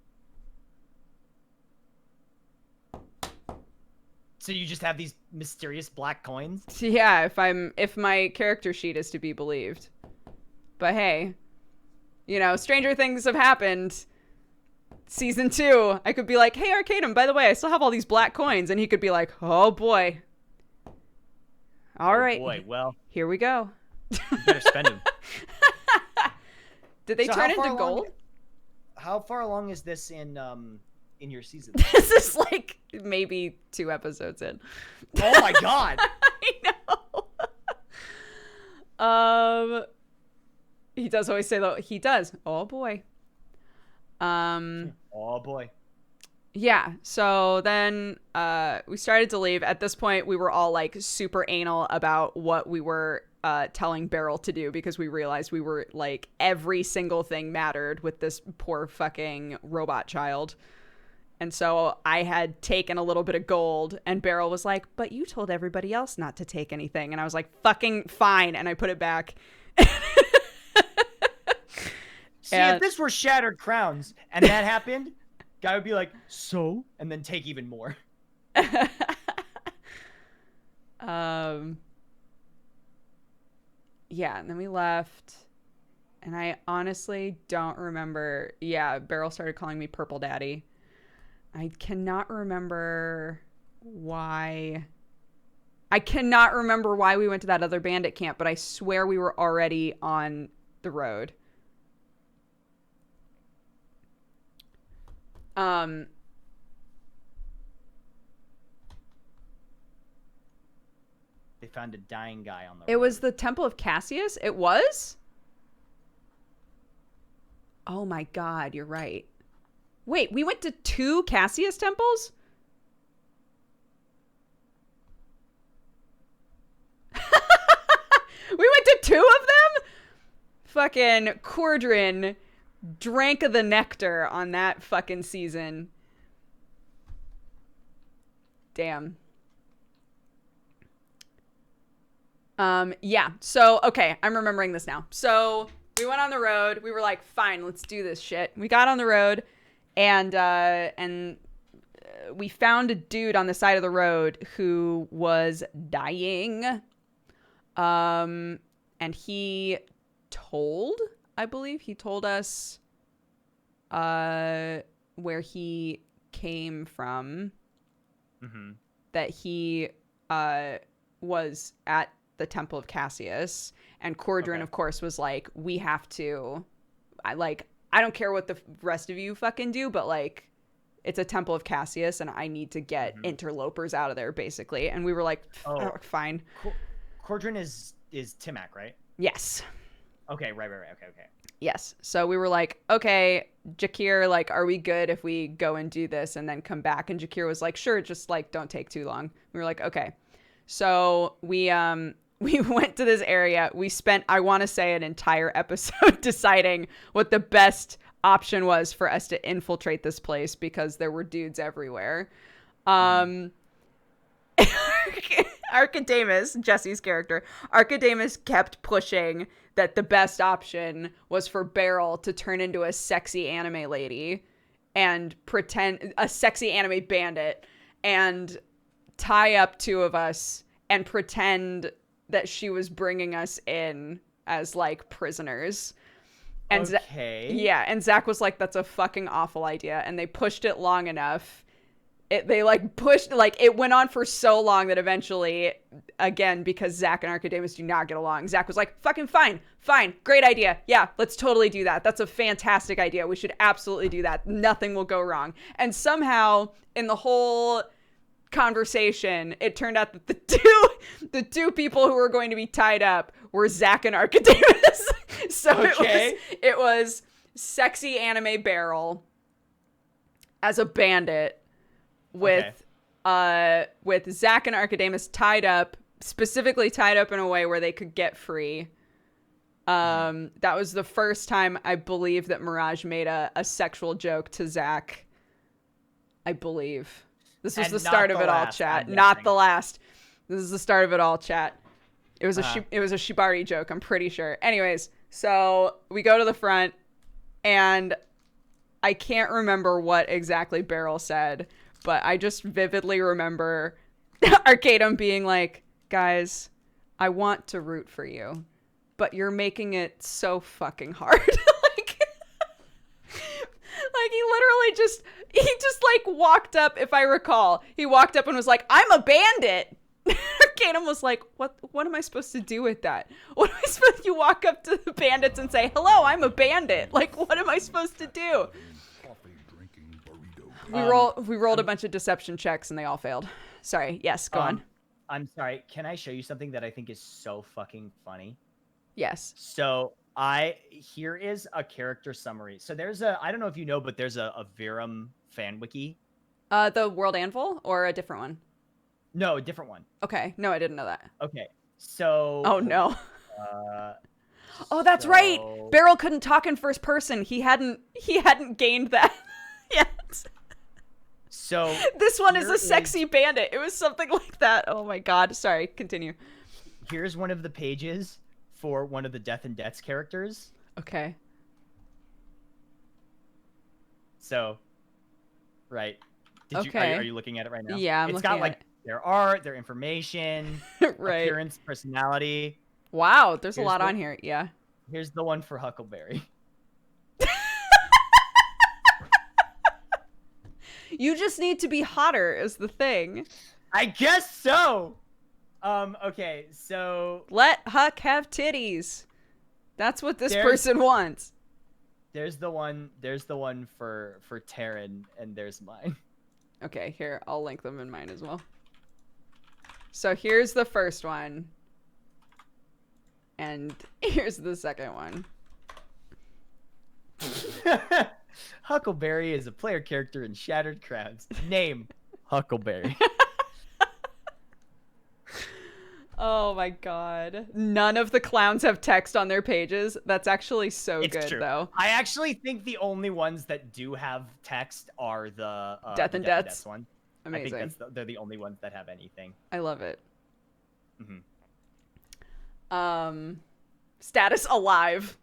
[SPEAKER 2] So you just have these mysterious black coins?
[SPEAKER 1] Yeah, if my character sheet is to be believed. But hey, you know, stranger things have happened. Season 2, I could be like, hey, Arcadum, by the way, I still have all these black coins. And he could be like, oh, boy. All right.
[SPEAKER 2] Oh, boy, well.
[SPEAKER 1] Here we go.
[SPEAKER 2] You better spend them.
[SPEAKER 1] Did they turn into gold?
[SPEAKER 2] How far along is this in your season?
[SPEAKER 1] This is like maybe 2 episodes in.
[SPEAKER 2] Oh, my God.
[SPEAKER 1] I know. He does always say, though, he does. Oh, boy.
[SPEAKER 2] Oh boy.
[SPEAKER 1] Yeah. So then we started to leave. At this point, we were all like super anal about what we were telling Beryl to do, because we realized we were like every single thing mattered with this poor fucking robot child. And so I had taken a little bit of gold, and Beryl was like, but you told everybody else not to take anything. And I was like, fucking fine. And I put it back.
[SPEAKER 2] See, if this were Shattered Crowns and that happened, guy would be like, so? And then take even more.
[SPEAKER 1] Yeah, and then we left. And I honestly don't remember. Yeah, Beryl started calling me Purple Daddy. I cannot remember why. I cannot remember why we went to that other bandit camp, but I swear we were already on the road.
[SPEAKER 2] They found a dying guy on the road.
[SPEAKER 1] It was the Temple of Cassius? It was? Oh my god, you're right. Wait, we went to 2 Cassius temples? We went to 2 of them? Fucking Cordrin drank of the nectar on that fucking season. Damn. Yeah. So, okay, I'm remembering this now. So, we went on the road. We were like, fine, let's do this shit. We got on the road, and we found a dude on the side of the road who was dying. And he told us where he came from. Mm-hmm. That he was at the Temple of Cassius, and Cordrin, of course, was like, we have to, I don't care what the rest of you fucking do, but like, it's a Temple of Cassius and I need to get interlopers out of there, basically. And we were like, fine.
[SPEAKER 2] Cordrin is Timac, right?
[SPEAKER 1] Yes.
[SPEAKER 2] Okay, right. Okay.
[SPEAKER 1] Yes. So we were like, okay, Jakir, like, are we good if we go and do this and then come back? And Jakir was like, sure, just like, don't take too long. We were like, okay. So we went to this area. We spent, I want to say, an entire episode deciding what the best option was for us to infiltrate this place because there were dudes everywhere. Archidamus, Jesse's character, Archidamus kept pushing that the best option was for Beryl to turn into a sexy anime lady and pretend a sexy anime bandit and tie up 2 of us and pretend that she was bringing us in as like prisoners. And
[SPEAKER 2] okay.
[SPEAKER 1] And Zach was like, that's a fucking awful idea. And they pushed it long enough. They like pushed, like it went on for so long that eventually, again, because Zach and Archidamus do not get along, Zach was like, fucking fine, great idea. Yeah, let's totally do that. That's a fantastic idea. We should absolutely do that. Nothing will go wrong. And somehow in the whole conversation, it turned out that the two people who were going to be tied up were Zach and Archidamus. So it was sexy anime Beryl as a bandit with Zach and Archidamus tied up, specifically tied up in a way where they could get free. That was the first time I believe that Mirage made a sexual joke to Zach. I believe. This was the start of it all, chat. Not the last. This is the start of it all, chat. It was a Shibari joke, I'm pretty sure. Anyways, so we go to the front, and I can't remember what exactly Beryl said, but I just vividly remember Arcadum being like, guys, I want to root for you, but you're making it so fucking hard. Like he literally just like walked up, if I recall, he walked up and was like, I'm a bandit. Arcanum was like, what am I supposed to do with that? What am I supposed to, you walk up to the bandits and say, hello, I'm a bandit. Like, what am I supposed to do? We rolled a bunch of deception checks and they all failed. Sorry. Yes, go on.
[SPEAKER 2] I'm sorry. Can I show you something that I think is so fucking funny?
[SPEAKER 1] Yes.
[SPEAKER 2] So here is a character summary. So there's I don't know if you know, but there's a Verum fan wiki.
[SPEAKER 1] The World Anvil or a different one?
[SPEAKER 2] No, a different one.
[SPEAKER 1] Okay. No, I didn't know that.
[SPEAKER 2] Okay. So.
[SPEAKER 1] Oh no. Oh, that's right. Beryl couldn't talk in first person. He hadn't gained that yet.
[SPEAKER 2] So
[SPEAKER 1] this one is a sexy bandit. It was something like that. Oh my god. Sorry. Continue.
[SPEAKER 2] Here's one of the pages for one of the Death and Debts characters.
[SPEAKER 1] Okay.
[SPEAKER 2] So, right.
[SPEAKER 1] Okay.
[SPEAKER 2] Are you looking at it right now?
[SPEAKER 1] Yeah, I'm
[SPEAKER 2] It's
[SPEAKER 1] looking
[SPEAKER 2] got
[SPEAKER 1] at
[SPEAKER 2] like their art, their information,
[SPEAKER 1] right.
[SPEAKER 2] appearance, personality.
[SPEAKER 1] Wow, there's a
[SPEAKER 2] Here's
[SPEAKER 1] lot
[SPEAKER 2] the-
[SPEAKER 1] on here. Yeah.
[SPEAKER 2] Here's the one for Huckleberry.
[SPEAKER 1] You just need to be hotter is the thing.
[SPEAKER 2] I guess so. Okay, so
[SPEAKER 1] Let Huck have titties. That's what this person wants.
[SPEAKER 2] there's the one for Taryn, and there's mine.
[SPEAKER 1] Okay, here, I'll link them in mine as well. So here's the first one. And here's the second one.
[SPEAKER 2] Huckleberry is a player character in Shattered Crowns. Name Huckleberry.
[SPEAKER 1] Oh my god. None of the clowns have text on their pages. That's actually so good,
[SPEAKER 2] true.
[SPEAKER 1] though.
[SPEAKER 2] I actually think the only ones that do have text are the
[SPEAKER 1] Death and Deaths
[SPEAKER 2] one.
[SPEAKER 1] Amazing.
[SPEAKER 2] I think they're the only ones that have anything.
[SPEAKER 1] I love it.
[SPEAKER 2] Mm-hmm.
[SPEAKER 1] Status alive.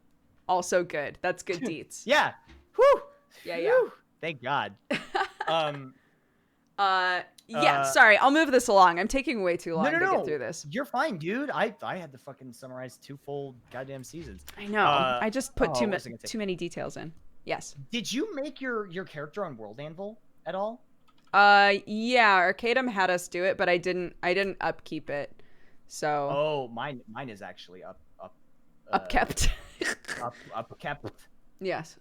[SPEAKER 1] Also good. That's good deets.
[SPEAKER 2] Yeah. Whew.
[SPEAKER 1] Yeah.
[SPEAKER 2] Whew. Thank God.
[SPEAKER 1] Sorry, I'll move this along. I'm taking way too long to
[SPEAKER 2] No.
[SPEAKER 1] get through this.
[SPEAKER 2] You're fine, dude. I had to fucking summarize 2 full goddamn seasons.
[SPEAKER 1] I know. I just put too many details in. Yes.
[SPEAKER 2] Did you make your character on World Anvil at all?
[SPEAKER 1] Yeah, Arcadum had us do it, but I didn't upkeep it. So
[SPEAKER 2] Oh, mine is actually
[SPEAKER 1] upkept.
[SPEAKER 2] upkept.
[SPEAKER 1] Yes.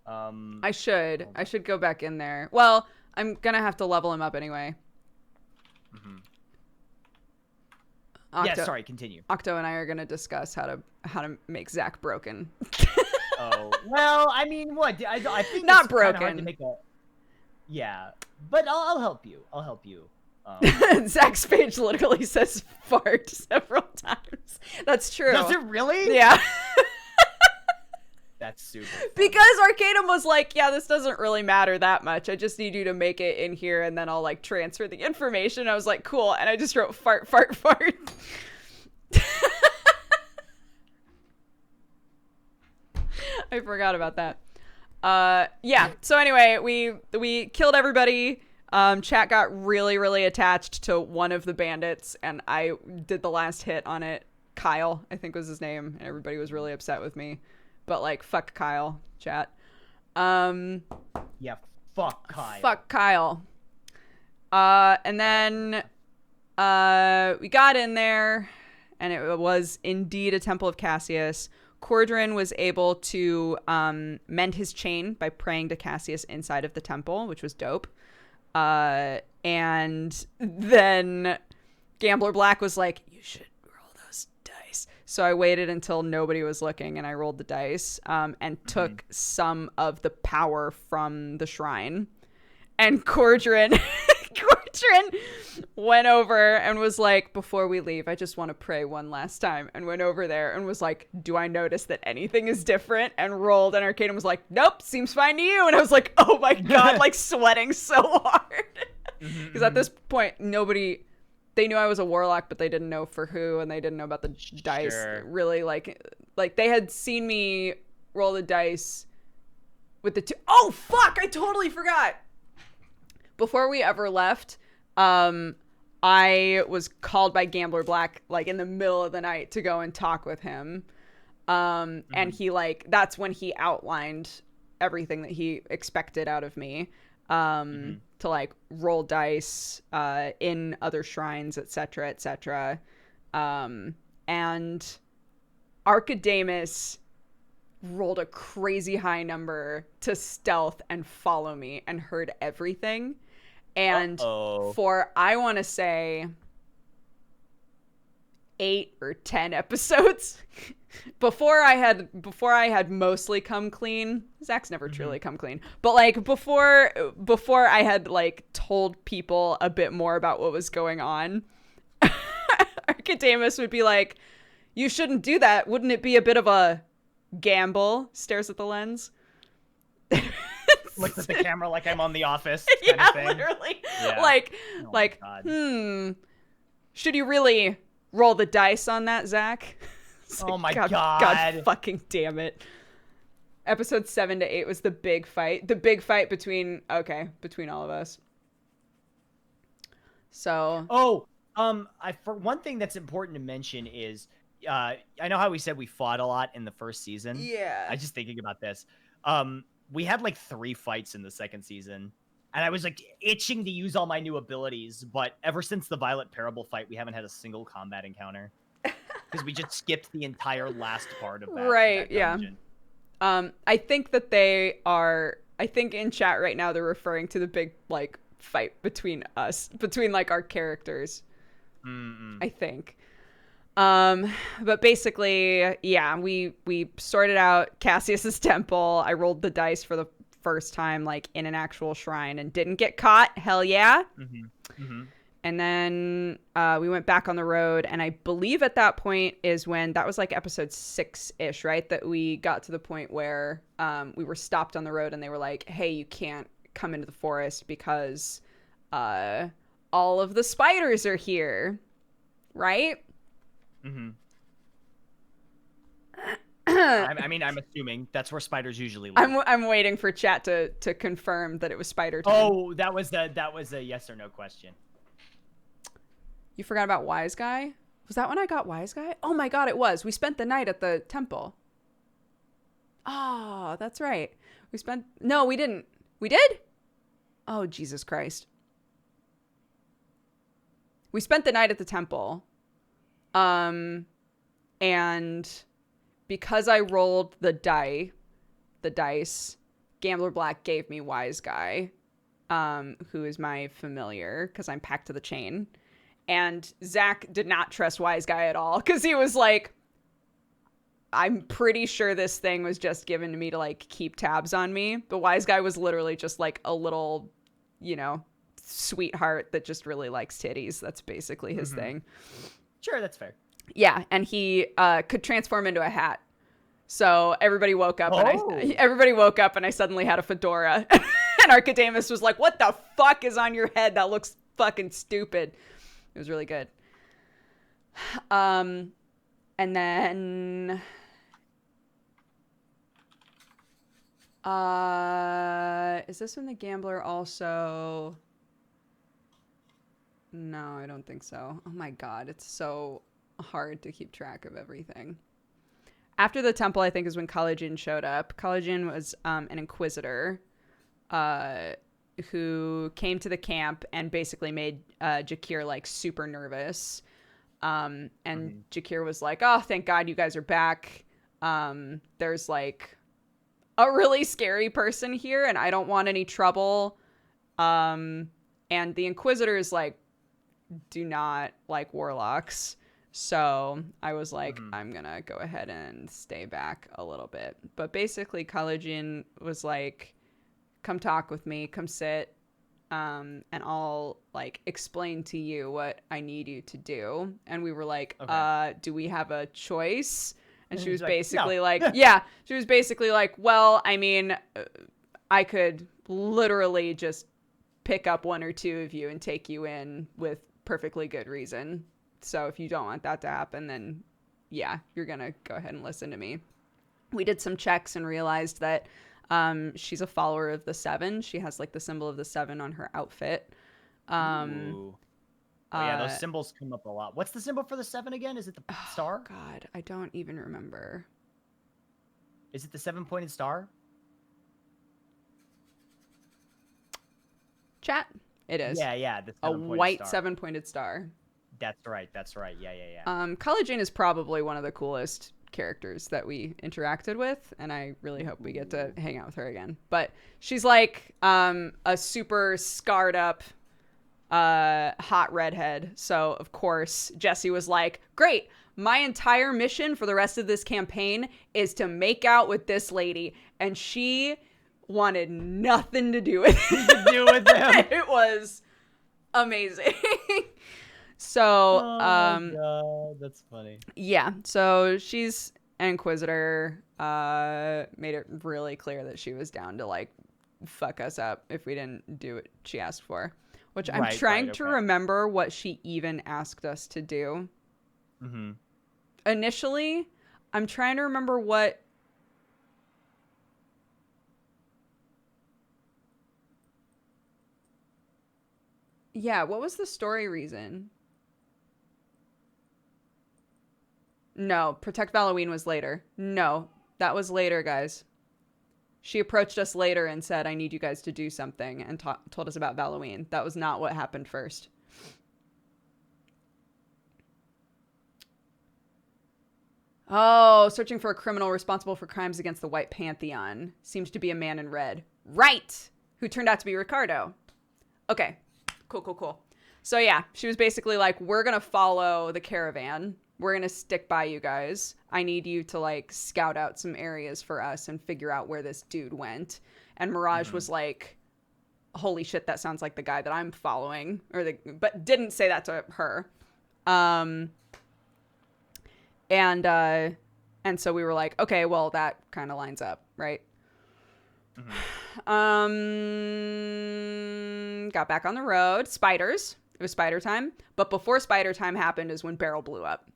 [SPEAKER 2] I
[SPEAKER 1] should go back in there. Well, I'm gonna have to level him up anyway.
[SPEAKER 2] Mm-hmm.
[SPEAKER 1] Octo,
[SPEAKER 2] yeah, sorry, continue.
[SPEAKER 1] Octo and I are gonna discuss how to make Zach broken.
[SPEAKER 2] Oh, well, I mean, what? I think
[SPEAKER 1] Not
[SPEAKER 2] it's
[SPEAKER 1] broken.
[SPEAKER 2] hard to make a... Yeah, but I'll help you. I'll help you.
[SPEAKER 1] Zach's page literally says fart several times. That's true.
[SPEAKER 2] Does it really?
[SPEAKER 1] Yeah.
[SPEAKER 2] That's super funny.
[SPEAKER 1] Because Arcadum was like, yeah, this doesn't really matter that much. I just need you to make it in here and then I'll like transfer the information. I was like, cool. And I just wrote fart, fart, fart. I forgot about that. Yeah. So anyway, we killed everybody. Chat got really, really attached to one of the bandits and I did the last hit on it. Kyle, I think was his name. And everybody was really upset with me. But like, fuck Kyle, chat.
[SPEAKER 2] Yeah, fuck Kyle.
[SPEAKER 1] Fuck Kyle. And then we got in there, and it was indeed a Temple of Cassius. Cordrin was able to mend his chain by praying to Cassius inside of the temple, which was dope. And then Gambler Black was like, you should roll those dice. So I waited until nobody was looking and I rolled the dice and took some of the power from the shrine. And Cordrin went over and was like, before we leave, I just want to pray one last time. And went over there and was like, do I notice that anything is different? And rolled. And Arcadum was like, nope, seems fine to you. And I was like, oh my God, like sweating so hard. Because at this point, they knew I was a warlock, but they didn't know for who, and they didn't know about the dice. Really, like they had seen me roll the dice with the two. Oh fuck! I totally forgot. Before we ever left, I was called by Gambler Black like in the middle of the night to go and talk with him, and he that's when he outlined everything that he expected out of me. To like roll dice in other shrines, etc., etc. And Archidamus rolled a crazy high number to stealth and follow me and heard everything. And for, I want to say 8 or 10 episodes before I had mostly come clean. Zach's never truly come clean, but like before I had like told people a bit more about what was going on, Archidamus would be like, you shouldn't do that. Wouldn't it be a bit of a gamble? Stares at the lens.
[SPEAKER 2] Looks at the camera like I'm on The Office.
[SPEAKER 1] Yeah,
[SPEAKER 2] Kind of thing.
[SPEAKER 1] literally.
[SPEAKER 2] Yeah.
[SPEAKER 1] Should you really roll the dice on that, Zach?
[SPEAKER 2] Oh my
[SPEAKER 1] God
[SPEAKER 2] God.
[SPEAKER 1] fucking damn it. episode 7 to 8 was the big fight. The big fight between all of us. So.
[SPEAKER 2] Oh, for one thing that's important to mention is, I know how we said we fought a lot in the first season.
[SPEAKER 1] Yeah.
[SPEAKER 2] I was just thinking about this. We had like 3 fights in the second season, and I was like itching to use all my new abilities, but ever since the Violet Parable fight, we haven't had a single combat encounter because we just skipped the entire last part of that.
[SPEAKER 1] Right.
[SPEAKER 2] That dungeon.
[SPEAKER 1] I think that I think in chat right now they're referring to the big like fight between like our characters. I think. But basically, yeah, we sorted out Cassius's temple. I rolled the dice for the first time, like in an actual shrine, and didn't get caught. Hell yeah. And then we went back on the road, and I believe at that point is when that was like episode 6-ish, right? That we got to the point where we were stopped on the road, and they were like, "Hey, you can't come into the forest because all of the spiders are here," right?
[SPEAKER 2] I mean, I'm assuming that's where spiders usually live.
[SPEAKER 1] I'm waiting for chat to confirm that it was spider time.
[SPEAKER 2] Oh, that was a yes or no question.
[SPEAKER 1] You forgot about Wise Guy? Was that when I got Wise Guy? Oh my god, it was. We spent the night at the temple. Oh, that's right. No, we didn't. We did? Oh, Jesus Christ. We spent the night at the temple. And because I rolled the dice, Gambler Black gave me Wise Guy, who is my familiar, because I'm packed to the chain. And Zach did not trust Wise Guy at all, because he was like, I'm pretty sure this thing was just given to me to, like, keep tabs on me. The Wise Guy was literally just, like, a little, sweetheart that just really likes titties. That's basically his thing.
[SPEAKER 2] Sure, that's fair.
[SPEAKER 1] Yeah, and he could transform into a hat. So everybody woke up, and I suddenly had a fedora. And Archidamus was like, "What the fuck is on your head? That looks fucking stupid." It was really good. And then is this when the gambler also? No, I don't think so. Oh my god, it's so hard to keep track of everything. After the temple, I think, is when Collagen showed up. Collagen was an Inquisitor who came to the camp and basically made Jakir, like, super nervous. And Jakir was like, "Oh, thank God you guys are back. There's, like, a really scary person here, and I don't want any trouble." And the Inquisitors, like, do not like warlocks. So I was like, I'm gonna go ahead and stay back a little bit. But basically, Collagen was like, "Come talk with me, come sit, and I'll, like, explain to you what I need you to do." And we were like, okay. Do we have a choice? And she was basically like, yeah, she was basically like, "Well, I mean, I could literally just pick up 1 or 2 of you and take you in with perfectly good reason. So if you don't want that to happen, then yeah, you're going to go ahead and listen to me." We did some checks and realized that she's a follower of the 7. She has, like, the symbol of the 7 on her outfit.
[SPEAKER 2] Ooh. Oh, yeah, those symbols come up a lot. What's the symbol for the 7 again? Is it the star?
[SPEAKER 1] God, I don't even remember.
[SPEAKER 2] Is it the 7-pointed star?
[SPEAKER 1] Chat? It is.
[SPEAKER 2] Yeah, the 7-pointed
[SPEAKER 1] white
[SPEAKER 2] star.
[SPEAKER 1] 7-pointed star.
[SPEAKER 2] That's right. Yeah.
[SPEAKER 1] Collagen is probably one of the coolest characters that we interacted with, and I really hope we get to hang out with her again. But she's like a super scarred up hot redhead. So of course Jesse was like, "Great, my entire mission for the rest of this campaign is to make out with this lady," and she wanted nothing to do with
[SPEAKER 2] them.
[SPEAKER 1] It was amazing. So
[SPEAKER 2] God, that's funny.
[SPEAKER 1] Yeah, so she's an Inquisitor. Made it really clear that she was down to, like, fuck us up if we didn't do what she asked for. Which I'm trying to remember what she even asked us to do. Initially, I'm trying to remember what Yeah, what was the story reason? No, Protect Halloween was later. No, that was later, guys. She approached us later and said, I need you guys to do something, and told us about Halloween. That was not what happened first. Oh, searching for a criminal responsible for crimes against the White Pantheon. Seems to be a man in red. Right! Who turned out to be Ricardo. Okay. Cool. So yeah, she was basically like, we're gonna follow the caravan. We're gonna stick by you guys. I need you to like scout out some areas for us and figure out where this dude went. And Mirage was like, holy shit, that sounds like the guy that I'm following. But didn't say that to her. And so we were like, okay, well, that kind of lines up, right? Got back on the road. Spiders. It was spider time. But before spider time happened is when Beryl blew up.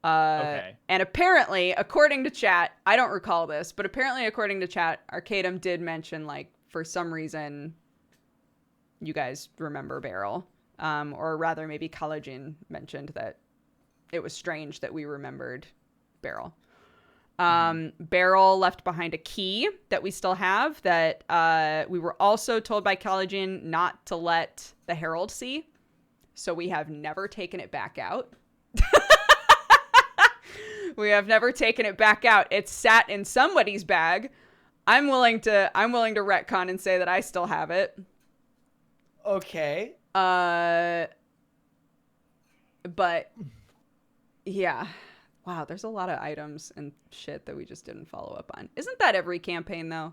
[SPEAKER 1] And apparently, according to chat, I don't recall this, but apparently, according to chat, Arcadum did mention, like, for some reason, you guys remember Beryl. Or rather, maybe Collagen mentioned that it was strange that we remembered Beryl. Beryl left behind a key that we still have that we were also told by Collagen not to let the Herald see. So we have never taken it back out. We have never taken it back out. It's sat in somebody's bag. I'm willing to retcon and say that I still have it.
[SPEAKER 2] Okay.
[SPEAKER 1] But yeah. Wow, there's a lot of items and shit that we just didn't follow up on. Isn't that every campaign though?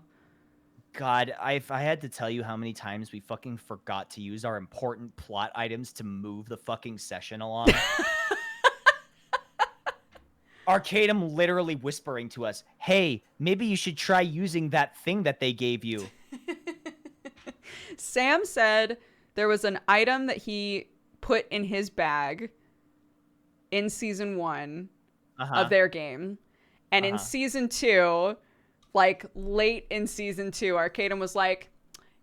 [SPEAKER 2] God, if I had to tell you how many times we fucking forgot to use our important plot items to move the fucking session along. Arcadum literally whispering to us, hey, maybe you should try using that thing that they gave you.
[SPEAKER 1] Sam said there was an item that he put in his bag in season 1 of their game. And in season 2, like late in season 2, Arcadum was like,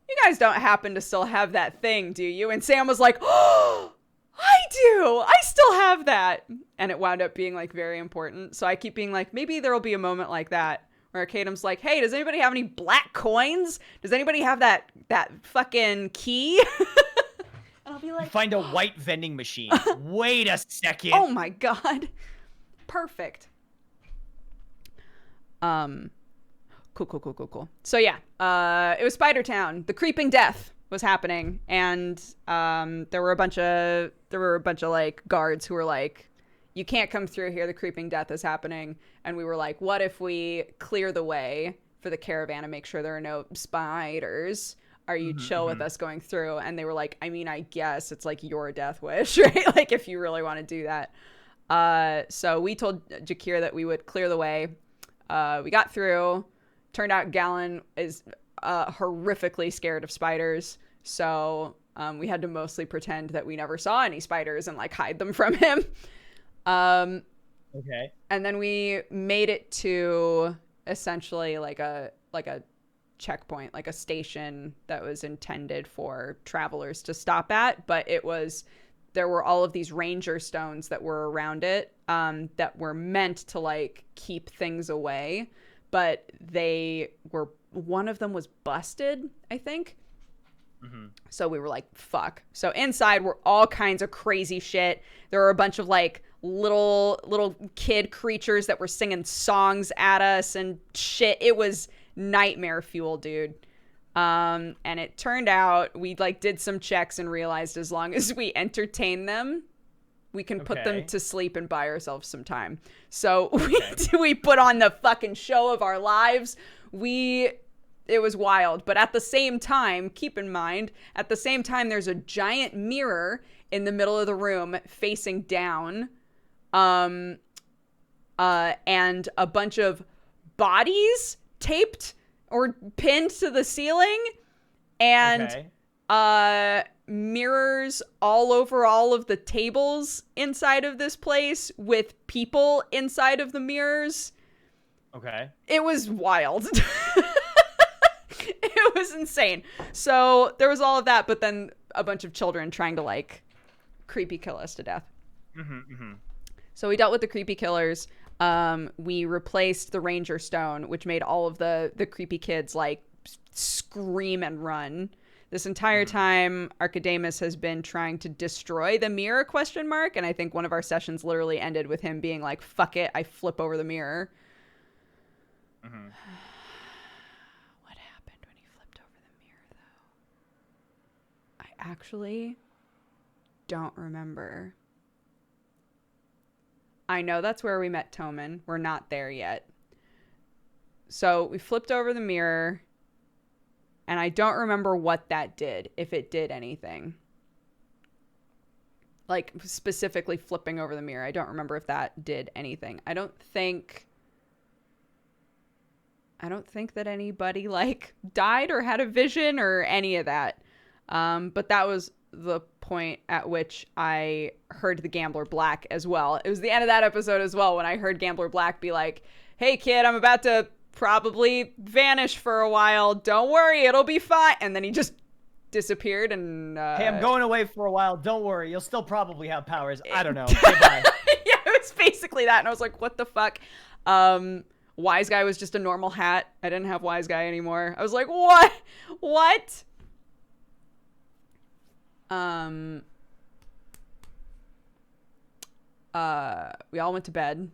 [SPEAKER 1] you guys don't happen to still have that thing, do you? And Sam was like, oh, I do. I still have that. And it wound up being like very important. So I keep being like, maybe there will be a moment like that where Arcadum's like, hey, does anybody have any black coins? Does anybody have that fucking key? And I'll be like,
[SPEAKER 2] find a white vending machine. Wait a second.
[SPEAKER 1] Oh my God. Perfect. Cool. So yeah, it was Spider Town. The Creeping Death was happening, and there were a bunch of like guards who were like, you can't come through here, the Creeping Death is happening. And we were like, what if we clear the way for the caravan and make sure there are no spiders? Are you chill with us going through? And they were like, I mean, I guess it's like your death wish, right? Like if you really want to do that. So we told Jakir that we would clear the way. We got through. Turned out Gallon is horrifically scared of spiders. So we had to mostly pretend that we never saw any spiders and like hide them from him.
[SPEAKER 2] Okay.
[SPEAKER 1] And then we made it to essentially like a checkpoint, like a station that was intended for travelers to stop at. But there were all of these ranger stones that were around it that were meant to like keep things away. But one of them was busted, I think. So we were like, fuck. So inside were all kinds of crazy shit. There were a bunch of like little kid creatures that were singing songs at us and shit. It was nightmare fuel, dude. And it turned out we like did some checks and realized as long as we entertain them, we can put them to sleep and buy ourselves some time. So we put on the fucking show of our lives. It was wild. But at the same time, keep in mind, at the same time, there's a giant mirror in the middle of the room facing down. And a bunch of bodies taped or pinned to the ceiling. And mirrors all over all of the tables inside of this place with people inside of the mirrors.
[SPEAKER 2] Okay.
[SPEAKER 1] It was wild. It It was insane. So there was all of that, but then a bunch of children trying to like creepy kill us to death. So we dealt with the creepy killers. We replaced the Ranger Stone, which made all of the creepy kids like scream and run. This entire time, Archidamus has been trying to destroy the mirror ? And I think one of our sessions literally ended with him being like, fuck it, I flip over the mirror. What happened when he flipped over the mirror, though? I actually don't remember. I know that's where we met Toman. We're not there yet. So we flipped over the mirror. And I don't remember what that did, if it did anything. Like, specifically flipping over the mirror. I don't remember if that did anything. I don't think that anybody, like, died or had a vision or any of that. But that was the point at which I heard the Gambler Black as well. It was the end of that episode as well when I heard Gambler Black be like, hey, kid, I'm about to probably vanish for a while. Don't worry, it'll be fine. And then he just disappeared and
[SPEAKER 2] hey, I'm going away for a while. Don't worry, you'll still probably have powers. I don't know. Goodbye.
[SPEAKER 1] Yeah, it was basically that. And I was like, what the fuck? Wise Guy was just a normal hat. I didn't have Wise Guy anymore. I was like, what? We all went to bed.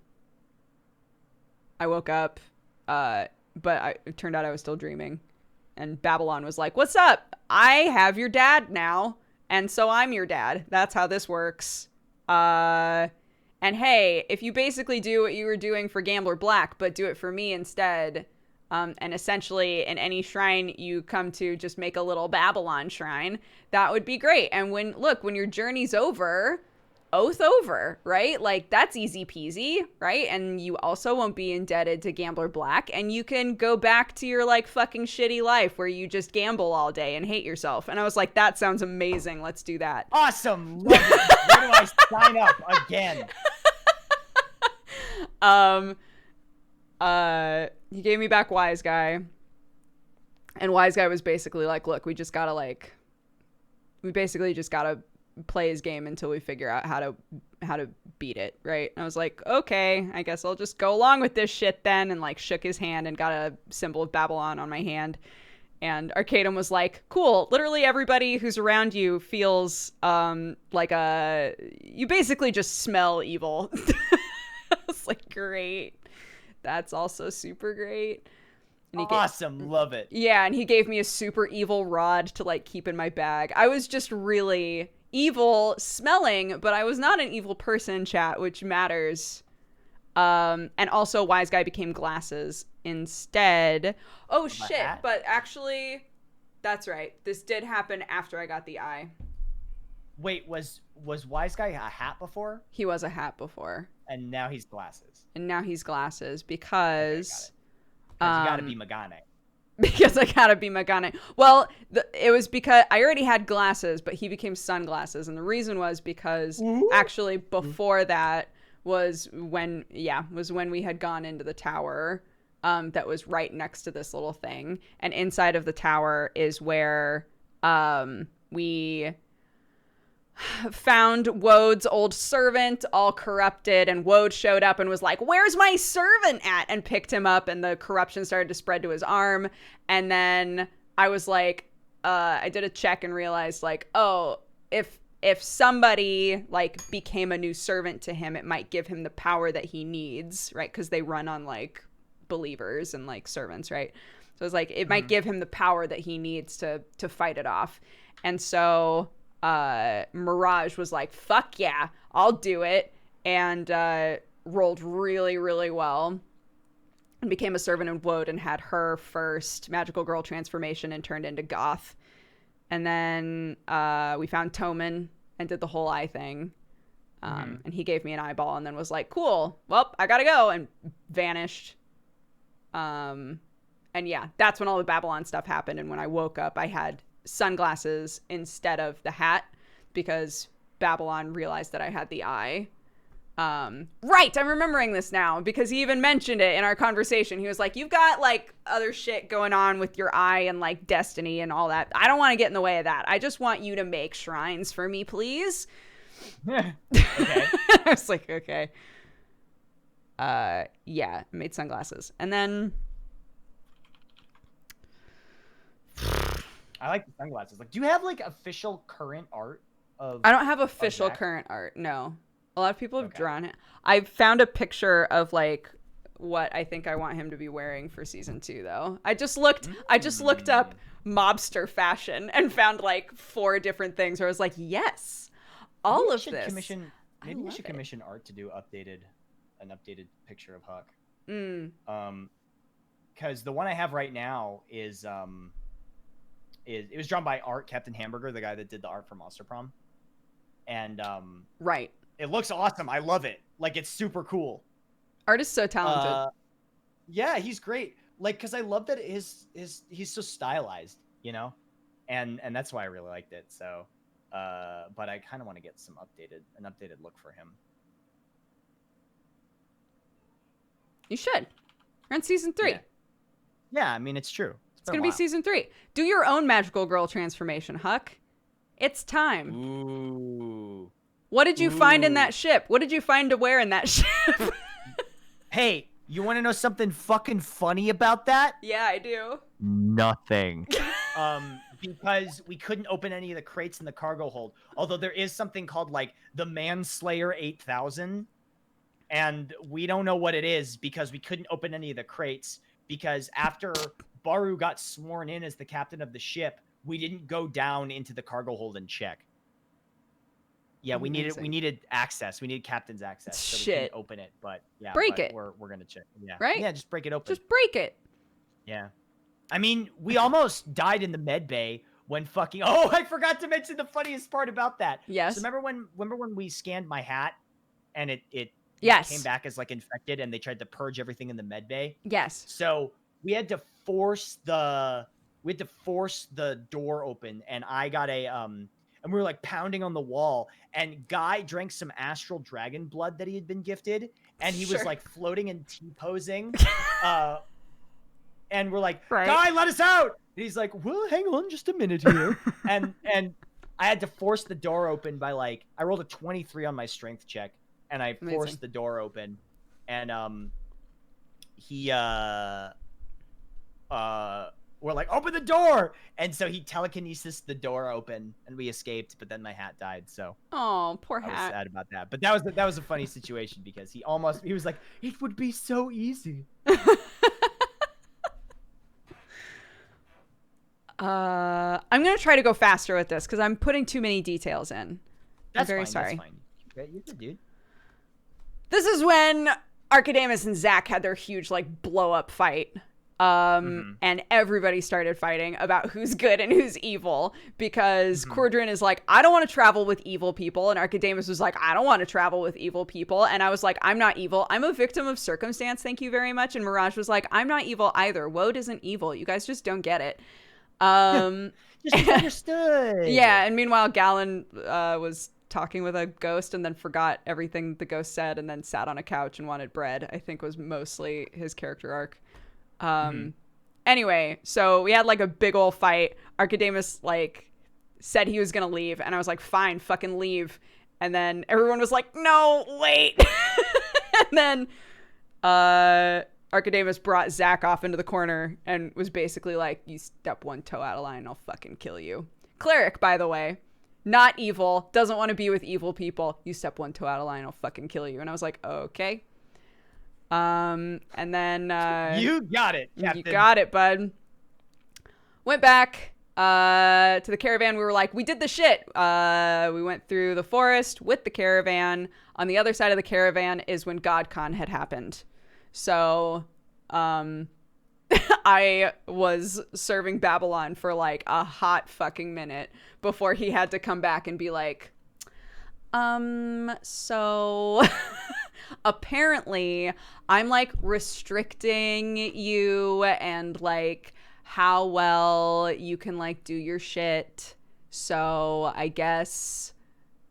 [SPEAKER 1] I woke up. But it turned out I was still dreaming. And Babylon was like, what's up? I have your dad now. And so I'm your dad. That's how this works. And hey, if you basically do what you were doing for Gambler Black, but do it for me instead, and essentially in any shrine you come to, just make a little Babylon shrine, that would be great. And when your journey's over, oath over, right? Like, that's easy peasy, right? And you also won't be indebted to Gambler Black, and you can go back to your like fucking shitty life where you just gamble all day and hate yourself. And I was like, that sounds amazing. Let's do that.
[SPEAKER 2] Awesome. Love it. Where do I sign up again?
[SPEAKER 1] He gave me back Wise Guy, and Wise Guy was basically like, look, we basically just gotta play his game until we figure out how to beat it, right? And I was like, okay, I guess I'll just go along with this shit then, and like shook his hand and got a symbol of Babylon on my hand. And Arcadum was like, cool, literally everybody who's around you feels like you basically just smell evil. I was like, great, that's also super great. And
[SPEAKER 2] awesome. Love it.
[SPEAKER 1] Yeah, and he gave me a super evil rod to like keep in my bag. I was just really evil smelling, but I was not an evil person, chat, which matters. And also Wise Guy became glasses instead. Oh shit, but actually that's right, this did happen after I got the eye.
[SPEAKER 2] Wait, was Wise Guy a hat before?
[SPEAKER 1] He was a hat before,
[SPEAKER 2] and now he's glasses.
[SPEAKER 1] Because
[SPEAKER 2] you gotta be Megane.
[SPEAKER 1] Because I gotta be Megane. Well, it was because I already had glasses, but he became sunglasses. And the reason was because actually before that was when we had gone into the tower that was right next to this little thing. And inside of the tower is where we found Wode's old servant all corrupted, and Wode showed up and was like, where's my servant at? And picked him up, and the corruption started to spread to his arm. And then I was like, I did a check and realized like, oh, if somebody like became a new servant to him, it might give him the power that he needs, right? Because they run on like believers and like servants, right? So it was like, it might give him the power that he needs to fight it off. And so Mirage was like, fuck yeah, I'll do it, and rolled really, really well and became a servant in Woad and had her first magical girl transformation and turned into Goth. And then we found Toman and did the whole eye thing, and he gave me an eyeball and then was like, cool, well, I gotta go, and vanished. And yeah, that's when all the Babylon stuff happened. And when I woke up, I had sunglasses instead of the hat because Babylon realized that I had the eye. Right, I'm remembering this now because he even mentioned it in our conversation. He was like, you've got like other shit going on with your eye and like destiny and all that. I don't want to get in the way of that. I just want you to make shrines for me, please.
[SPEAKER 2] Okay.
[SPEAKER 1] I was like, okay. Yeah, made sunglasses. And then
[SPEAKER 2] I like the sunglasses. Like, do you have like official current art of
[SPEAKER 1] I don't have official current art, no. A lot of people have
[SPEAKER 2] Okay.
[SPEAKER 1] drawn it. I found a picture of like what I think I want him to be wearing for season 2 though. I just looked up mobster fashion and found like 4 different things where I was like, yes, all of this.
[SPEAKER 2] Maybe we should commission art to do an updated picture of Huck. Because the one I have right now is it was drawn by Captain Hamburger, the guy that did the art for Monster Prom, and
[SPEAKER 1] right.
[SPEAKER 2] It looks awesome. I love it. Like, it's super cool.
[SPEAKER 1] Art is so talented.
[SPEAKER 2] Yeah, he's great. Like, because I love that he's so stylized, you know, and that's why I really liked it. So, but I kind of want to get an updated look for him.
[SPEAKER 1] You should. We're on season 3.
[SPEAKER 2] Yeah, I mean, it's true.
[SPEAKER 1] It's gonna be season 3. Do your own magical girl transformation, Huck. It's time.
[SPEAKER 2] Ooh.
[SPEAKER 1] What did you find in that ship? What did you find to wear in that ship?
[SPEAKER 2] Hey, you want to know something fucking funny about that?
[SPEAKER 1] Yeah, I do.
[SPEAKER 2] Nothing. Because we couldn't open any of the crates in the cargo hold. Although there is something called like the Manslayer 8000, and we don't know what it is because we couldn't open any of the crates because after Baru got sworn in as the captain of the ship, we didn't go down into the cargo hold and check. Yeah, we needed access. We needed captain's access. So we couldn't open it, but yeah,
[SPEAKER 1] break it.
[SPEAKER 2] We're gonna check. Yeah,
[SPEAKER 1] right.
[SPEAKER 2] Yeah, just break it open.
[SPEAKER 1] Just break it.
[SPEAKER 2] Yeah, I mean, we almost died in the med bay when fucking. Oh, I forgot to mention the funniest part about that.
[SPEAKER 1] Yes.
[SPEAKER 2] So remember when we scanned my hat, and it
[SPEAKER 1] yes
[SPEAKER 2] came back as like infected, and they tried to purge everything in the med bay.
[SPEAKER 1] Yes.
[SPEAKER 2] So we had to force the door open, and I got a and we were like pounding on the wall, and Guy drank some astral dragon blood that he had been gifted, and he was like floating and T-posing. And we're like, right. Guy, let us out! And he's like, well, hang on just a minute here. and I had to force the door open by like, I rolled a 23 on my strength check, and I forced the door open, and we're like, open the door! And so he telekinesis the door open, and we escaped, but then my hat died, so.
[SPEAKER 1] Oh, poor hat.
[SPEAKER 2] I was sad about that. But that was a funny situation because he was like, it would be so easy.
[SPEAKER 1] I'm going to try to go faster with this because I'm putting too many details in. I'm very sorry.
[SPEAKER 2] That's fine. You're good, dude.
[SPEAKER 1] This is when Archidamus and Zach had their huge, like, blow-up fight. And everybody started fighting about who's good and who's evil because Cordrin is like, I don't want to travel with evil people, and Archidamus was like, I don't want to travel with evil people, and I was like, I'm not evil, I'm a victim of circumstance, thank you very much. And Mirage was like, I'm not evil either, Woad isn't evil, you guys just don't get it.
[SPEAKER 2] Just understood.
[SPEAKER 1] Yeah, and meanwhile Galen was talking with a ghost and then forgot everything the ghost said and then sat on a couch and wanted bread, I think was mostly his character arc. Anyway, so we had like a big old fight. Archidamus like said he was gonna leave, and I was like, fine, fucking leave. And then everyone was like, no, wait. And then Archidamus brought Zach off into the corner and was basically like, you step one toe out of line, I'll fucking kill you. Cleric, by the way, not evil, doesn't want to be with evil people. You step one toe out of line, I'll fucking kill you. And I was like, okay. And then
[SPEAKER 2] you got it, Captain.
[SPEAKER 1] You got it, bud. Went back to the caravan. We were like, we did the shit. We went through the forest with the caravan. On the other side of the caravan is when GodCon had happened. So I was serving Babylon for like a hot fucking minute before he had to come back and be like, so apparently I'm like restricting you and like how well you can like do your shit. So I guess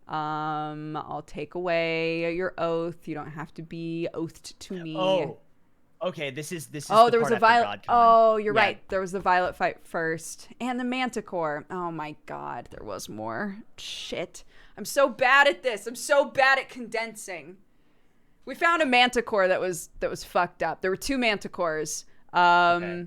[SPEAKER 1] I'll take away your oath. You don't have to be oathed to me.
[SPEAKER 2] Oh, okay. This is
[SPEAKER 1] Oh,
[SPEAKER 2] the
[SPEAKER 1] there was
[SPEAKER 2] part
[SPEAKER 1] a violet.
[SPEAKER 2] after GodCon.
[SPEAKER 1] Oh, you're
[SPEAKER 2] Yeah.
[SPEAKER 1] right. There was the violet fight first, and the manticore. Oh my god, there was more. Shit, I'm so bad at this. I'm so bad at condensing. We found a manticore that was fucked up. There were 2 manticores.
[SPEAKER 2] Okay.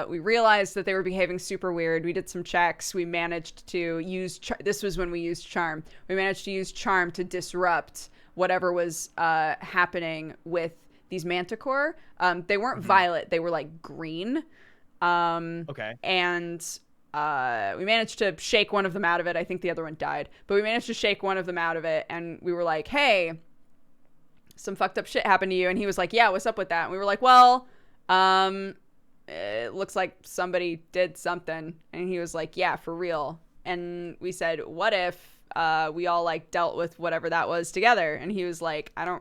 [SPEAKER 1] We realized that they were behaving super weird. We did some checks. We managed to use this was when we used charm. We managed to use charm to disrupt whatever was happening with these manticore. They weren't violet. They were like green.
[SPEAKER 2] Okay.
[SPEAKER 1] And we managed to shake one of them out of it. I think the other one died. But we managed to shake one of them out of it. And we were like, hey, some fucked up shit happened to you. And he was like, yeah, what's up with that? And we were like, well, it looks like somebody did something. And he was like, yeah, for real. And we said, what if we all like dealt with whatever that was together? And he was like, I'm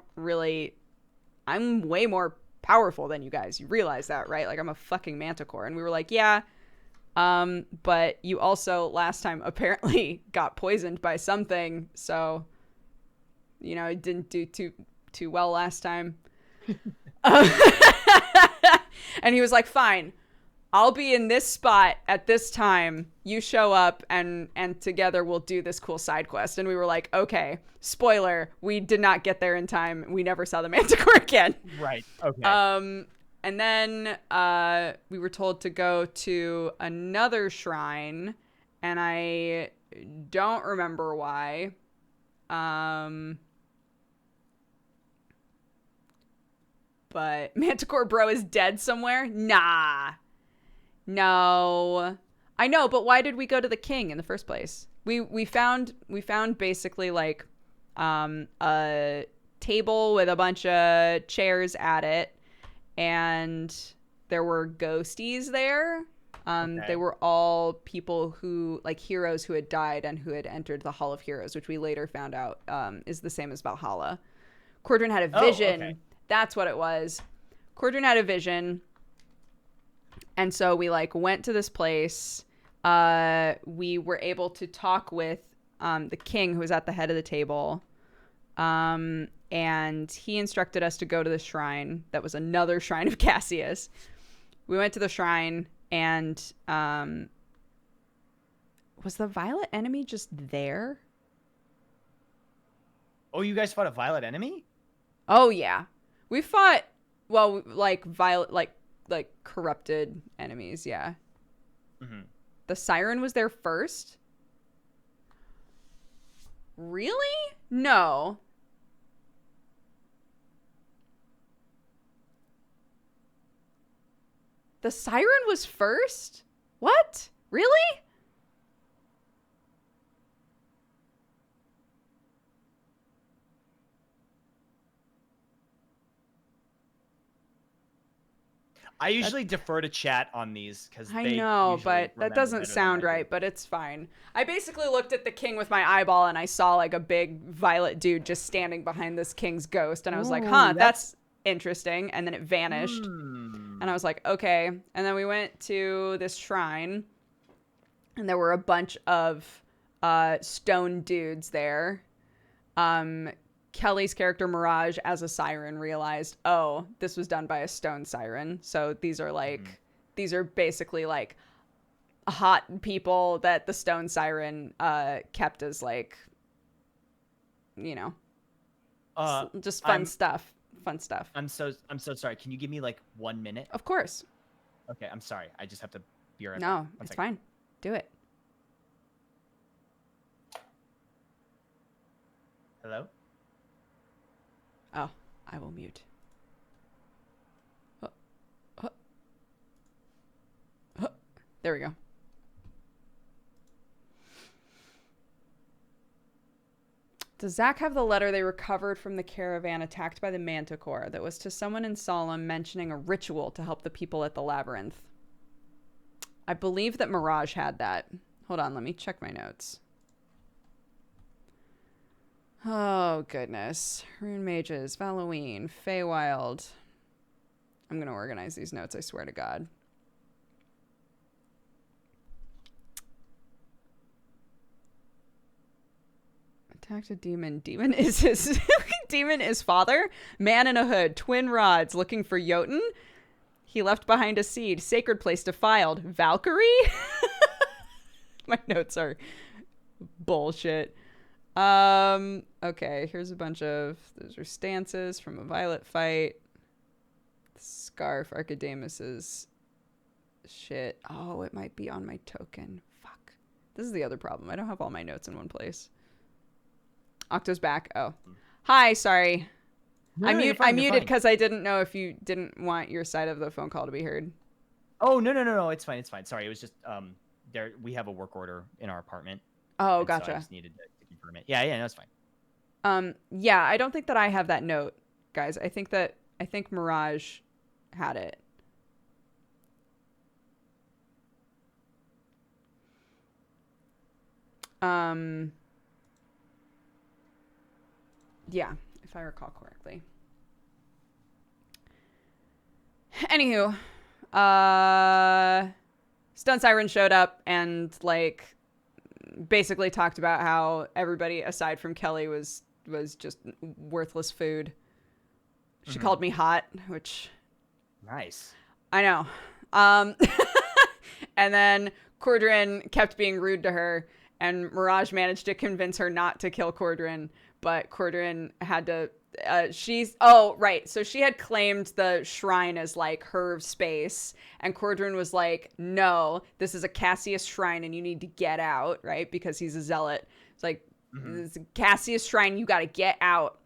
[SPEAKER 1] way more powerful than you guys. You realize that, right? Like, I'm a fucking manticore. And we were like, yeah, but you also last time apparently got poisoned by something, so it didn't do too well last time. And he was like, fine, I'll be in this spot at this time. You show up and together we'll do this cool side quest. And we were like, okay, spoiler, we did not get there in time. We never saw the manticore again.
[SPEAKER 2] Right. Okay.
[SPEAKER 1] And then we were told to go to another shrine, and I don't remember why. But Manticore Bro is dead somewhere? Nah. No. I know, but why did we go to the king in the first place? We found basically like a table with a bunch of chairs at it, and there were ghosties there.
[SPEAKER 2] Okay.
[SPEAKER 1] They were all people who, like, heroes who had died and who had entered the Hall of Heroes, which we later found out is the same as Valhalla. Cordrin had a vision.
[SPEAKER 2] Oh, okay.
[SPEAKER 1] That's what it was. Cordrin had a vision. And so we like went to this place. We were able to talk with the king who was at the head of the table. And he instructed us to go to the shrine. That was another shrine of Cassius. We went to the shrine, and was the violet enemy just there?
[SPEAKER 2] Oh, you guys fought a violet enemy?
[SPEAKER 1] Oh, yeah. We fought, well, like violet, like corrupted enemies, yeah.
[SPEAKER 2] Mm-hmm.
[SPEAKER 1] The siren was there first? Really? No. The siren was first? What? Really?
[SPEAKER 2] I usually defer to chat on these because
[SPEAKER 1] I know, but that doesn't sound right, but it's fine. I basically looked at the king with my eyeball and I saw like a big violet dude just standing behind this king's ghost, and I was like, huh, that's interesting. And then it vanished. And I was like, okay. And then we went to this shrine, and there were a bunch of stone dudes there. Kelly's character Mirage as a siren realized, oh, this was done by a stone siren. So these are like, these are basically like hot people that the stone siren kept as like, you know, just fun stuff. Fun stuff.
[SPEAKER 2] I'm so sorry. Can you give me like 1 minute?
[SPEAKER 1] Of course.
[SPEAKER 2] Okay, I'm sorry. I just have to be right back.
[SPEAKER 1] No, it's fine. Do it.
[SPEAKER 2] Hello?
[SPEAKER 1] Oh, I will mute. There we go. Does Zach have the letter they recovered from the caravan attacked by the manticore that was to someone in Solemn mentioning a ritual to help the people at the labyrinth? I believe that Mirage had that. Hold on, let me check my notes. Oh, goodness. Rune Mages, Halloween, Feywild. I'm going to organize these notes, I swear to God. Attacked a demon. Demon is his demon is father. Man in a hood. Twin rods. Looking for Jotun. He left behind a seed. Sacred place defiled. Valkyrie? My notes are bullshit. Okay, here's a bunch of, those are stances from a violet fight. Scarf, Archidamus's shit. Oh, it might be on my token. Fuck. This is the other problem. I don't have all my notes in one place. Octo's back. Oh. Hi, sorry.
[SPEAKER 2] No,
[SPEAKER 1] I muted because I didn't know if you didn't want your side of the phone call to be heard.
[SPEAKER 2] Oh, no. It's fine. Sorry, it was just, we have a work order in our apartment.
[SPEAKER 1] Oh, gotcha.
[SPEAKER 2] So I just needed to confirm it. Yeah, no, it's fine.
[SPEAKER 1] Yeah, I don't think that I have that note, guys. I think Mirage had it. Yeah, if I recall correctly. Anywho, Stun Siren showed up and like basically talked about how everybody aside from Kelly was just worthless food. She called me hot, which
[SPEAKER 2] nice.
[SPEAKER 1] I know. And then Cordrin kept being rude to her, and Mirage managed to convince her not to kill Cordrin, but Cordrin had to so she had claimed the shrine as like her space, and Cordrin was like, no, this is a Cassius shrine and you need to get out, right? Because he's a zealot. It's like, this is a Cassius shrine, you gotta get out.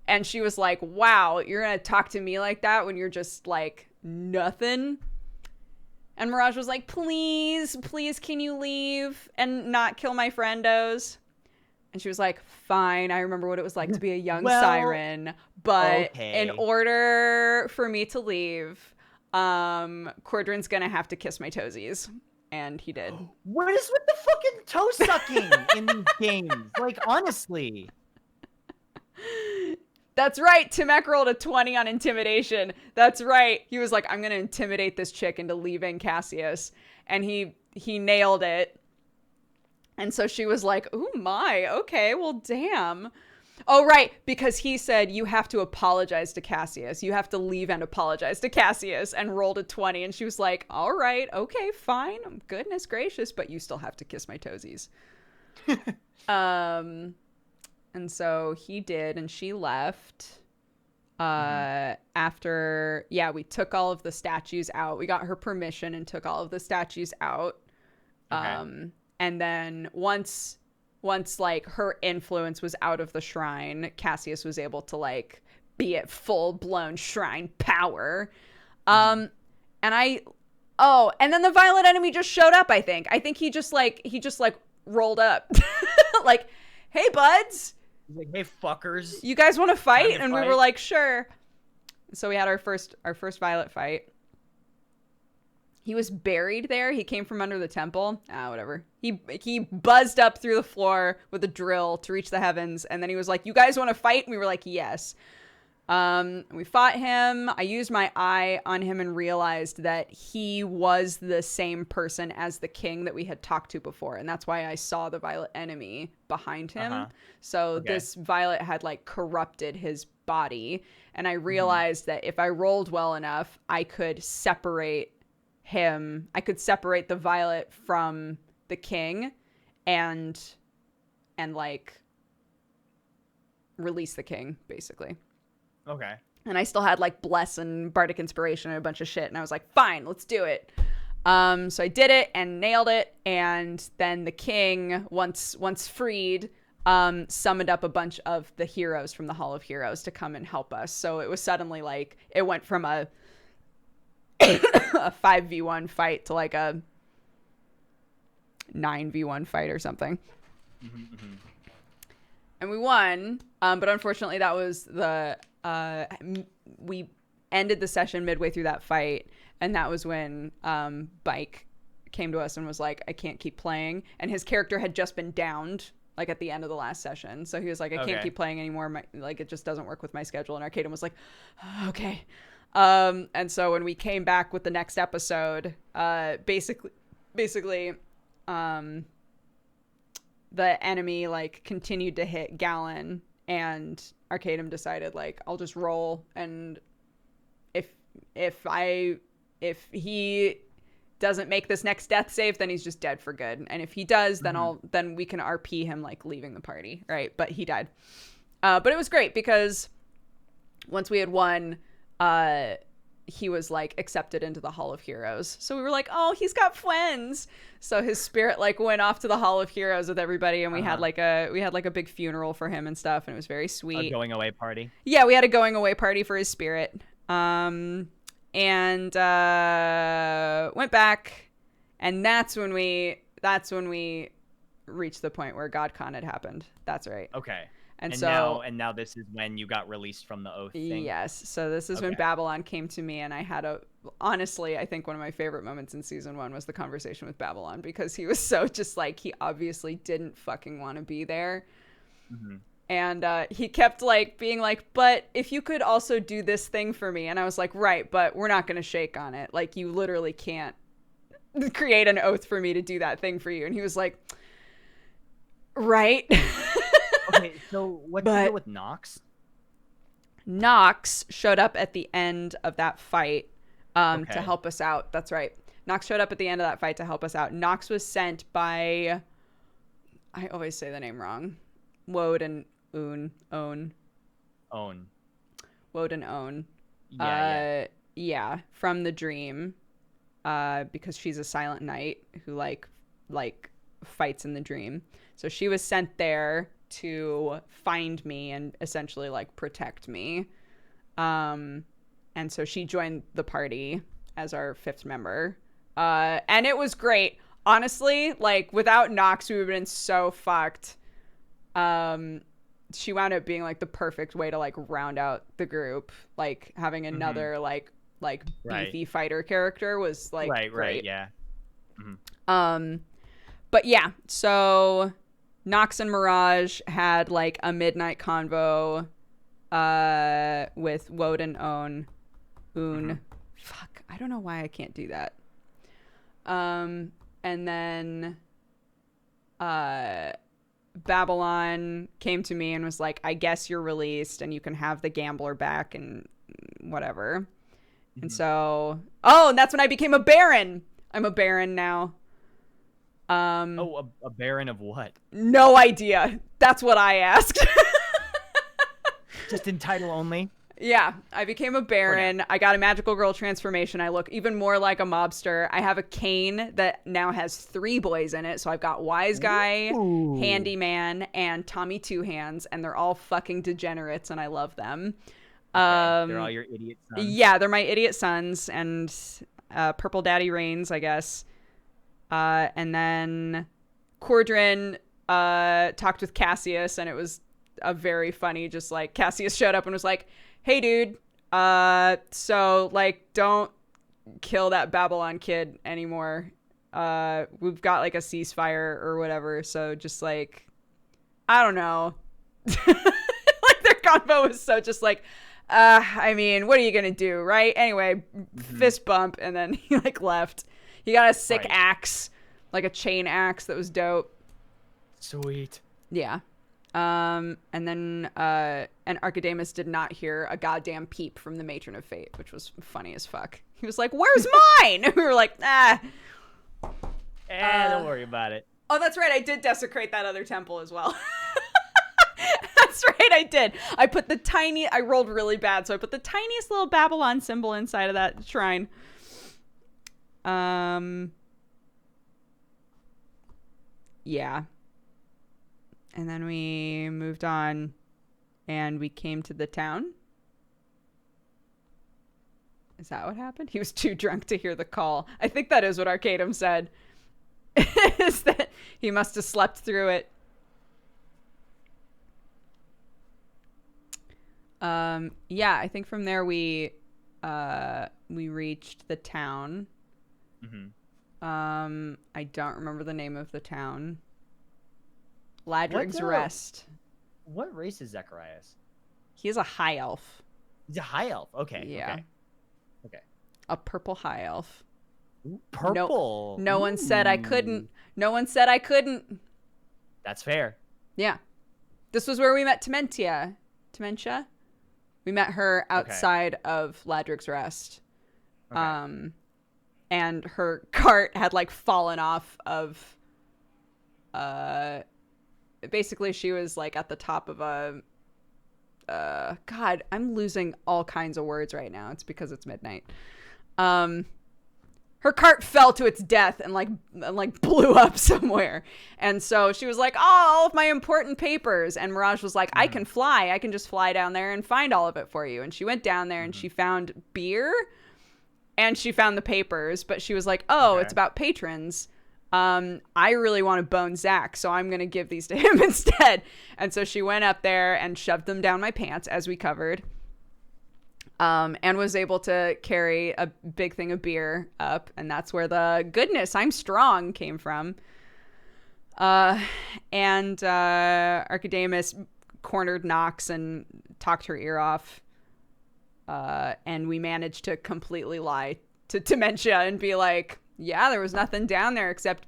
[SPEAKER 1] And she was like, wow, you're gonna talk to me like that when you're just like nothing? And Mirage was like, please, can you leave and not kill my friendos? And she was like, fine, I remember what it was like to be a young siren, but in order for me to leave, Cordrin's gonna have to kiss my toesies. And he did.
[SPEAKER 2] What is with the fucking toe sucking in these games? Like, honestly.
[SPEAKER 1] That's right. Timek rolled a 20 on intimidation. That's right. He was like, I'm going to intimidate this chick into leaving Cassius. And he nailed it. And so she was like, ooh, my, okay, well, damn. Oh, right. Because he said, you have to apologize to Cassius. You have to leave and apologize to Cassius, and rolled a 20. And she was like, all right, okay, fine. Goodness gracious. But you still have to kiss my toesies. And so he did, and she left. After, we took all of the statues out. We got her permission and took all of the statues out. Okay. And then once like her influence was out of the shrine, Cassius was able to like be at full blown shrine power. And then the violent enemy just showed up. I think he just rolled up like, hey buds.
[SPEAKER 2] He's like, hey fuckers,
[SPEAKER 1] you guys want to fight? And we were like, sure. So we had our first violet fight. He was buried there. He came from under the temple. Whatever. He buzzed up through the floor with a drill to reach the heavens, and then he was like, you guys want to fight? And we were like, yes. We fought him. I used my eye on him and realized that he was the same person as the king that we had talked to before, and that's why I saw the violet enemy behind him. So this violet had like corrupted his body, and I realized that if I rolled well enough, I could separate him. I could separate the violet from the king and like release the king, basically.
[SPEAKER 2] Okay.
[SPEAKER 1] And I still had like Bless and Bardic Inspiration and a bunch of shit. And I was like, fine, let's do it. So I did it and nailed it. And then the king, once freed, summoned up a bunch of the heroes from the Hall of Heroes to come and help us. So it was suddenly like, it went from a 5v1 fight to like a 9v1 fight or something. And we won. But unfortunately that was we ended the session midway through that fight, and that was when Bike came to us and was like, I can't keep playing, and his character had just been downed like at the end of the last session, so he was like, I can't keep playing anymore, it just doesn't work with my schedule. And Arcadian was like, okay. And so when we came back with the next episode, basically the enemy like continued to hit Galen, and Arcanum decided like, I'll just roll, and if he doesn't make this next death save, then he's just dead for good. And if he does, then we can RP him like leaving the party, right? But he died. But it was great because once we had won, he was like accepted into the Hall of Heroes. So we were like, oh, he's got friends. So his spirit like went off to the Hall of Heroes with everybody, and we had like a big funeral for him and stuff, and it was very sweet.
[SPEAKER 2] A going away party. Yeah,
[SPEAKER 1] we had a going away party for his spirit. And went back, and that's when we reached the point where GodCon had happened. That's right.
[SPEAKER 2] Okay. And now this is when you got released from the oath thing.
[SPEAKER 1] Yes. So this is when Babylon came to me, and I had honestly, I think one of my favorite moments in season 1 was the conversation with Babylon, because he was so just like, he obviously didn't fucking want to be there. Mm-hmm. And he kept like being like, but if you could also do this thing for me. And I was like, right, but we're not going to shake on it. Like, you literally can't create an oath for me to do that thing for you. And he was like, right.
[SPEAKER 2] Okay, so what's the deal with Nox?
[SPEAKER 1] Nox showed up at the end of that fight to help us out. That's right. Nox showed up at the end of that fight to help us out. Nox was sent by, I always say the name wrong, Woad and Own. Woad and Own. Yeah, from the dream. Because she's a silent knight who like fights in the dream. So she was sent there to find me and essentially like protect me. And so she joined the party as our 5th member. And it was great. Honestly, like, without Nox, we would have been so fucked. She wound up being like the perfect way to like round out the group. Like, having another like beefy fighter character was like great.
[SPEAKER 2] Yeah.
[SPEAKER 1] But yeah, so Nox and Mirage had like a midnight convo with Woad and Own. Fuck, I don't know why I can't do that. And then Babylon came to me and was like, I guess you're released and you can have the gambler back and whatever. And so, and that's when I became a baron. I'm a baron now.
[SPEAKER 2] A baron of what?
[SPEAKER 1] No idea. That's what I asked.
[SPEAKER 2] Just in title only?
[SPEAKER 1] Yeah, I became a baron. I got a magical girl transformation. I look even more like a mobster. I have a cane that now has 3 boys in it. So I've got Wise Guy, Handyman, and Tommy Two Hands, and they're all fucking degenerates, and I love them.
[SPEAKER 2] They're all your idiot sons.
[SPEAKER 1] Yeah, they're my idiot sons, and Purple Daddy reigns, I guess. And then Cordrin talked with Cassius, and it was a very funny, just like, Cassius showed up and was like, hey dude, so like, don't kill that Babylon kid anymore. We've got like a ceasefire or whatever, so just like, I don't know. Like, their convo was so just like, I mean, what are you gonna do, right? Anyway, fist bump, and then he like left. He got a sick axe, like a chain axe that was dope.
[SPEAKER 2] Sweet.
[SPEAKER 1] Yeah. And then and Archidamus did not hear a goddamn peep from the Matron of Fate, which was funny as fuck. He was like, where's mine? And we were like,
[SPEAKER 2] don't worry about it.
[SPEAKER 1] Oh, that's right, I did desecrate that other temple as well. That's right, I did. I rolled really bad, so I put the tiniest little Babylon symbol inside of that shrine. Yeah. And then we moved on and we came to the town. Is that what happened? He was too drunk to hear the call. I think that is what Arcadum said. Is that he must have slept through it. Yeah, I think from there we reached the town. I don't remember the name of the town. Ladrig's Rest.
[SPEAKER 2] What race is Zacharias?
[SPEAKER 1] He is a high elf.
[SPEAKER 2] He's a high elf. Okay.
[SPEAKER 1] Yeah.
[SPEAKER 2] Okay.
[SPEAKER 1] A purple high elf.
[SPEAKER 2] Ooh, purple.
[SPEAKER 1] No one said I couldn't. No one said I couldn't.
[SPEAKER 2] That's fair.
[SPEAKER 1] Yeah. This was where we met Tementia. We met her outside of Ladric's Rest. Okay. And her cart had like fallen off of basically she was like at the top of a God, I'm losing all kinds of words right now. It's because it's midnight. Her cart fell to its death and blew up somewhere. And so she was like, oh, all of my important papers. And Mirage was like, I can fly. I can just fly down there and find all of it for you. And she went down there and she found beer and she found the papers. But she was like, oh, it's about patrons. I really want to bone Zach, so I'm going to give these to him instead. And so she went up there and shoved them down my pants, as we covered. And was able to carry a big thing of beer up. And that's where the goodness, I'm strong came from. And Archidamus cornered Nox and talked her ear off. And we managed to completely lie to Dementia and be like, yeah, there was nothing down there except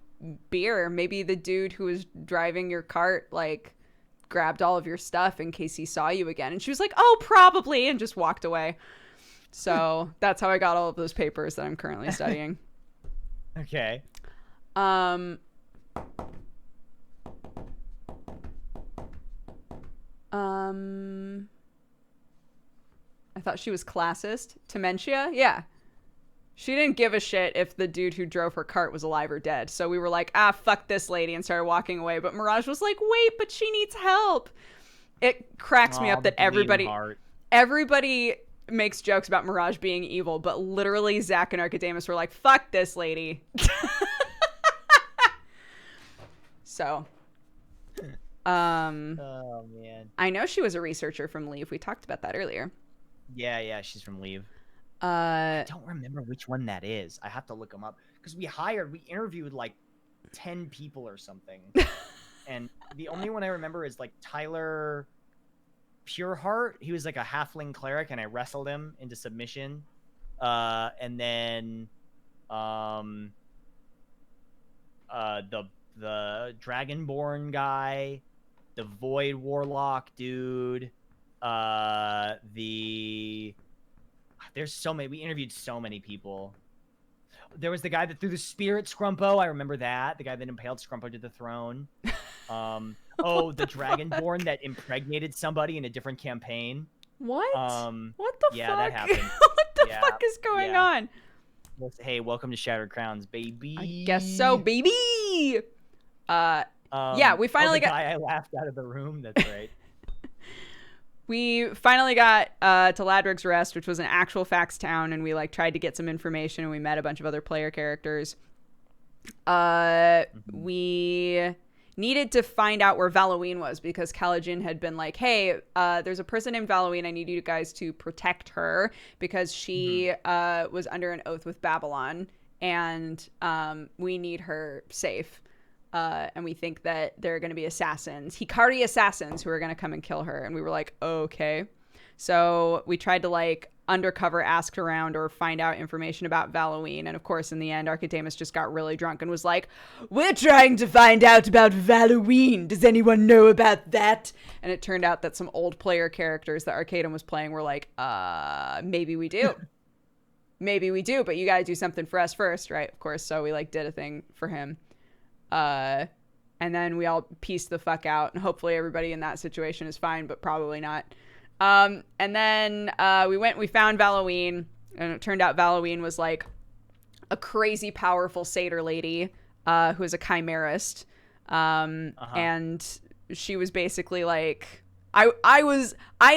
[SPEAKER 1] beer. Maybe the dude who was driving your cart, like, grabbed all of your stuff in case he saw you again. And she was like, oh, probably, and just walked away. So that's how I got all of those papers that I'm currently studying.
[SPEAKER 2] Okay.
[SPEAKER 1] I thought she was classist. Tementia? Yeah. She didn't give a shit if the dude who drove her cart was alive or dead. So we were like, fuck this lady, and started walking away. But Mirage was like, wait, but she needs help. It cracks me up that everybody makes jokes about Mirage being evil, but literally Zach and Archidamus were like, fuck this lady. So,
[SPEAKER 2] oh man.
[SPEAKER 1] I know she was a researcher from Leave. We talked about that earlier.
[SPEAKER 2] Yeah, she's from Leave. I don't remember which one that is. I have to look them up because we interviewed like 10 people or something. And the only one I remember is like Tyler Pureheart. He was like a halfling cleric and I wrestled him into submission. And then the Dragonborn guy, the Void Warlock dude, there's so many. We interviewed so many people. There was the guy that threw the spear at Scrumpo. I remember that. The guy that impaled Scrumpo to the throne. The Dragonborn that impregnated somebody in a different campaign.
[SPEAKER 1] What? What the fuck?
[SPEAKER 2] Yeah, that happened.
[SPEAKER 1] What the fuck is going on?
[SPEAKER 2] Hey, welcome to Shattered Crowns, baby.
[SPEAKER 1] I guess so, baby. Yeah, we finally got.
[SPEAKER 2] The guy I laughed out of the room. That's right.
[SPEAKER 1] We finally got to Ladric's Rest, which was an actual fax town, and we like tried to get some information, and we met a bunch of other player characters. We needed to find out where Valuine was because Callaghan had been like, hey, there's a person named Valuine. I need you guys to protect her because she was under an oath with Babylon, and we need her safe. And we think that there are going to be assassins, Hikari assassins, who are going to come and kill her. And we were like, okay. So we tried to like undercover ask around or find out information about Valuine. And of course, in the end, Archidamus just got really drunk and was like, we're trying to find out about Valuine. Does anyone know about that? And it turned out that some old player characters that Arcadum was playing were like, maybe we do. Maybe we do, but you got to do something for us first, right? Of course. So we like did a thing for him. And then we all pieced the fuck out, and hopefully everybody in that situation is fine, but probably not. And then we found Valuine, and it turned out Valuine was like a crazy powerful satyr lady who is a chimerist. And she was basically like, I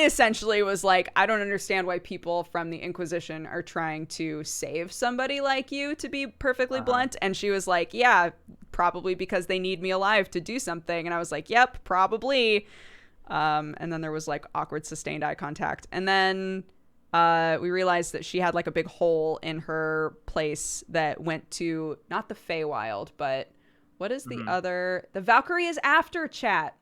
[SPEAKER 1] essentially was like, I don't understand why people from the Inquisition are trying to save somebody like you, to be perfectly blunt. And she was like, yeah, probably because they need me alive to do something. And I was like, yep, probably. And then there was like awkward sustained eye contact. And then we realized that she had like a big hole in her place that went to not the Feywild, but what is the other? The Valkyrie is after, chat.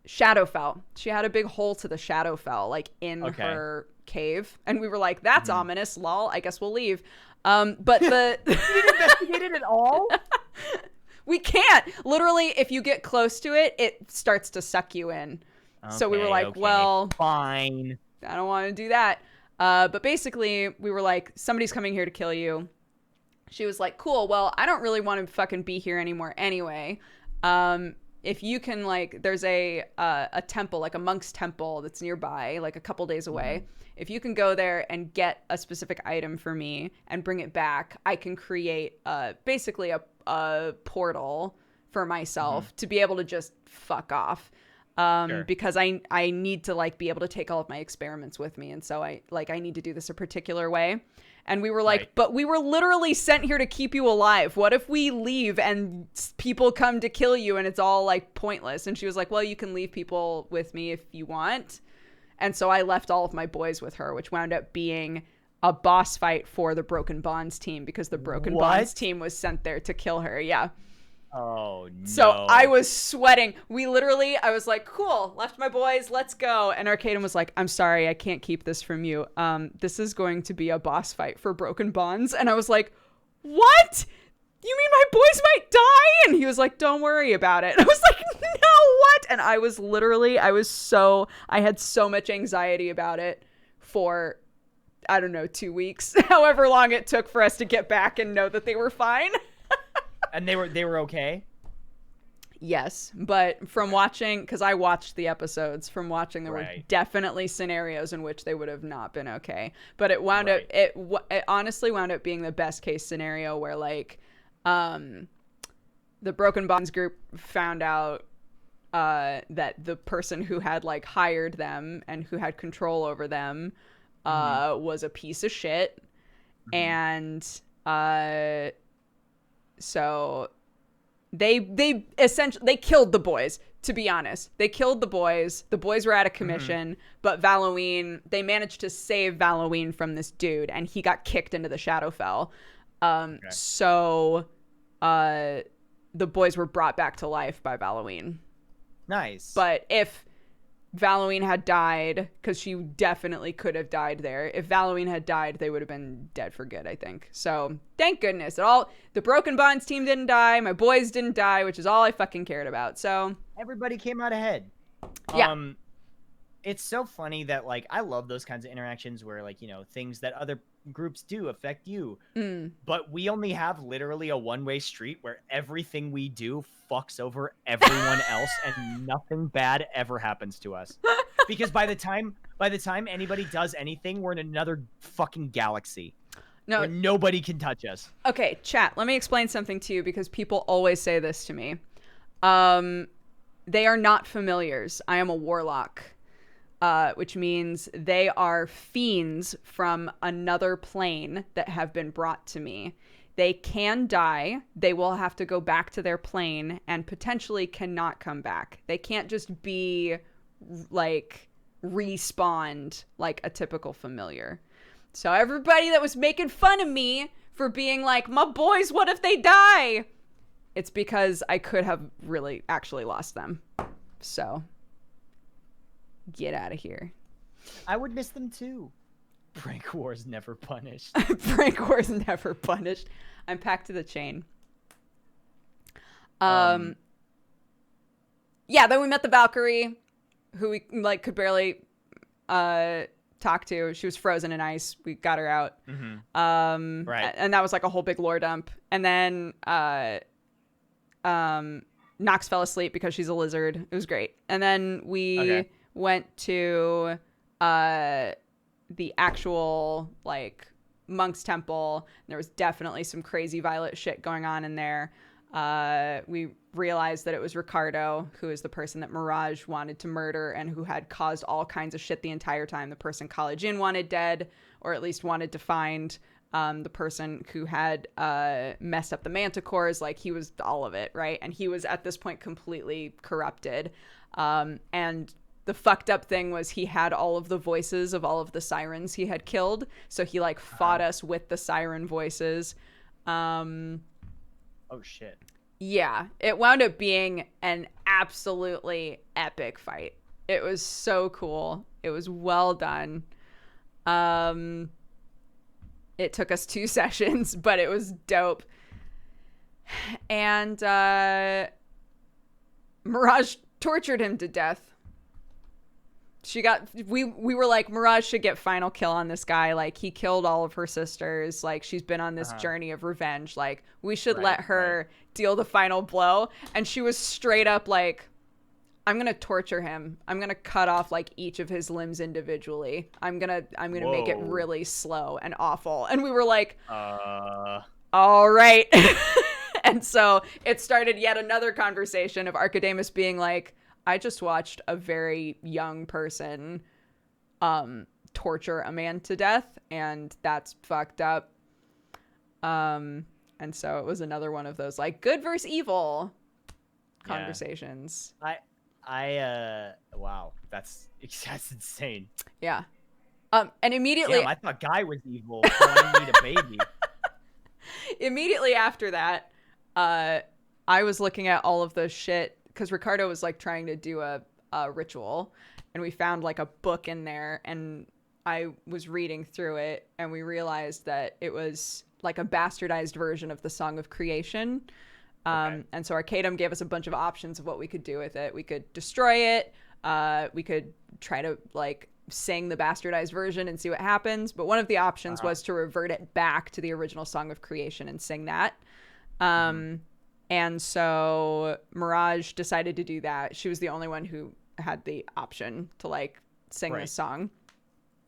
[SPEAKER 1] Shadowfell. She had a big hole to the Shadowfell, like in her cave, and we were like, "That's ominous, lol. I guess we'll leave." But the
[SPEAKER 2] you didn't investigate it at all.
[SPEAKER 1] We can't. Literally, if you get close to it, it starts to suck you in.
[SPEAKER 2] Okay,
[SPEAKER 1] so we were like, well,
[SPEAKER 2] fine.
[SPEAKER 1] I don't want to do that. But basically, we were like, somebody's coming here to kill you. She was like, cool, well, I don't really want to fucking be here anymore anyway. If you can, like, there's a temple, like a monk's temple that's nearby, like a couple days away. If you can go there and get a specific item for me and bring it back, I can create basically a portal for myself to be able to just fuck off. Sure. Because I need to, like, be able to take all of my experiments with me. And so I need to do this a particular way. And we were like, but we were literally sent here to keep you alive. What if we leave and people come to kill you and it's all, like, pointless? And she was like, well, you can leave people with me if you want. And so I left all of my boys with her, which wound up being a boss fight for the Broken Bonds team because the Broken Bonds team was sent there to kill her. Yeah.
[SPEAKER 2] Oh, no.
[SPEAKER 1] So I was sweating. I was like, cool, left my boys, let's go. And Arcaden was like, I'm sorry, I can't keep this from you. This is going to be a boss fight for Broken Bonds. And I was like, what? You mean my boys might die? And he was like, don't worry about it. I was like, no, what? And I had so much anxiety about it for, I don't know, 2 weeks, however long it took for us to get back and know that they were fine.
[SPEAKER 2] And they were okay?
[SPEAKER 1] Yes, but from watching, because I watched the episodes, from watching there were definitely scenarios in which they would have not been okay. But it wound up, it honestly wound up being the best case scenario where, like, the Broken Bonds group found out that the person who had, like, hired them and who had control over them was a piece of shit. And so they essentially killed the boys, to be honest. They killed the boys. The boys were out of commission, but Halloween, they managed to save Halloween from this dude, and he got kicked into the Shadowfell. So the boys were brought back to life by Halloween.
[SPEAKER 2] Nice.
[SPEAKER 1] But if Halloween had died, because she definitely could have died there. If Halloween had died, they would have been dead for good, I think. So thank goodness. The Broken Bonds team didn't die. My boys didn't die, which is all I fucking cared about. So
[SPEAKER 2] everybody came out ahead.
[SPEAKER 1] Yeah.
[SPEAKER 2] It's so funny that, like, I love those kinds of interactions where, like, you know, things that other groups do affect you. But we only have literally a one-way street where everything we do fucks over everyone else and nothing bad ever happens to us. Because by the time anybody does anything, we're in another fucking galaxy. No, where nobody can touch us.
[SPEAKER 1] Okay, chat, let me explain something to you because people always say this to me. They are not familiars. I am a warlock. Which means they are fiends from another plane that have been brought to me. They can die. They will have to go back to their plane and potentially cannot come back. They can't just be, like, respawned like a typical familiar. So everybody that was making fun of me for being like, my boys, what if they die? It's because I could have really actually lost them. So get out of here.
[SPEAKER 2] I would miss them too. Prank wars never punished.
[SPEAKER 1] Prank wars never punished. I'm packed to the chain. Yeah, then we met the Valkyrie, who we, like, could barely talk to. She was frozen in ice. We got her out. Right. And that was like a whole big lore dump. And then Nox fell asleep because she's a lizard. It was great. And then we went to the actual, like, monk's temple. There was definitely some crazy violet shit going on in there. We realized that it was Ricardo, who is the person that Mirage wanted to murder and who had caused all kinds of shit the entire time. The person College Inn wanted dead, or at least wanted to find. The person who had messed up the manticores, like, he was all of it, right? And he was at this point completely corrupted. And the fucked up thing was he had all of the voices of all of the sirens he had killed. So he, like, fought us with the siren voices.
[SPEAKER 2] Oh, shit.
[SPEAKER 1] Yeah, it wound up being an absolutely epic fight. It was so cool. It was well done. It took us 2 sessions, but it was dope. And Mirage tortured him to death. We were like, Mirage should get final kill on this guy. Like, he killed all of her sisters. Like, she's been on this journey of revenge. Like, we should let her deal the final blow. And she was straight up like, I'm gonna torture him. I'm gonna cut off like each of his limbs individually. I'm gonna make it really slow and awful. And we were like, all right. And so it started yet another conversation of Archidamus being like, I just watched a very young person torture a man to death, and that's fucked up. And so it was another one of those like good versus evil conversations.
[SPEAKER 2] Wow, that's insane.
[SPEAKER 1] Yeah. And immediately,
[SPEAKER 2] damn, I thought Guy was evil, so I need a baby.
[SPEAKER 1] Immediately after that, I was looking at all of the shit because Ricardo was like trying to do a ritual, and we found like a book in there, and I was reading through it, and we realized that it was like a bastardized version of the Song of Creation. And so Arcadum gave us a bunch of options of what we could do with it. We could destroy it. We could try to like sing the bastardized version and see what happens. But one of the options was to revert it back to the original Song of Creation and sing that. And so Mirage decided to do that. She was the only one who had the option to like sing this song.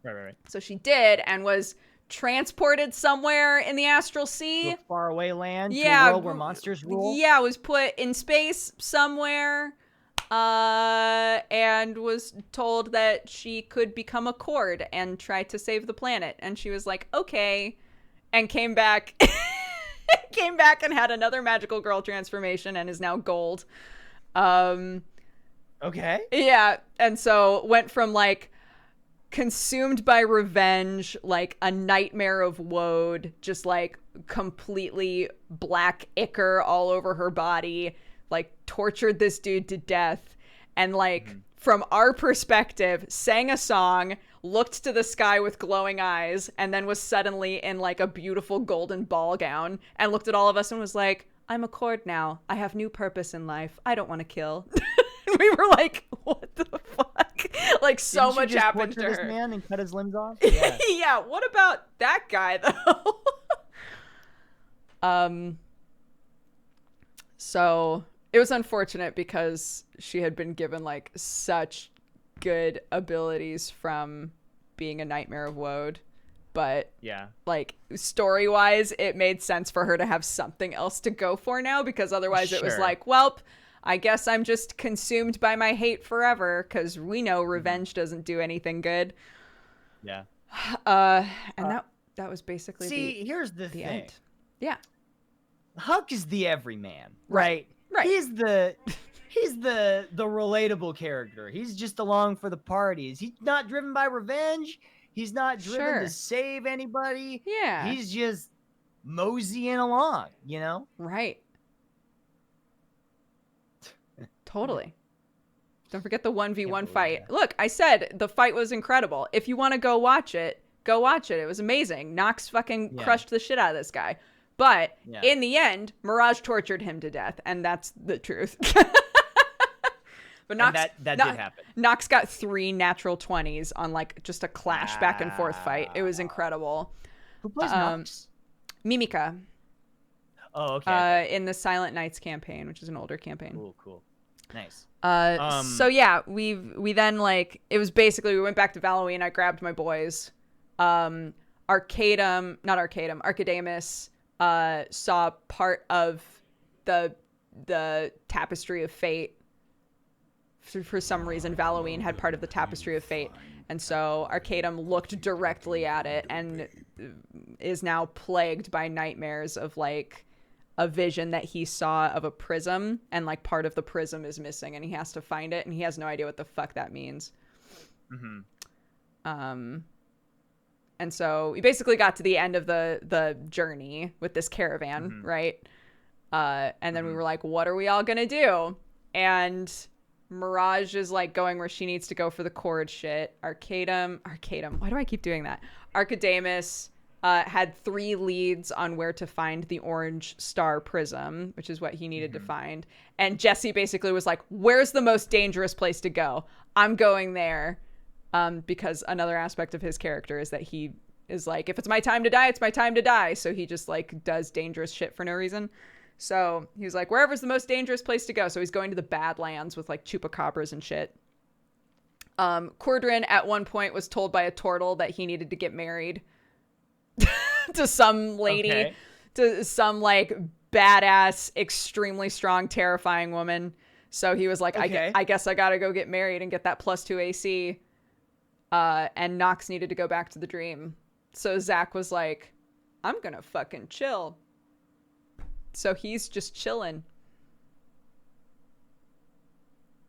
[SPEAKER 2] Right.
[SPEAKER 1] So she did, and was transported somewhere in the Astral Sea.
[SPEAKER 2] To a faraway land, to a world where monsters rule.
[SPEAKER 1] Yeah, was put in space somewhere, and was told that she could become a Cord and try to save the planet. And she was like, okay, and came back. Came back and had another magical girl transformation and is now gold.
[SPEAKER 2] Okay.
[SPEAKER 1] Yeah, and so went from like consumed by revenge, like a nightmare of woad, just like completely black ichor all over her body, like tortured this dude to death, and like from our perspective sang a song, looked to the sky with glowing eyes, and then was suddenly in like a beautiful golden ball gown and looked at all of us and was like, I'm a Cord now. I have new purpose in life. I don't want to kill. We were like, what the fuck? Like, so
[SPEAKER 2] Didn't
[SPEAKER 1] much
[SPEAKER 2] you just
[SPEAKER 1] happened to
[SPEAKER 2] torture
[SPEAKER 1] her.
[SPEAKER 2] This man and cut his limbs off?
[SPEAKER 1] Yeah. Yeah, what about that guy though? So it was unfortunate because she had been given like such good abilities from being a nightmare of woad, but like story wise it made sense for her to have something else to go for now, because otherwise it was like, welp, I guess I'm just consumed by my hate forever, because we know revenge doesn't do anything good. And that was basically
[SPEAKER 2] here's the thing.
[SPEAKER 1] End. Yeah.
[SPEAKER 2] Huck is the everyman,
[SPEAKER 1] right?
[SPEAKER 2] He's the relatable character. He's just along for the parties. He's not driven by revenge. He's not driven to save anybody.
[SPEAKER 1] Yeah.
[SPEAKER 2] He's just moseying along, you know?
[SPEAKER 1] Right. Totally. Don't forget the 1v1 fight. Look, I said the fight was incredible. If you want to go watch it, go watch it. It was amazing. Nox fucking crushed the shit out of this guy. But in the end, Mirage tortured him to death, and that's the truth. But Nox,
[SPEAKER 2] that did happen.
[SPEAKER 1] Nox got 3 natural 20s on like just a clash back and forth fight. It was incredible.
[SPEAKER 2] Who plays Nox?
[SPEAKER 1] Mimica.
[SPEAKER 2] Oh, okay.
[SPEAKER 1] In the Silent Knights campaign, which is an older campaign.
[SPEAKER 2] Cool. Nice.
[SPEAKER 1] So yeah, we then like, it was basically, we went back to Halloween. I grabbed my boys. Archidamus saw part of the Tapestry of Fate. For some reason, Halloween had part of the Tapestry of Fate, and so Arcadum looked directly at it and is now plagued by nightmares of like a vision that he saw of a prism, and like part of the prism is missing, and he has to find it, and he has no idea what the fuck that means. And so we basically got to the end of the journey with this caravan, right? And then we were like, what are we all gonna do? And Mirage is like going where she needs to go for the Cord shit. Arcadum. Why do I keep doing that? Archidamus had 3 leads on where to find the orange star prism, which is what he needed to find. And Jesse basically was like, where's the most dangerous place to go? I'm going there. Because another aspect of his character is that he is like, if it's my time to die, it's my time to die. So he just like does dangerous shit for no reason. So he was like, wherever's the most dangerous place to go. So he's going to the Badlands with like chupacabras and shit. Cordrin at one point was told by a turtle that he needed to get married to some lady, to some like badass, extremely strong, terrifying woman. So he was like, I guess I gotta go get married and get that +2 AC. And Nox needed to go back to the dream. So Zach was like, I'm gonna fucking chill. So he's just chilling.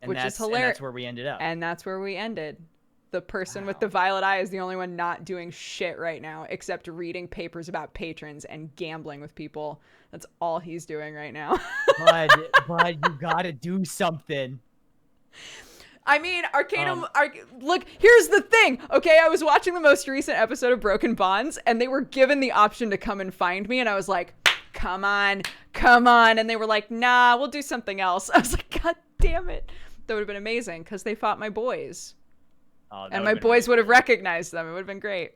[SPEAKER 1] Which is hilarious.
[SPEAKER 2] And that's where we ended up.
[SPEAKER 1] And that's where we ended. The person with the violet eye is the only one not doing shit right now, except reading papers about patrons and gambling with people. That's all he's doing right now.
[SPEAKER 2] Bud, you gotta do something.
[SPEAKER 1] I mean, Arcanum, look, here's the thing. Okay, I was watching the most recent episode of Broken Bonds, and they were given the option to come and find me, and I was like, come on. And they were like, nah, we'll do something else. I was like, God damn it. That would have been amazing, because they fought my boys. Oh, and my boys would have recognized them. It would have been great.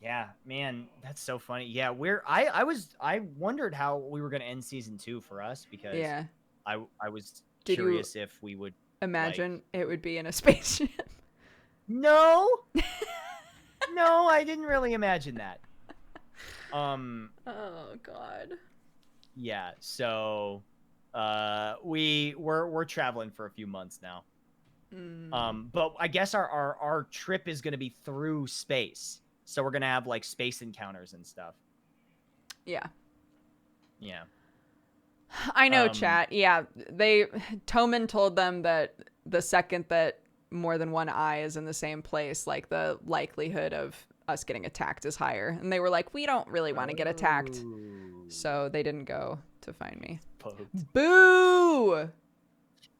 [SPEAKER 2] Yeah, man, that's so funny. Yeah, I wondered how we were going to end season 2 for us, because I was curious if we would
[SPEAKER 1] imagine it would be in a spaceship.
[SPEAKER 2] No, I didn't really imagine that.
[SPEAKER 1] Oh God.
[SPEAKER 2] Yeah, so we're traveling for a few months now. But I guess our trip is going to be through space, so we're going to have like space encounters and stuff.
[SPEAKER 1] Yeah.
[SPEAKER 2] I
[SPEAKER 1] know, chat. Yeah, Toman told them that the second that more than one eye is in the same place, like the likelihood of us getting attacked is higher. And they were like, we don't really want to get attacked. So they didn't go to find me. Boo!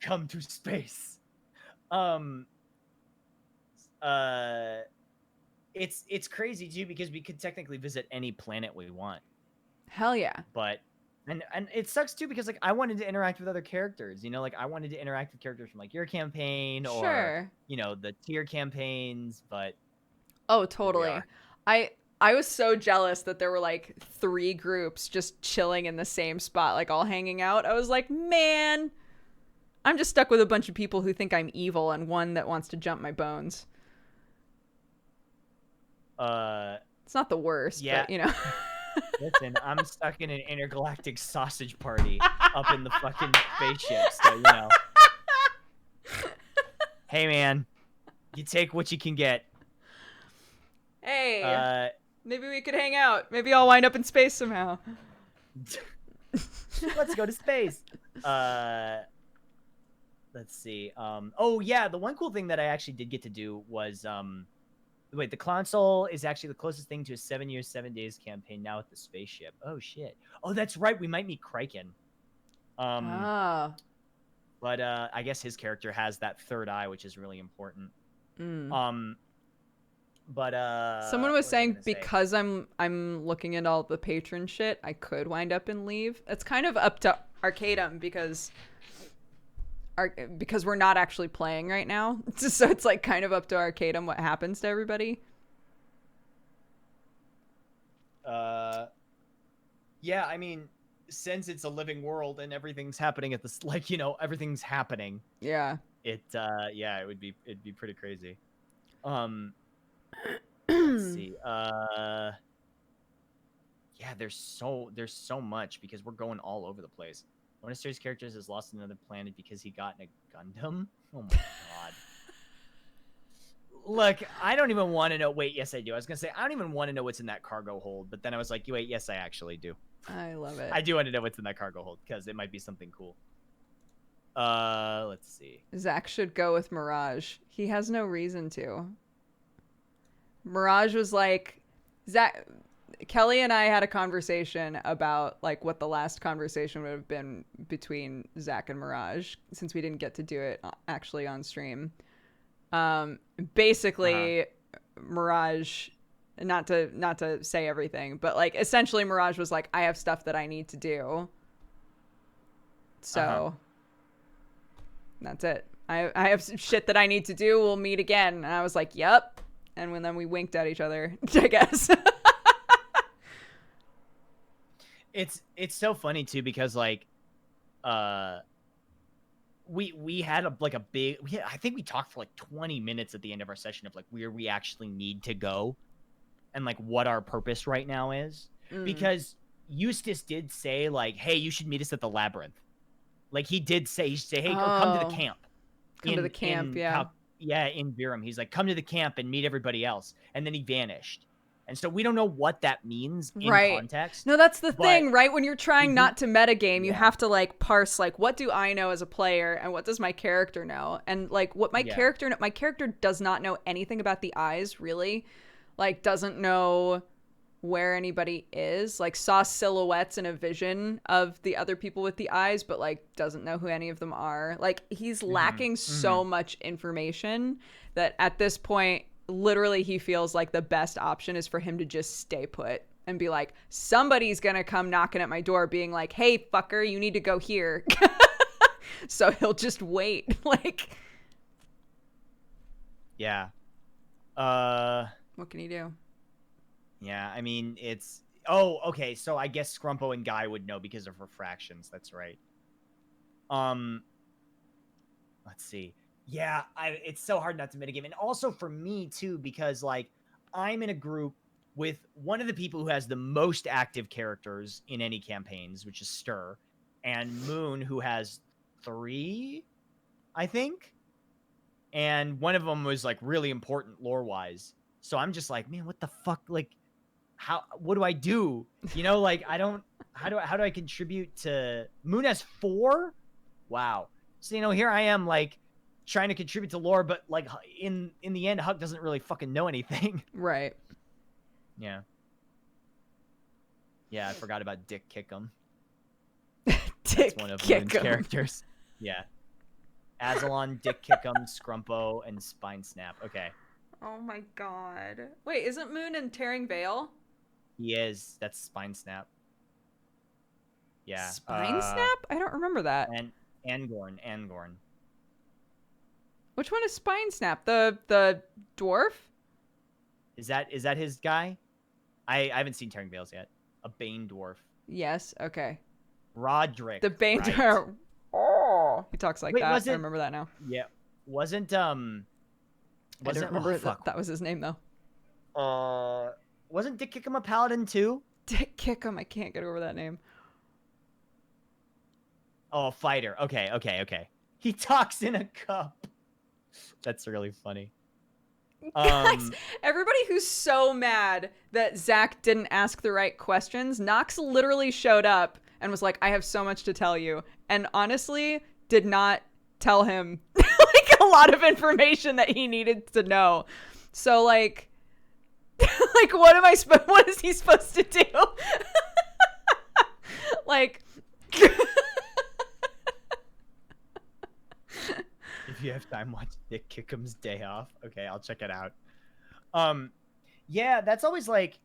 [SPEAKER 2] Come to space. It's crazy too, because we could technically visit any planet we want.
[SPEAKER 1] Hell yeah.
[SPEAKER 2] But and it sucks too, because like I wanted to interact with other characters, you know, like I wanted to interact with characters from like your campaign or you know, the tier campaigns, but
[SPEAKER 1] oh, totally. I was so jealous that there were like 3 groups just chilling in the same spot, like all hanging out. I was like, man, I'm just stuck with a bunch of people who think I'm evil and one that wants to jump my bones. It's not the worst, but you know.
[SPEAKER 2] Listen, I'm stuck in an intergalactic sausage party up in the fucking spaceship, so you know. Hey man, you take what you can get.
[SPEAKER 1] Hey, maybe we could hang out. Maybe I'll wind up in space somehow.
[SPEAKER 2] Let's go to space. Let's see. Oh yeah, the one cool thing that I actually did get to do was wait, the console is actually the closest thing to a 7 years, 7 days campaign now with the spaceship. Oh shit. Oh, that's right. We might meet Kraken. But I guess his character has that third eye, which is really important. But
[SPEAKER 1] someone was saying because I'm looking at all the patron shit, I could wind up and leave. It's kind of up to Arcadum because we're not actually playing right now. So it's like kind of up to Arcadum what happens to everybody.
[SPEAKER 2] Yeah, I mean, since it's a living world and everything's happening at this, like, you know, everything's happening.
[SPEAKER 1] Yeah.
[SPEAKER 2] It'd be pretty crazy. Let's see. Yeah, there's so much because we're going all over the place. One of Series characters is lost on another planet because he got in a Gundam. Oh my god. Look, I don't even want to know. Wait, yes, I do. I was gonna say I don't even want to know what's in that cargo hold, but then I was like, wait, yes, I actually do.
[SPEAKER 1] I love it.
[SPEAKER 2] I do want to know what's in that cargo hold because it might be something cool. Let's see.
[SPEAKER 1] Zach should go with Mirage. He has no reason to. Mirage was like, Kelly and I had a conversation about like what the last conversation would have been between Zach and Mirage, since we didn't get to do it actually on stream. Basically, Mirage, not to say everything, but like essentially Mirage was like, I have stuff that I need to do. So that's it. I have some shit that I need to do. We'll meet again. And I was like, yep. And then we winked at each other, I guess.
[SPEAKER 2] It's so funny too, because like we had a big I think we talked for like 20 minutes at the end of our session of like where we actually need to go and like what our purpose right now is. Because Eustace did say like, hey, you should meet us at the labyrinth. Like he did say, hey, or come to the camp.
[SPEAKER 1] Come to the camp, yeah.
[SPEAKER 2] In Verum. He's like, come to the camp and meet everybody else. And then he vanished. And so we don't know what that means in context.
[SPEAKER 1] No, that's the thing, right? When you're trying not to metagame, you have to like parse like, what do I know as a player and what does my character know? And like what my character does not know anything about the eyes, really. Like doesn't know where anybody is, like saw silhouettes in a vision of the other people with the eyes, but like doesn't know who any of them are. Like he's lacking so much information that at this point, literally he feels like the best option is for him to just stay put and be like, somebody's gonna come knocking at my door being like, hey fucker, you need to go here. So he'll just wait. Like, what can he do?
[SPEAKER 2] Yeah, I mean, it's... Oh, okay, so I guess Scrumpo and Guy would know because of refractions. That's right. Let's see. Yeah, it's so hard not to mitigate. And also for me, too, because, like, I'm in a group with one of the people who has the most active characters in any campaigns, which is Stir, and Moon, who has 3, I think? And one of them was, like, really important lore-wise. So I'm just like, man, what the fuck? Like... what do I do? You know, like how do I contribute to... Moon has 4? Wow. So, you know, here I am like trying to contribute to lore, but like in the end, Huck doesn't really fucking know anything.
[SPEAKER 1] Right.
[SPEAKER 2] Yeah. Yeah, I forgot about Dick Kickham.
[SPEAKER 1] That's
[SPEAKER 2] one of Moon's characters. Yeah. Azalon, Dick Kickham, Scrumpo, and Spine Snap. Okay.
[SPEAKER 1] Oh my god. Wait, isn't Moon in Tearing Veil?
[SPEAKER 2] He is. That's Spine Snap. Yeah.
[SPEAKER 1] Spine Snap? I don't remember that.
[SPEAKER 2] And Angorn.
[SPEAKER 1] Which one is Spine Snap? The dwarf?
[SPEAKER 2] Is that his guy? I haven't seen Tearing Veils yet. A Bane dwarf.
[SPEAKER 1] Yes. Okay.
[SPEAKER 2] Roderick.
[SPEAKER 1] The Bane dwarf. Oh, he talks like that. I remember that now.
[SPEAKER 2] Yeah. Wasn't
[SPEAKER 1] I don't remember that was his name though.
[SPEAKER 2] Wasn't Dick Kickham a paladin too?
[SPEAKER 1] Dick Kickham, I can't get over that name.
[SPEAKER 2] Oh, fighter. Okay. He talks in a cup. That's really funny.
[SPEAKER 1] Guys, everybody who's so mad that Zach didn't ask the right questions, Nox literally showed up and was like, I have so much to tell you. And honestly, did not tell him like a lot of information that he needed to know. So like like what is he supposed to do? Like
[SPEAKER 2] if you have time, watch Dick Kickham's Day Off. Okay, I'll check it out. Yeah, that's always like,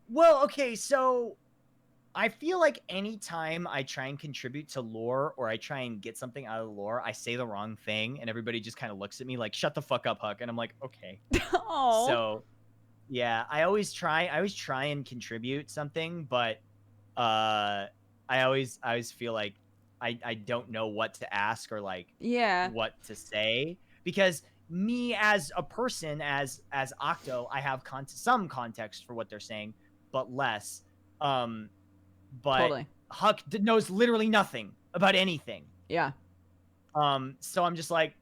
[SPEAKER 2] well, okay, so I feel like anytime I try and contribute to lore or I try and get something out of the lore, I say the wrong thing and everybody just kind of looks at me like, shut the fuck up, Huck. And I'm like, okay.
[SPEAKER 1] Oh.
[SPEAKER 2] So yeah, I always try and contribute something, but I always feel like I don't know what to ask or like what to say, because me as a person, as Octo, I have some context for what they're saying, but less. But totally. Huck knows literally nothing about anything.
[SPEAKER 1] Yeah.
[SPEAKER 2] So I'm just like,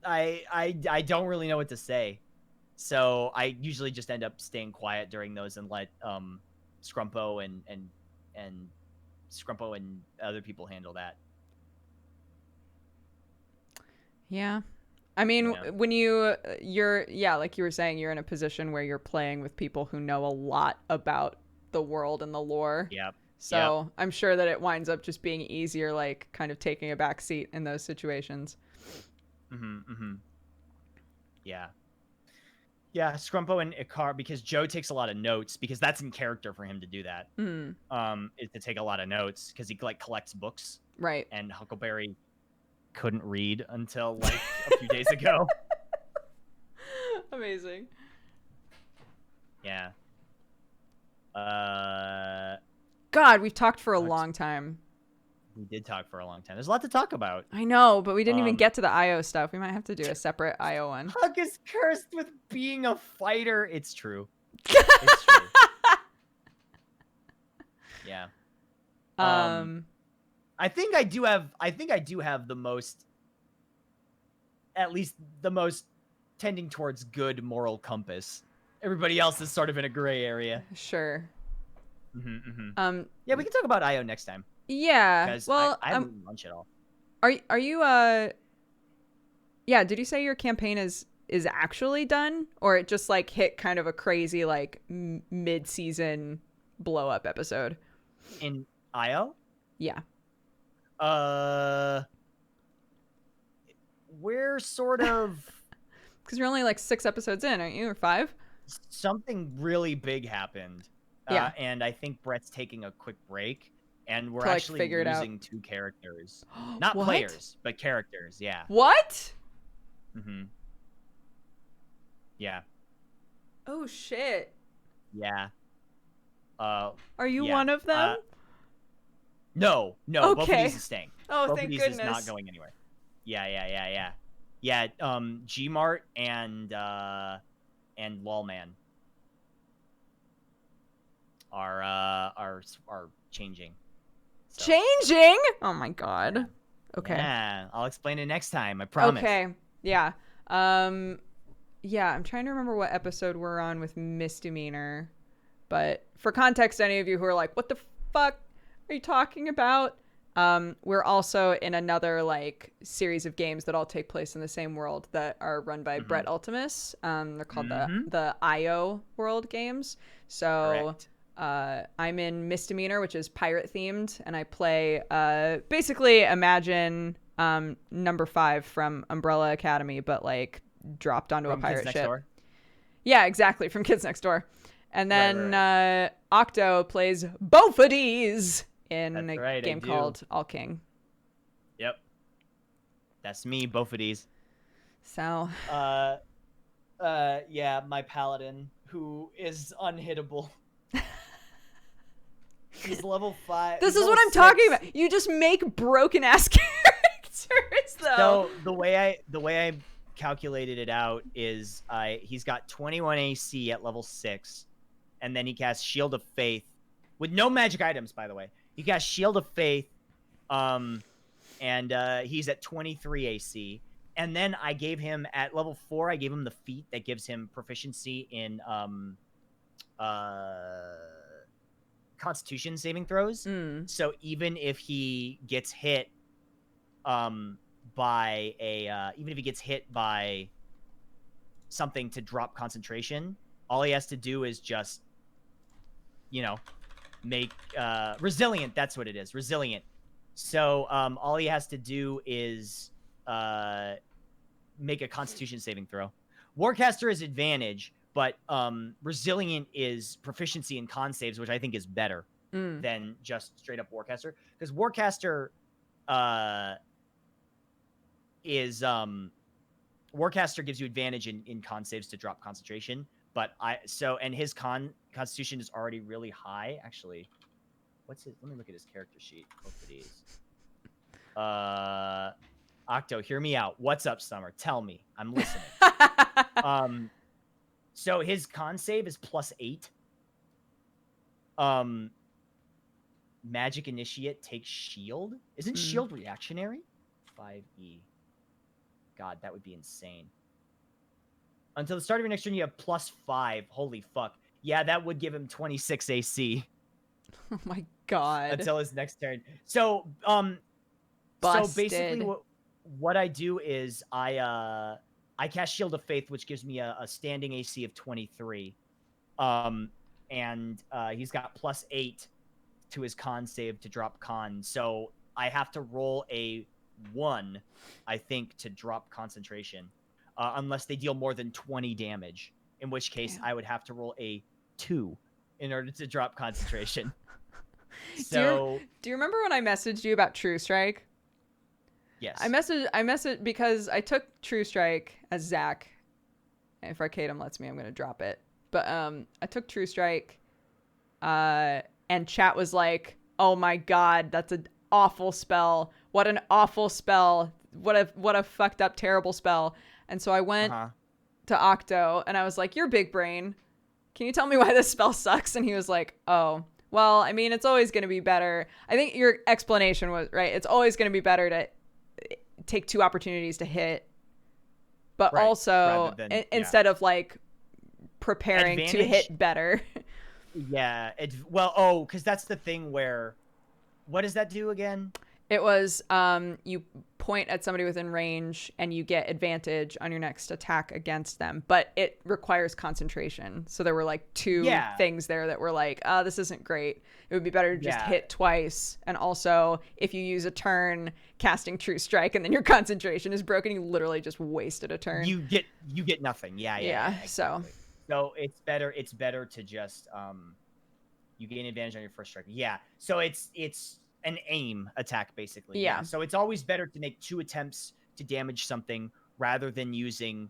[SPEAKER 2] I don't really know what to say. So I usually just end up staying quiet during those and let Scrumpo and Scrumpo and other people handle that.
[SPEAKER 1] Yeah. I mean, when you're like you were saying, you're in a position where you're playing with people who know a lot about the world and the lore.
[SPEAKER 2] Yep.
[SPEAKER 1] So I'm sure that it winds up just being easier, like kind of taking a back seat in those situations.
[SPEAKER 2] Yeah. Yeah, Scrumpo and Icar, because Joe takes a lot of notes, because that's in character for him to do that. Is to take a lot of notes, because he like collects books.
[SPEAKER 1] Right.
[SPEAKER 2] And Huckleberry couldn't read until like a few days ago.
[SPEAKER 1] Amazing.
[SPEAKER 2] Yeah.
[SPEAKER 1] God, we've talked for a long time.
[SPEAKER 2] We did talk for a long time. There's a lot to talk about.
[SPEAKER 1] I know, but we didn't even get to the IO stuff. We might have to do a separate IO one.
[SPEAKER 2] Huck is cursed with being a fighter. It's true. It's true. Yeah. I think I do have the most, at least the most tending towards good moral compass. Everybody else is sort of in a gray area.
[SPEAKER 1] Sure.
[SPEAKER 2] Yeah, we can talk about IO next time.
[SPEAKER 1] Yeah. Well,
[SPEAKER 2] I haven't eaten lunch at all.
[SPEAKER 1] Are you yeah, did you say your campaign is actually done, or it just like hit kind of a crazy like mid-season blow up episode?
[SPEAKER 2] In IO?
[SPEAKER 1] Yeah.
[SPEAKER 2] We're sort of
[SPEAKER 1] because you're only like 6 episodes in, aren't you, or 5?
[SPEAKER 2] Something really big happened.
[SPEAKER 1] Yeah.
[SPEAKER 2] And I think Brett's taking a quick break. And we're
[SPEAKER 1] to, like,
[SPEAKER 2] actually losing 2 characters. Not players, but characters, yeah.
[SPEAKER 1] What?
[SPEAKER 2] Yeah.
[SPEAKER 1] Oh, shit.
[SPEAKER 2] Yeah.
[SPEAKER 1] Are you one of them?
[SPEAKER 2] No.
[SPEAKER 1] Okay.
[SPEAKER 2] Both of these is staying.
[SPEAKER 1] Oh,
[SPEAKER 2] both
[SPEAKER 1] thank
[SPEAKER 2] of these
[SPEAKER 1] goodness.
[SPEAKER 2] is not going anywhere. Yeah. Yeah, Gmart and Lawman are changing. So.
[SPEAKER 1] Changing? Oh my god. Okay.
[SPEAKER 2] Yeah, I'll explain it next time. I promise.
[SPEAKER 1] Okay. Yeah. Yeah, I'm trying to remember what episode we're on with Misdemeanor. But for context, any of you who are like, what the fuck are you talking about? We're also in another like series of games that all take place in the same world that are run by Brett Ultimus. They're called the IO World games. So
[SPEAKER 2] Correct.
[SPEAKER 1] I'm in Misdemeanor, which is pirate themed, and I play basically imagine number 5 from Umbrella Academy, but like dropped onto a pirate ship. Door? Yeah, exactly, from Kids Next Door. And then Octo plays Bofades in a game called All King.
[SPEAKER 2] Yep. That's me, Bofades.
[SPEAKER 1] So
[SPEAKER 2] yeah, my paladin, who is unhittable. He's level 5.
[SPEAKER 1] This is what I'm talking about. You just make broken ass characters, though.
[SPEAKER 2] So the way I calculated it out is he's got 21 AC at level 6, and then he casts Shield of Faith with no magic items, by the way. He casts Shield of Faith, and he's at 23 AC. And then I gave him at level 4. I gave him the feat that gives him proficiency in Constitution saving throws. So even if he gets hit by something to drop concentration, all he has to do is just make resilient. That's what it is, resilient. So all he has to do is make a Constitution saving throw. Warcaster is advantage, but resilient is proficiency in con saves, which I think is better than just straight up Warcaster, because Warcaster Warcaster gives you advantage in con saves to drop concentration, but and his Constitution is already really high. Actually, let me look at his character sheet. Both of these. Octo, hear me out. What's up, Summer? Tell me. I'm listening. So his con save is +8. Magic Initiate takes shield. Isn't shield reactionary? 5e. God, that would be insane. Until the start of your next turn, you have +5. Holy fuck. Yeah, that would give him 26 AC.
[SPEAKER 1] Oh my god.
[SPEAKER 2] Until his next turn. So,
[SPEAKER 1] Busted.
[SPEAKER 2] So basically what I do is I cast Shield of Faith, which gives me a standing AC of 23. And he's got +8 to his con save to drop con. So I have to roll a 1, I think, to drop concentration, unless they deal more than 20 damage. in which case I would have to roll a 2 in order to drop concentration. So
[SPEAKER 1] do you remember when I messaged you about True Strike?
[SPEAKER 2] Yes.
[SPEAKER 1] I messaged because I took True Strike as Zach. If Arcadum lets me, I'm gonna drop it. But I took True Strike, and chat was like, "Oh my god, that's an awful spell! What an awful spell! What a fucked up terrible spell!" And so I went to Octo and I was like, "You're big brain. Can you tell me why this spell sucks?" And he was like, "Oh, well, I mean, it's always gonna be better." I think your explanation was right. It's always gonna be better to take 2 opportunities to hit, but also instead of like preparing to hit better.
[SPEAKER 2] Yeah. Because that's the thing where, what does that do again?
[SPEAKER 1] It was you point at somebody within range and you get advantage on your next attack against them, but it requires concentration. So there were like 2 things there that were like, this isn't great. It would be better to just hit twice. And also, if you use a turn casting True Strike and then your concentration is broken, you literally just wasted a turn.
[SPEAKER 2] You get nothing. Yeah. Exactly. So it's better to just you gain advantage on your first strike. Yeah. So it's an aim attack basically.
[SPEAKER 1] Yeah.
[SPEAKER 2] So it's always better to make 2 attempts to damage something rather than using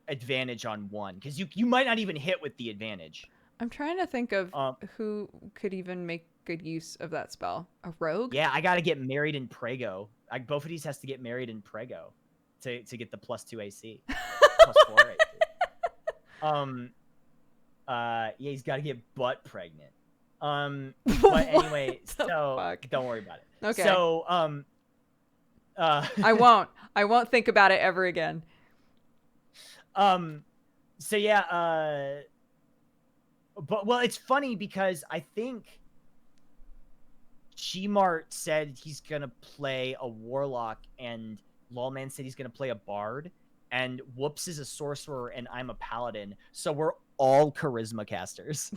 [SPEAKER 2] advantage on one, because you might not even hit with the advantage.
[SPEAKER 1] I'm trying to think of who could even make good use of that spell. A rogue?
[SPEAKER 2] Yeah, I gotta get married in Prego. Both of these has to get married in Prego to get the +2 AC. +4 AC. Yeah, he's got to get butt pregnant. But anyway, so don't worry about it.
[SPEAKER 1] Okay.
[SPEAKER 2] So
[SPEAKER 1] I won't think about it ever again.
[SPEAKER 2] So yeah, but well, it's funny because I think Gmart said he's gonna play a warlock and Lawman said he's gonna play a bard, and Whoops is a sorcerer and I'm a paladin, so we're all charisma casters.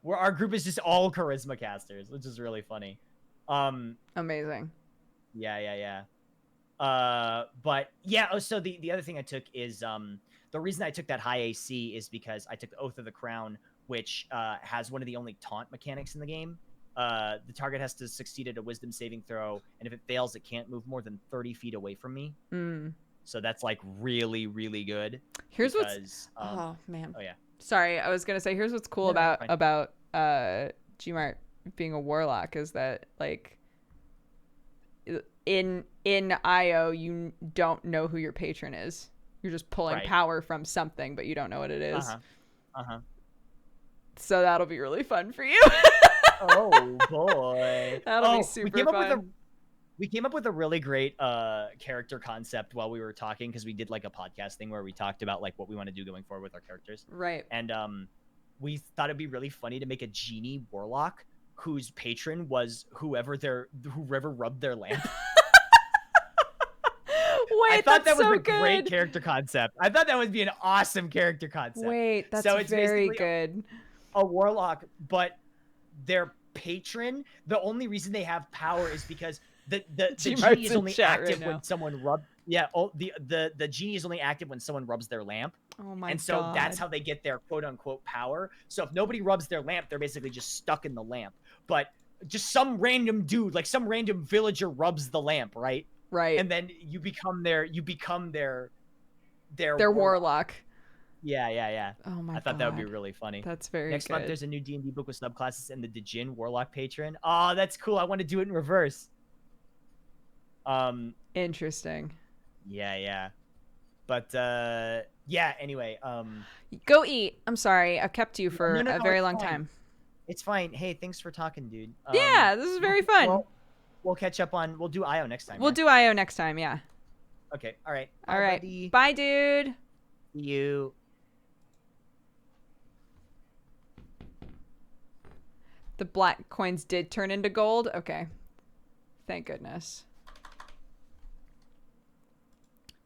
[SPEAKER 2] Our group is just all charisma casters, which is really funny.
[SPEAKER 1] Amazing.
[SPEAKER 2] Yeah. But yeah, so the other thing I took is the reason I took that high AC is because I took the Oath of the Crown, which has one of the only taunt mechanics in the game. The target has to succeed at a wisdom saving throw, and if it fails, it can't move more than 30 feet away from me. So that's like really, really good.
[SPEAKER 1] Here's what's oh man.
[SPEAKER 2] Oh yeah.
[SPEAKER 1] Sorry, I was gonna say here's what's cool about Gmart being a warlock is that like in IO you don't know who your patron is. You're just pulling power from something, but you don't know what it is. So that'll be really fun for you.
[SPEAKER 2] Oh boy.
[SPEAKER 1] That'll be super fun.
[SPEAKER 2] We came up with a really great character concept while we were talking, because we did like a podcast thing where we talked about like what we want to do going forward with our characters.
[SPEAKER 1] Right.
[SPEAKER 2] And we thought it'd be really funny to make a genie warlock whose patron was whoever rubbed their lamp.
[SPEAKER 1] Wait,
[SPEAKER 2] I thought that was
[SPEAKER 1] so
[SPEAKER 2] a
[SPEAKER 1] good.
[SPEAKER 2] Great character concept. I thought that would be an awesome character concept.
[SPEAKER 1] Wait, that's so it's very good.
[SPEAKER 2] A warlock, but their patron, the only reason they have power is because the genie is only active when someone rubs. Yeah, the genie is only active when someone rubs their lamp.
[SPEAKER 1] Oh my god!
[SPEAKER 2] And so that's how they get their quote unquote power. So if nobody rubs their lamp, they're basically just stuck in the lamp. But just some random dude, like some random villager, rubs the lamp, right?
[SPEAKER 1] Right.
[SPEAKER 2] And then you become their
[SPEAKER 1] warlock.
[SPEAKER 2] Yeah.
[SPEAKER 1] Oh my god.
[SPEAKER 2] I thought that would be really funny.
[SPEAKER 1] That's very
[SPEAKER 2] Next
[SPEAKER 1] good.
[SPEAKER 2] month there's a new D&D book with subclasses and the Djinn warlock patron. Oh, that's cool. I want to do it in reverse.
[SPEAKER 1] Interesting.
[SPEAKER 2] Yeah. But yeah, anyway,
[SPEAKER 1] go eat. I'm sorry. I've kept you for a very long time.
[SPEAKER 2] It's fine. Hey, thanks for talking, dude.
[SPEAKER 1] Yeah, this is very fun.
[SPEAKER 2] We'll catch up on. We'll do IO next time.
[SPEAKER 1] We'll do IO next time. Yeah.
[SPEAKER 2] Okay. All right.
[SPEAKER 1] All right. Buddy. Bye, dude.
[SPEAKER 2] See you.
[SPEAKER 1] The black coins did turn into gold. Okay. Thank goodness.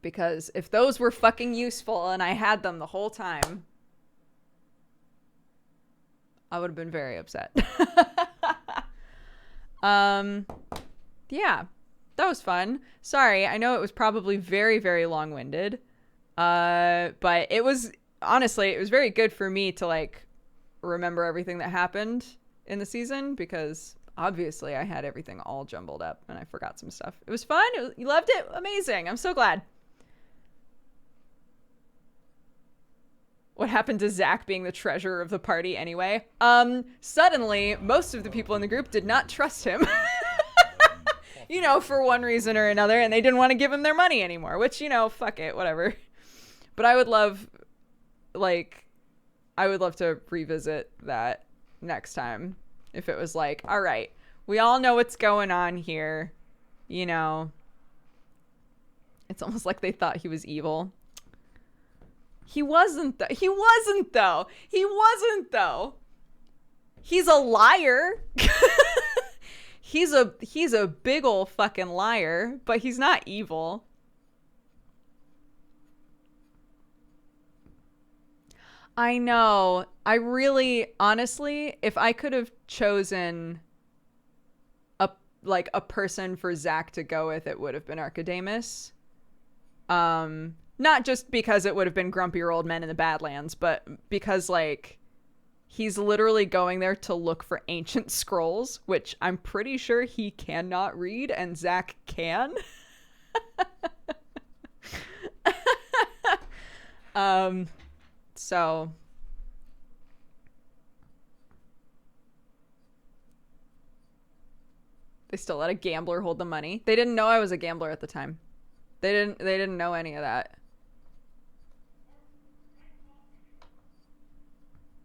[SPEAKER 1] Because if those were fucking useful and I had them the whole time, I would have been very upset. Yeah. That was fun. Sorry, I know it was probably very, very long-winded. But it was, honestly, it was very good for me to like remember everything that happened in the season, because obviously I had everything all jumbled up and I forgot some stuff. It was fun. You loved it. Amazing. I'm so glad. What happened to Zach being the treasurer of the party anyway? Suddenly, most of the people in the group did not trust him. You know, for one reason or another, and they didn't want to give him their money anymore, which, you know, fuck it, whatever. But I would love to revisit that next time. If it was like, all right, we all know what's going on here. You know, it's almost like they thought he was evil. He wasn't, though. He wasn't, though. He's a liar. He's a big ol' fucking liar, but he's not evil. I know. I really, honestly, if I could have chosen a person for Zach to go with, it would have been Archidamus. Not just because it would have been grumpier old men in the Badlands, but because like he's literally going there to look for ancient scrolls, which I'm pretty sure he cannot read, and Zach can. So they still let a gambler hold the money. They didn't know I was a gambler at the time. They didn't know any of that.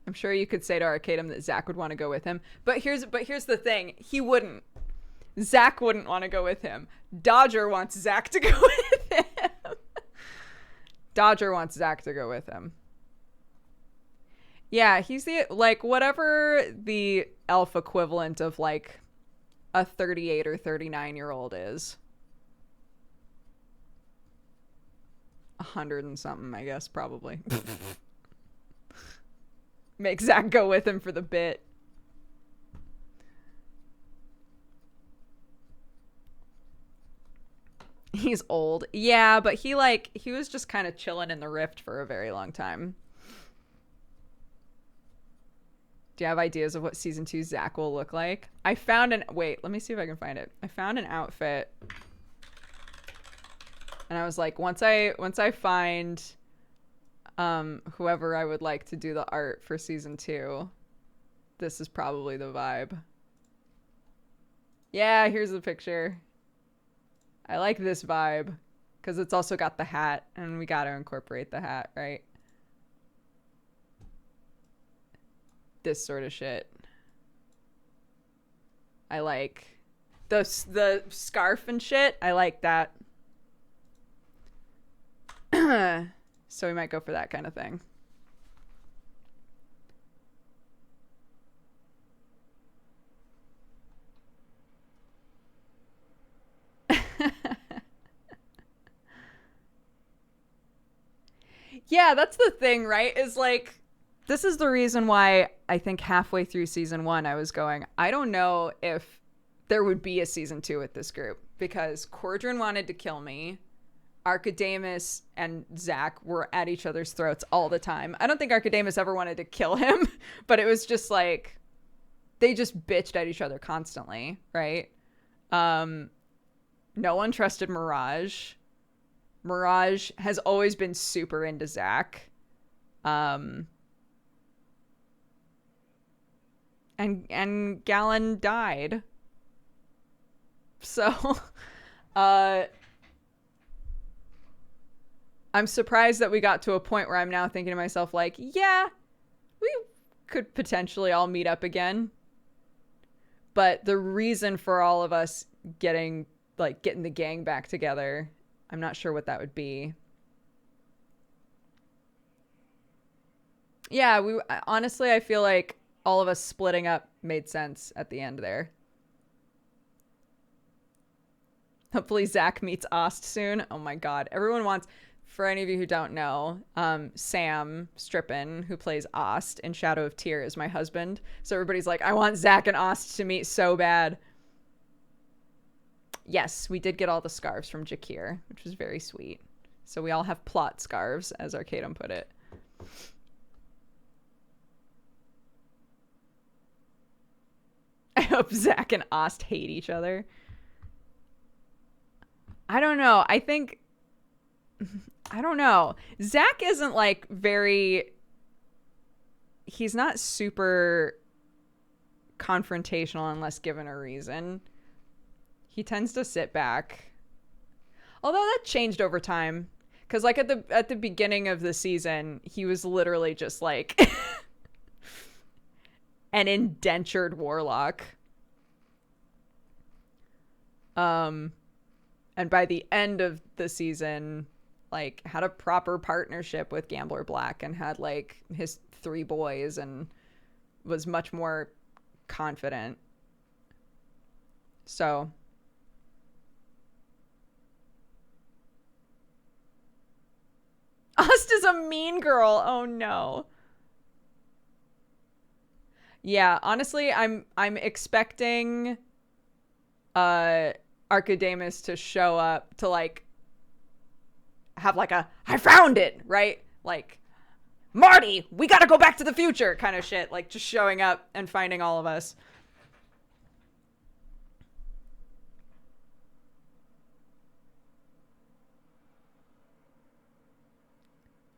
[SPEAKER 1] I'm sure you could say to Arcadum that Zach would want to go with him. But here's the thing. He wouldn't. Zach wouldn't want to go with him. Dodger wants Zach to go with him. Dodger wants Zach to go with him. Yeah, he's the, like, whatever the elf equivalent of, like, a 38 or 39-year-old is. 100 and something, I guess, probably. Make Zach go with him for the bit. He's old. Yeah, but he was just kind of chilling in the rift for a very long time. Do you have ideas of what season 2 Zach will look like? Wait, let me see if I can find it. I found an outfit. And I was like, once I find whoever I would like to do the art for season 2, this is probably the vibe. Yeah, here's the picture. I like this vibe because it's also got the hat, and we got to incorporate the hat, right? This sort of shit. I like the scarf and shit. I like that. So we might go for that kind of thing. Yeah, that's the thing, right? Is like, this is the reason why I think halfway through season 1 I was going, I don't know if there would be a season 2 with this group, because Cordrin wanted to kill me. Archidamus and Zach were at each other's throats all the time. I don't think Archidamus ever wanted to kill him, but it was just like, they just bitched at each other constantly, right? No one trusted Mirage. Mirage has always been super into Zach. And Galen died. So, I'm surprised that we got to a point where I'm now thinking to myself, like, yeah, we could potentially all meet up again. But the reason for all of us getting the gang back together, I'm not sure what that would be. Yeah, honestly, I feel like all of us splitting up made sense at the end there. Hopefully Zach meets Ost soon. Oh my god. Everyone wants, for any of you who don't know, Sam Strippin, who plays Ost in Shadow of Tyr, is my husband. So everybody's like, I want Zach and Ost to meet so bad. Yes, we did get all the scarves from Jakir, which was very sweet. So we all have plot scarves, as Arcadum put it. I hope Zach and Ost hate each other. I don't know. I don't know. Zach isn't like very... He's not super confrontational unless given a reason. He tends to sit back. Although that changed over time. Because like at the beginning of the season, he was literally just like an indentured warlock. And by the end of the season, like had a proper partnership with Gambler Black and had like his 3 boys and was much more confident. So Ost is a mean girl. Oh no. Yeah, honestly, I'm expecting Archidamus to show up to like have like a I found it, right? Like Marty, we gotta go back to the future kind of shit. Like just showing up and finding all of us.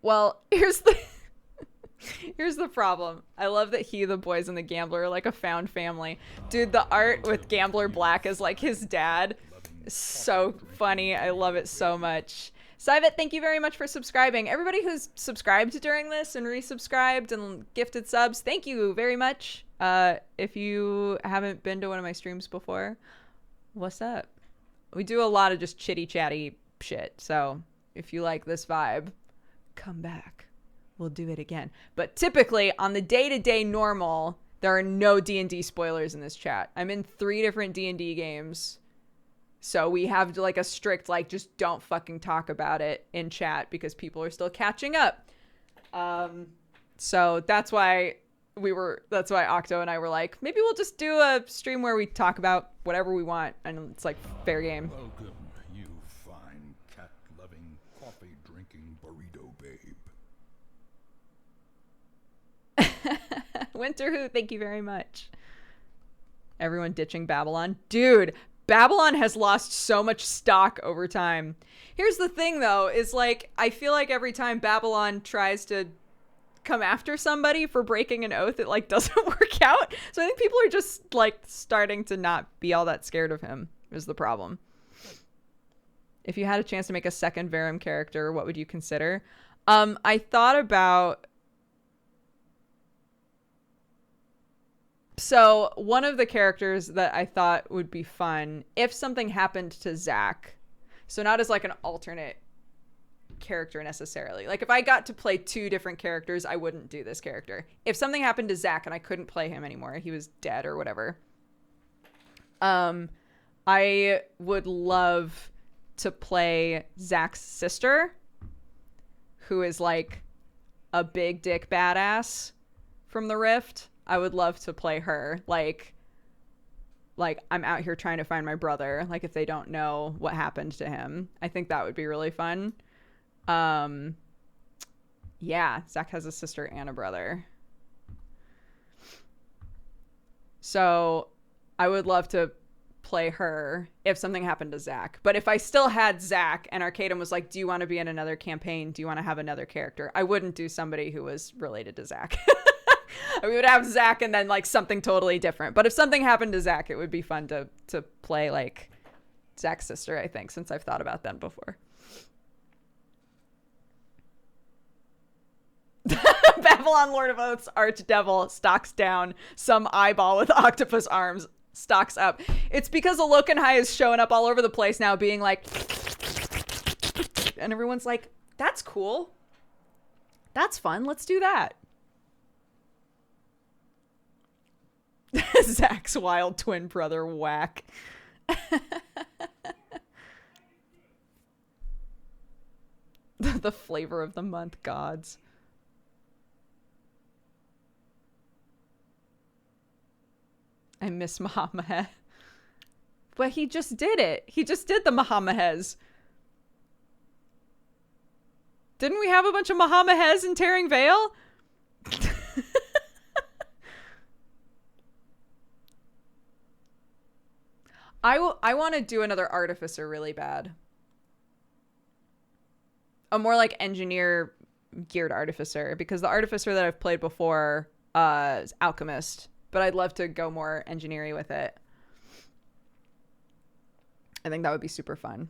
[SPEAKER 1] Well, here's the problem. I love that he, the boys, and the Gambler are like a found family. Dude, the art with Gambler Black as like his dad is so funny. I love it so much. Syvet, thank you very much for subscribing. Everybody who's subscribed during this and resubscribed and gifted subs, thank you very much. If you haven't been to one of my streams before, what's up? We do a lot of just chitty chatty shit. So if you like this vibe, come back. We'll do it again. But typically on the day-to-day normal, there are no D&D spoilers in this chat. I'm in 3 different D&D games. So we have like a strict, like, just don't fucking talk about it in chat because people are still catching up. So that's why Octo and I were like, maybe we'll just do a stream where we talk about whatever we want. And it's like fair game.
[SPEAKER 3] Welcome, you fine cat-loving, coffee-drinking burrito babe.
[SPEAKER 1] Winter Who, thank you very much. Everyone ditching Babylon. Dude, Babylon has lost so much stock over time. Here's the thing, though, is like, I feel like every time Babylon tries to come after somebody for breaking an oath, it like doesn't work out. So I think people are just like starting to not be all that scared of him is the problem. If you had a chance to make a second Verum character, what would you consider? I thought about... So one of the characters that I thought would be fun if something happened to Zach, so not as like an alternate character necessarily. Like if I got to play 2 different characters, I wouldn't do this character. If something happened to Zach and I couldn't play him anymore, he was dead or whatever. I would love to play Zach's sister, who is like a big dick badass from the Rift. I would love to play her. Like I'm out here trying to find my brother. Like if they don't know what happened to him, I think that would be really fun. Yeah, Zach has a sister and a brother. So I would love to play her if something happened to Zach. But if I still had Zach and Arcadum was like, do you want to be in another campaign? Do you want to have another character? I wouldn't do somebody who was related to Zach. We would have Zach and then like something totally different. But if something happened to Zach, it would be fun to play like Zach's sister, I think, since I've thought about that before. Babylon Lord of Oaths Archdevil stalks down, some eyeball with octopus arms stalks up. It's because Alokanhai is showing up all over the place now being like, and everyone's like, that's cool. That's fun. Let's do that. Zach's wild twin brother whack. The flavor of the month gods. I miss Muhammad. But he just did it. He just did the Mahamahez. Didn't we have a bunch of Mahamahez in Tearing Veil? I want to do another Artificer really bad. A more like engineer geared Artificer, because the Artificer that I've played before is Alchemist, but I'd love to go more engineering with it. I think that would be super fun.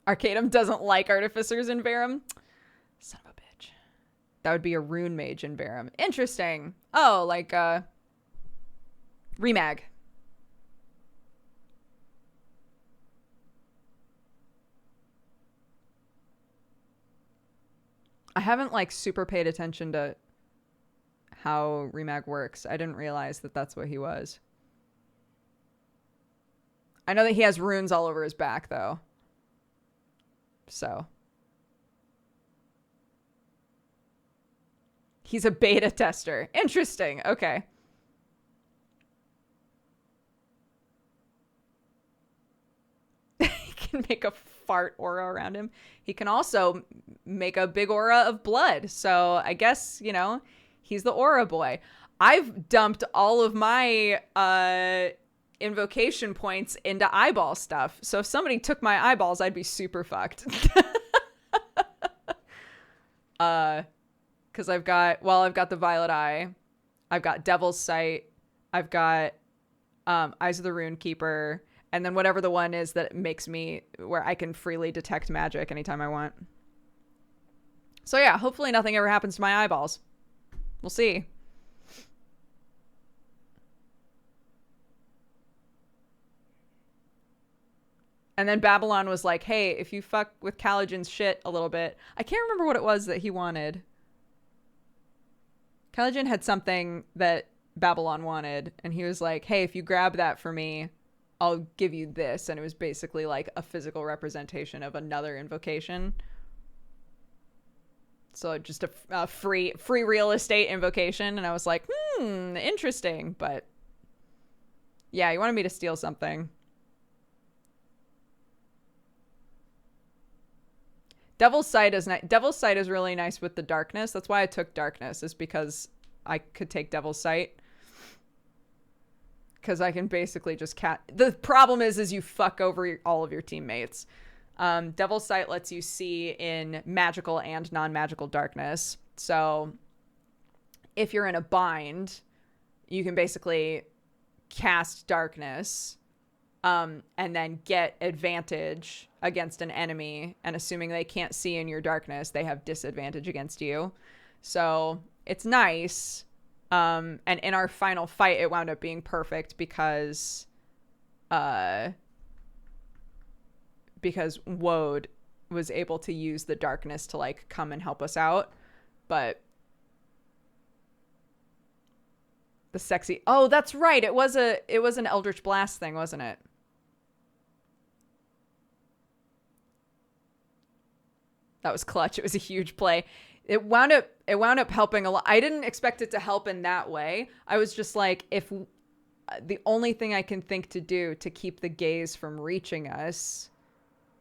[SPEAKER 1] Arcadum doesn't like Artificers in Verum. Son of a bitch. That would be a Rune Mage in Verum. Interesting. Oh, like Remag. I haven't like super paid attention to how Remag works. I didn't realize that that's what he was. I know that he has runes all over his back though. So. He's a beta tester. Interesting. Okay. He can make a fart aura around him. He can also make a big aura of blood. So I guess, you know, he's the aura boy. I've dumped all of my invocation points into eyeball stuff. So if somebody took my eyeballs, I'd be super fucked. Because I've got the Violet Eye, I've got Devil's Sight, I've got Eyes of the Rune Keeper, and then whatever the one is that makes me where I can freely detect magic anytime I want. So yeah, hopefully nothing ever happens to my eyeballs. We'll see. And then Babylon was like, hey, if you fuck with Caligen's shit a little bit. I can't remember what it was that he wanted. Caligen had something that Babylon wanted, and he was like, hey, if you grab that for me, I'll give you this. And it was basically like a physical representation of another invocation. So just a free real estate invocation. And I was like, interesting. But yeah, he wanted me to steal something. Devil's Sight is nice. Devil's Sight is really nice with the darkness. That's why I took darkness, is because I could take Devil's Sight. Because I can basically just the problem is you fuck over all of your teammates. Devil's Sight lets you see in magical and non-magical darkness. So if you're in a bind, you can basically cast darkness and then get advantage against an enemy. And assuming they can't see in your darkness, they have disadvantage against you. So it's nice. And in our final fight, it wound up being perfect because Woad was able to use the darkness to like come and help us out. But the sexy, oh, that's right. It was an Eldritch Blast thing, wasn't it? That was clutch. It was a huge play. It wound up helping a lot. I didn't expect it to help in that way. I was just like, if the only thing I can think to do to keep the gaze from reaching us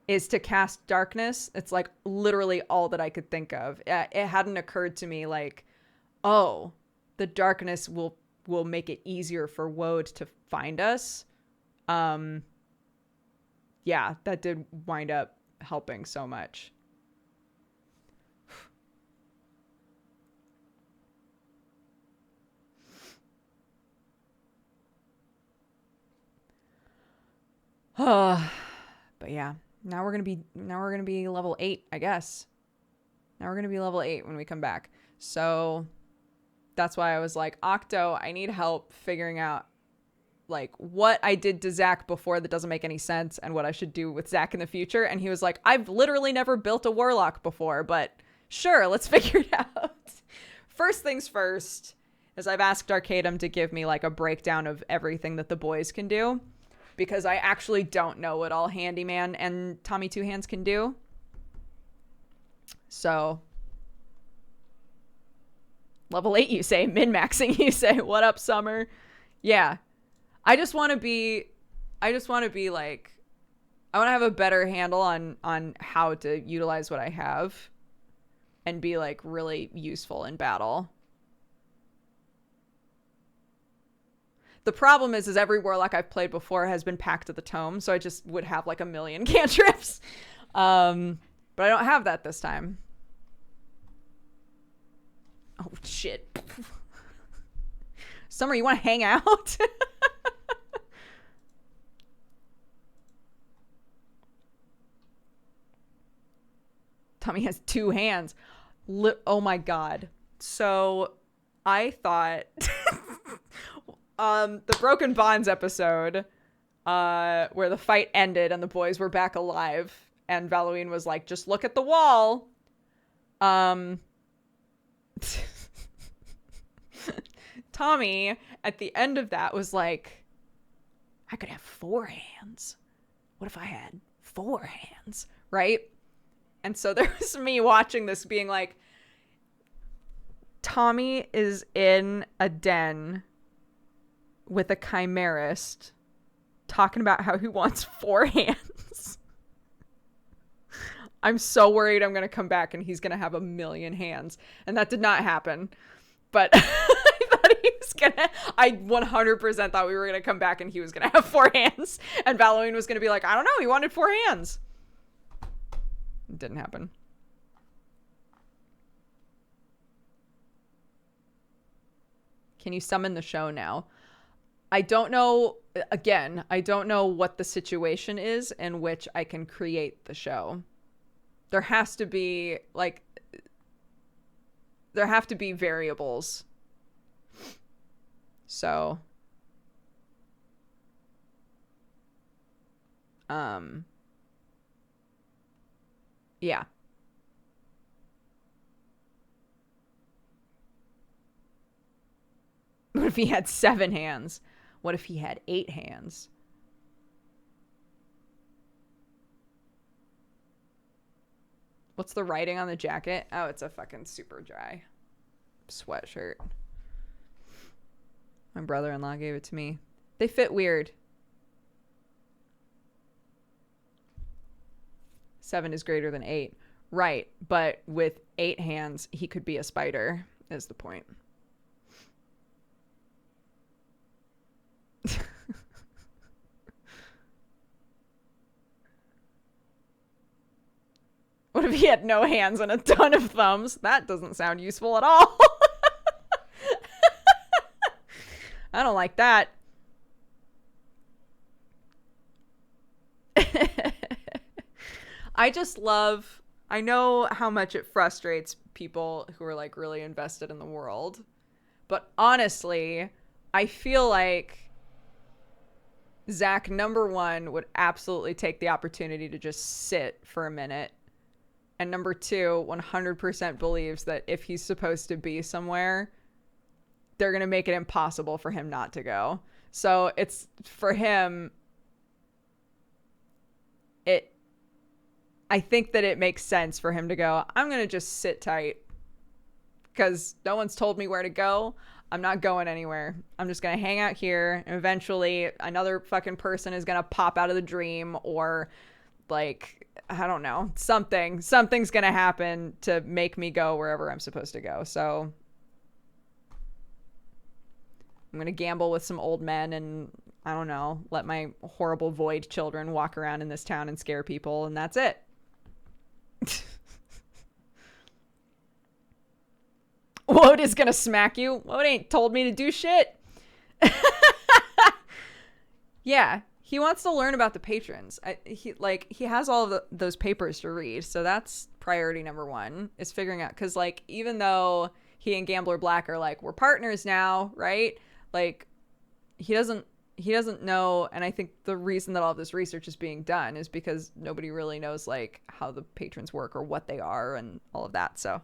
[SPEAKER 1] is to cast darkness. It's like literally all that I could think of. It hadn't occurred to me like, oh, the darkness will make it easier for Woad to find us. Yeah, that did wind up helping so much. But yeah, now we're gonna be level 8, I guess. Now we're gonna be level 8 when we come back. So that's why I was like, Octo, I need help figuring out like what I did to Zach before that doesn't make any sense and what I should do with Zach in the future. And he was like, I've literally never built a warlock before, but sure, let's figure it out. First things first is I've asked Arcadum to give me like a breakdown of everything that the boys can do, because I actually don't know what all Handyman and Tommy Two Hands can do. So Level 8, you say. Min-maxing, you say. What up, Summer? Yeah. I just want to be like, I want to have a better handle on how to utilize what I have and be like really useful in battle. The problem is every warlock I've played before has been Pact of the Tome, so I just would have like a million cantrips. But I don't have that this time. Oh, shit. Summer, you want to hang out? Tommy has 2 hands. Oh my god. So I thought the Broken Bonds episode where the fight ended and the boys were back alive and Valuine was like, just look at the wall. Tommy at the end of that was like, I could have 4 hands. What if I had 4 hands? Right? And so there was me watching this being like, Tommy is in a den with a chimerist talking about how he wants 4 hands. I'm so worried I'm going to come back and he's going to have a million hands. And that did not happen. But I thought he was going to, I 100% thought we were going to come back and he was going to have 4 hands. And Valuine was going to be like, I don't know, he wanted 4 hands. It didn't happen. Can you summon the show now? I don't know. Again, I don't know what the situation is in which I can create the show. There has to be like, there have to be variables. So, yeah. What if he had 7 hands? What if he had 8 hands? What's the writing on the jacket? Oh, it's a fucking super dry sweatshirt. My brother-in-law gave it to me. They fit weird. 7 is greater than 8. Right, but with 8 hands, he could be a spider, is the point. What if he had no hands and a ton of thumbs? That doesn't sound useful at all. I don't like that. I just love, I know how much it frustrates people who are like really invested in the world, but honestly, I feel like Zach, number 1, would absolutely take the opportunity to just sit for a minute. And number 2, 100% believes that if he's supposed to be somewhere, they're going to make it impossible for him not to go. So it's, for him, I think that it makes sense for him to go, I'm going to just sit tight because no one's told me where to go. I'm not going anywhere. I'm just going to hang out here. And eventually another fucking person is going to pop out of the dream, or like, I don't know, something's going to happen to make me go wherever I'm supposed to go. So I'm going to gamble with some old men and, I don't know, let my horrible void children walk around in this town and scare people, and that's it. Woad is gonna smack you. Woad ain't told me to do shit. Yeah, he wants to learn about the patrons. He has all of those papers to read, so that's priority number 1, is figuring out, because like, even though he and Gambler Black are like, we're partners now, right? Like, he doesn't know, and I think the reason that all of this research is being done is because nobody really knows like how the patrons work or what they are and all of that. So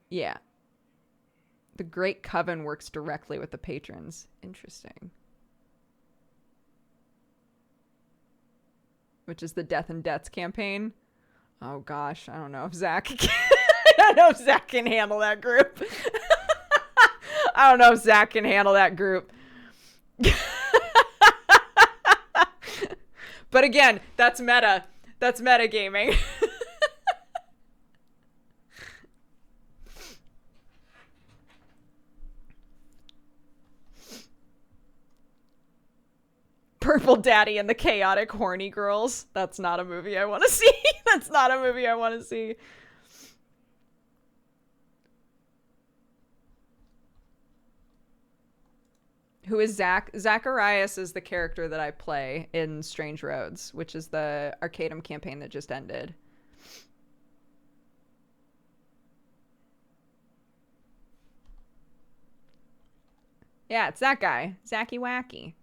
[SPEAKER 1] yeah, The Great Coven works directly with the patrons. Interesting. Which is the Death and Debts campaign. Oh gosh, I don't know if Zach can, I don't know if Zach can handle that group. I don't know if Zach can handle that group. But again, that's meta. That's metagaming. Purple Daddy and the Chaotic Horny Girls. That's not a movie I want to see. That's not a movie I want to see. Who is Zach? Zacharias is the character that I play in Strange Roads, which is the Arcadum campaign that just ended. Yeah, it's that guy. Zacky Wacky.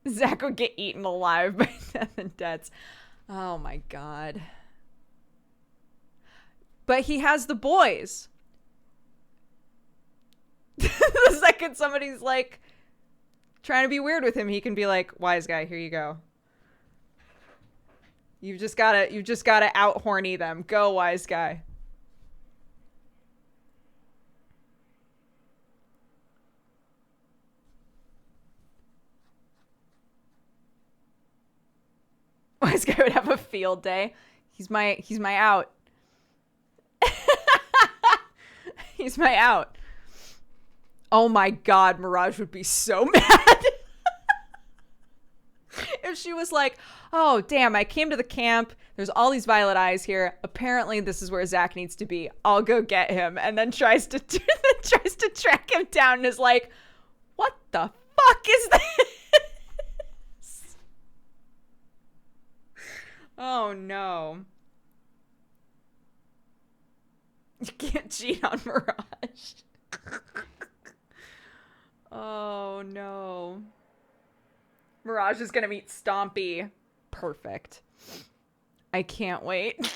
[SPEAKER 1] Zach would get eaten alive by Death and Debts. Oh my god. But he has the boys. The second somebody's like trying to be weird with him, he can be like, wise guy, here you go. You've just gotta out horny them. Go, wise guy. Wise guy would have a field day. He's my out. He's my out. Oh my god, Mirage would be so mad. If she was like, oh damn, I came to the camp, there's all these violet eyes here, apparently this is where Zach needs to be, I'll go get him, and then tries to track him down and is like, what the fuck is this? Oh no. You can't cheat on Mirage. Oh no. Mirage is gonna meet Stompy. Perfect. I can't wait.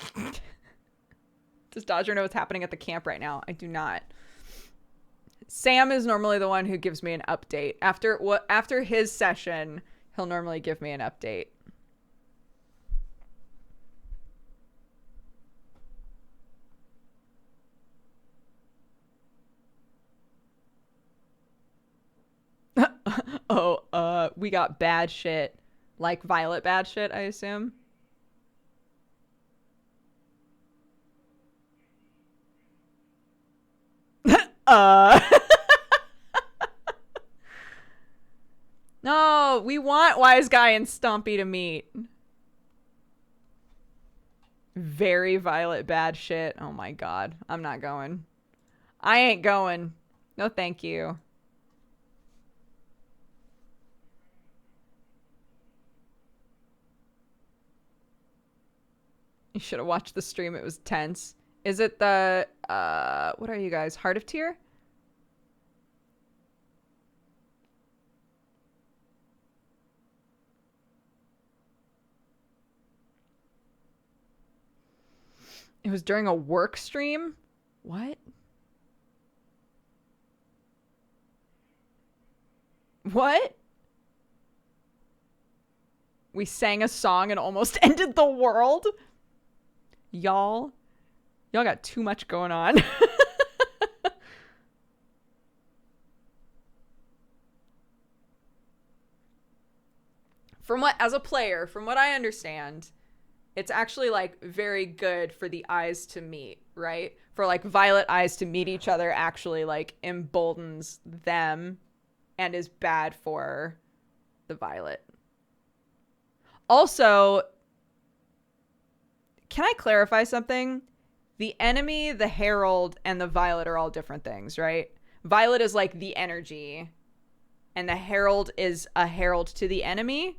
[SPEAKER 1] Does Dodger know what's happening at the camp right now? I do not. Sam is normally the one who gives me an update. After his session, he'll normally give me an update. We got bad shit. Like Violet bad shit, I assume. No, we want Wise Guy and Stompy to meet. Very Violet bad shit. Oh my god. I'm not going. I ain't going. No, thank you. You should have watched the stream. It was tense. Is it the, what are you guys? Heart of Tear? It was during a work stream? What? What? We sang a song and almost ended the world? Y'all got too much going on. As a player, from what I understand, it's actually like very good for the eyes to meet, right? For like Violet eyes to meet each other actually like emboldens them and is bad for the Violet. Also, can I clarify something? The enemy, the herald, and the Violet are all different things, right? Violet is like the energy, and the herald is a herald to the enemy?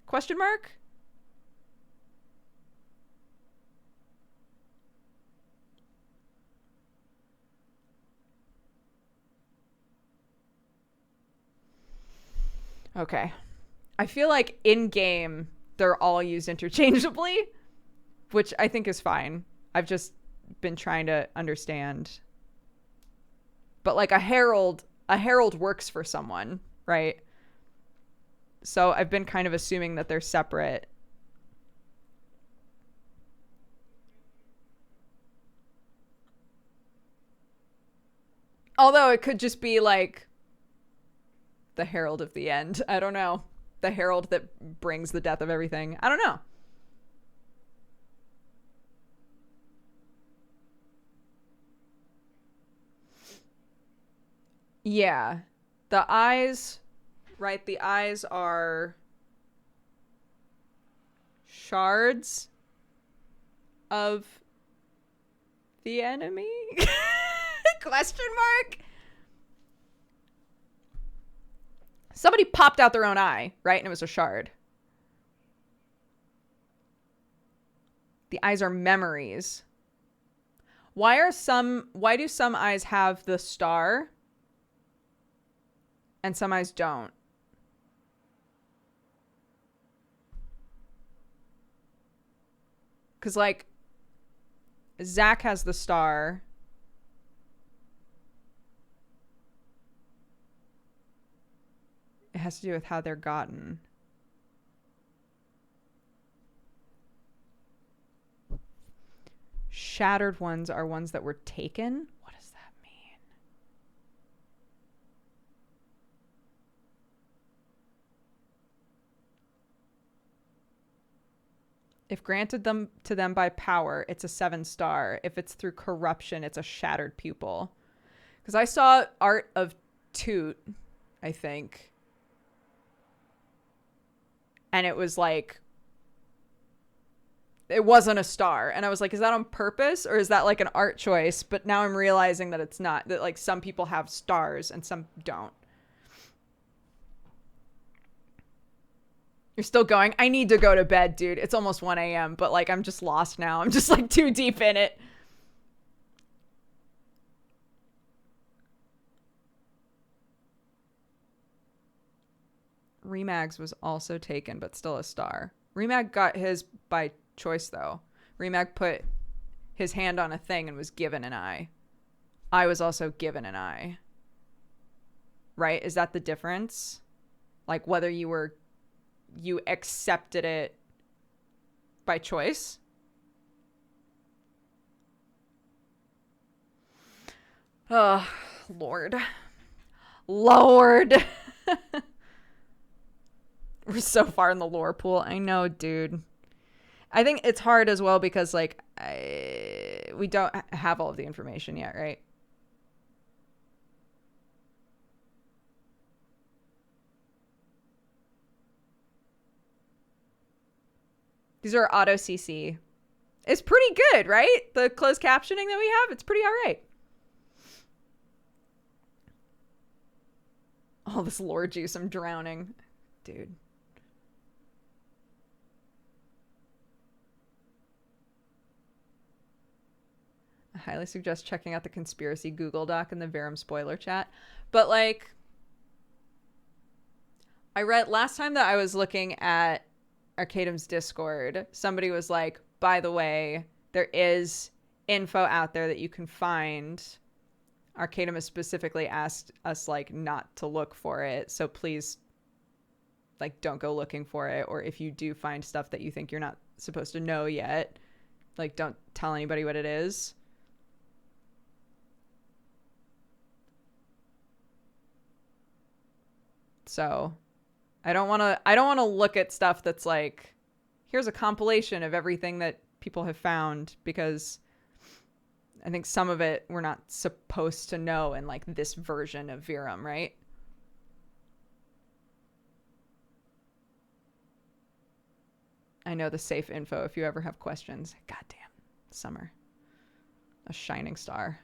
[SPEAKER 1] Question mark? Okay. I feel like in-game, they're all used interchangeably, which I think is fine. I've just been trying to understand. But like a herald works for someone, right? So I've been kind of assuming that they're separate. Although it could just be like the herald of the end. I don't know. The herald that brings the death of everything. I don't know. Yeah. The eyes, right? The eyes are shards of the enemy? Question mark? Somebody popped out their own eye, right? And it was a shard. The eyes are memories. Why do some eyes have the star and some eyes don't? Because, like, Zach has the star. It has to do with how they're gotten. Shattered ones are ones that were taken? What does that mean? If granted them to them by power, it's a 7-star. If it's through corruption, it's a shattered pupil. Because I saw art of Toot, I think. And it was like, it wasn't a star. And I was like, is that on purpose? Or is that like an art choice? But now I'm realizing that it's not. That like some people have stars and some don't. You're still going? I need to go to bed, dude. It's almost 1 a.m. But like, I'm just lost now. I'm just like too deep in it. Remag's was also taken, but still a star. Remag got his by choice, though. Remag put his hand on a thing and was given an eye. I was also given an eye. Right? Is that the difference? Like whether you accepted it by choice? Oh, Lord. Lord. We're so far in the lore pool. I know, dude. I think it's hard as well because, like, we don't have all of the information yet, right? These are auto CC. It's pretty good, right? The closed captioning that we have, it's pretty all right. All this lore juice, I'm drowning. Dude. I highly suggest checking out the conspiracy Google Doc in the Verum spoiler chat. But like, I read last time that I was looking at Arcadum's Discord, somebody was like, by the way, there is info out there that you can find. Arcadum has specifically asked us like not to look for it. So please like don't go looking for it. Or if you do find stuff that you think you're not supposed to know yet, like don't tell anybody what it is. So I don't want to look at stuff that's like, here's a compilation of everything that people have found, because I think some of it we're not supposed to know in like this version of Verum, right? I know the safe info if you ever have questions. Goddamn, Summer. A shining star.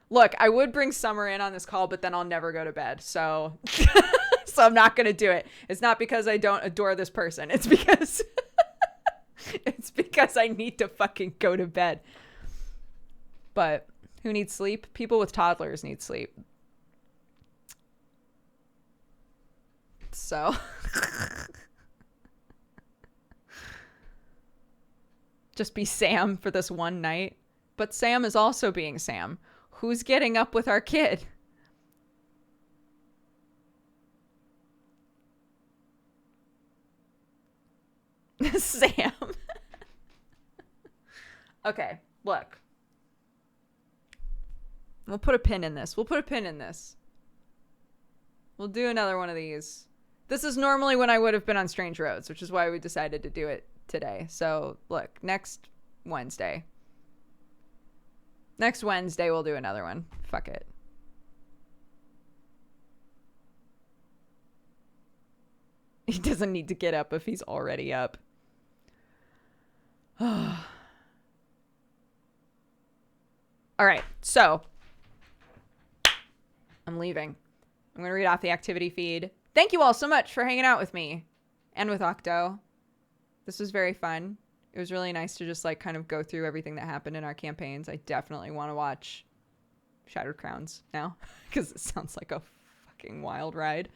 [SPEAKER 1] Look, I would bring Summer in on this call, but then I'll never go to bed. So, so I'm not going to do it. It's not because I don't adore this person. It's because, it's because I need to fucking go to bed. But who needs sleep? People with toddlers need sleep. months, so. Just be Sam for this one night. But Sam is also being Sam. Who's getting up with our kid? Sam. Okay, look. We'll put a pin in this. We'll do another one of these. This is normally when I would have been on Strange Roads, which is why we decided to do it today. So, look, next Wednesday we'll do another one. Fuck it. He doesn't need to get up if he's already up. All right, so I'm leaving. I'm going to read off the activity feed. Thank you all so much for hanging out with me and with Octo. This was very fun. It was really nice to just like kind of go through everything that happened in our campaigns. I definitely want to watch Shattered Crowns now because it sounds like a fucking wild ride.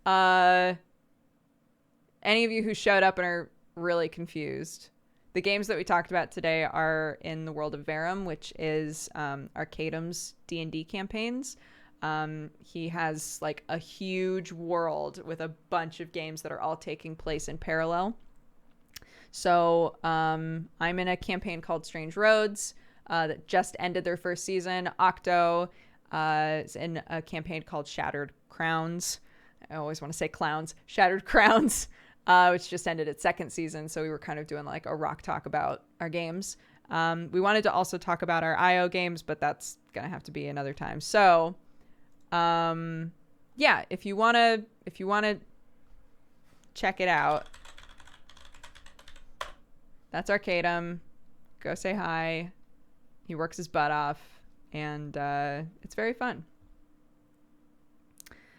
[SPEAKER 1] Any of you who showed up and are really confused, the games that we talked about today are in the world of Verum, which is Arcadum's D&D campaigns. He has like a huge world with a bunch of games that are all taking place in parallel. So I'm in a campaign called Strange Roads that just ended their first season. Octo is in a campaign called Shattered Crowns. I always want to say clowns. Shattered Crowns, which just ended its second season. So we were kind of doing like a rock talk about our games. We wanted to also talk about our IO games, but that's going to have to be another time. So yeah, if you want to check it out, that's Arcadum. Go say hi. He works his butt off, and it's very fun.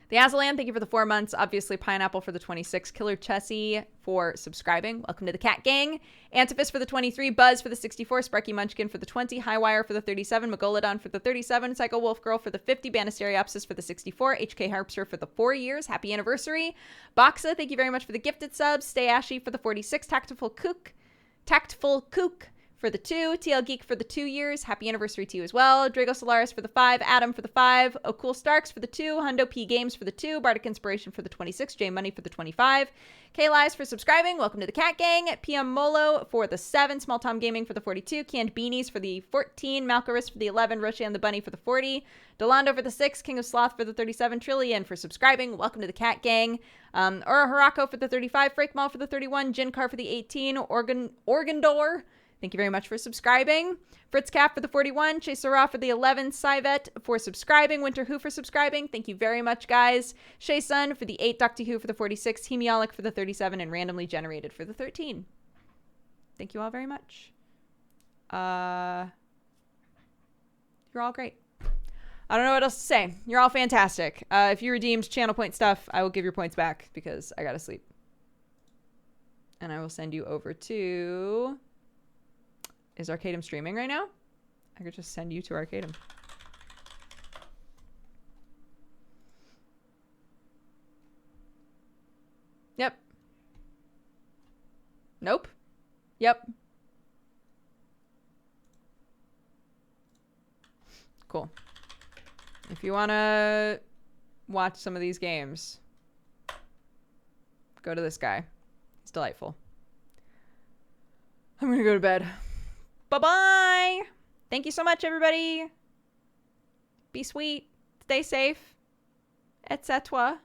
[SPEAKER 1] The Azalan, thank you for the 4 months. Obviously, Pineapple for the 26. Killer Chessie for subscribing. Welcome to the Cat Gang. Antiphus for the 23. Buzz for the 64. Sparky Munchkin for the 20. Highwire for the 37. Megolodon for the 37. Psycho Wolf Girl for the 50. Banisteriopsis for the 64. HK Harpster for the 4 years. Happy anniversary. Boxa, thank you very much for the gifted subs. Stay Ashy for the 46. Tactful Kook for the 2. TL Geek for the 2 years. Happy anniversary to you as well. Drago Solaris for the 5. Adam for the 5. O'Cool Starks for the 2. Hundo P Games for the 2. Bardic Inspiration for the 26. J Money for the 25. K Lies for subscribing. Welcome to the Cat Gang. PM Molo for the 7. Small Tom Gaming for the 42. Canned Beanies for the 14. Malcorus for the 11. Roshan the Bunny for the 40. Delando for the 6. King of Sloth for the 37. Trillion for subscribing. Welcome to the Cat Gang. Ura Harako for the 35. Freakmal for the 31. Jinkar for the 18. Organdor. Thank you very much for subscribing. Fritz Cap for the 41. Chasera for the 11. Cyvet for subscribing. Winter Who for subscribing. Thank you very much, guys. Shay Sun for the 8. Doctor Who for the 46. Hemiolic for the 37. And Randomly Generated for the 13. Thank you all very much. You're all great. I don't know what else to say. You're all fantastic. If you redeemed channel point stuff, I will give your points back because I gotta sleep. And I will send you over to... Is Arcadum streaming right now? I could just send you to Arcadum. Yep. Nope. Yep. Cool. If you want to watch some of these games, go to this guy. He's delightful. I'm going to go to bed. Bye-bye. Thank you so much, everybody. Be sweet. Stay safe. Etc.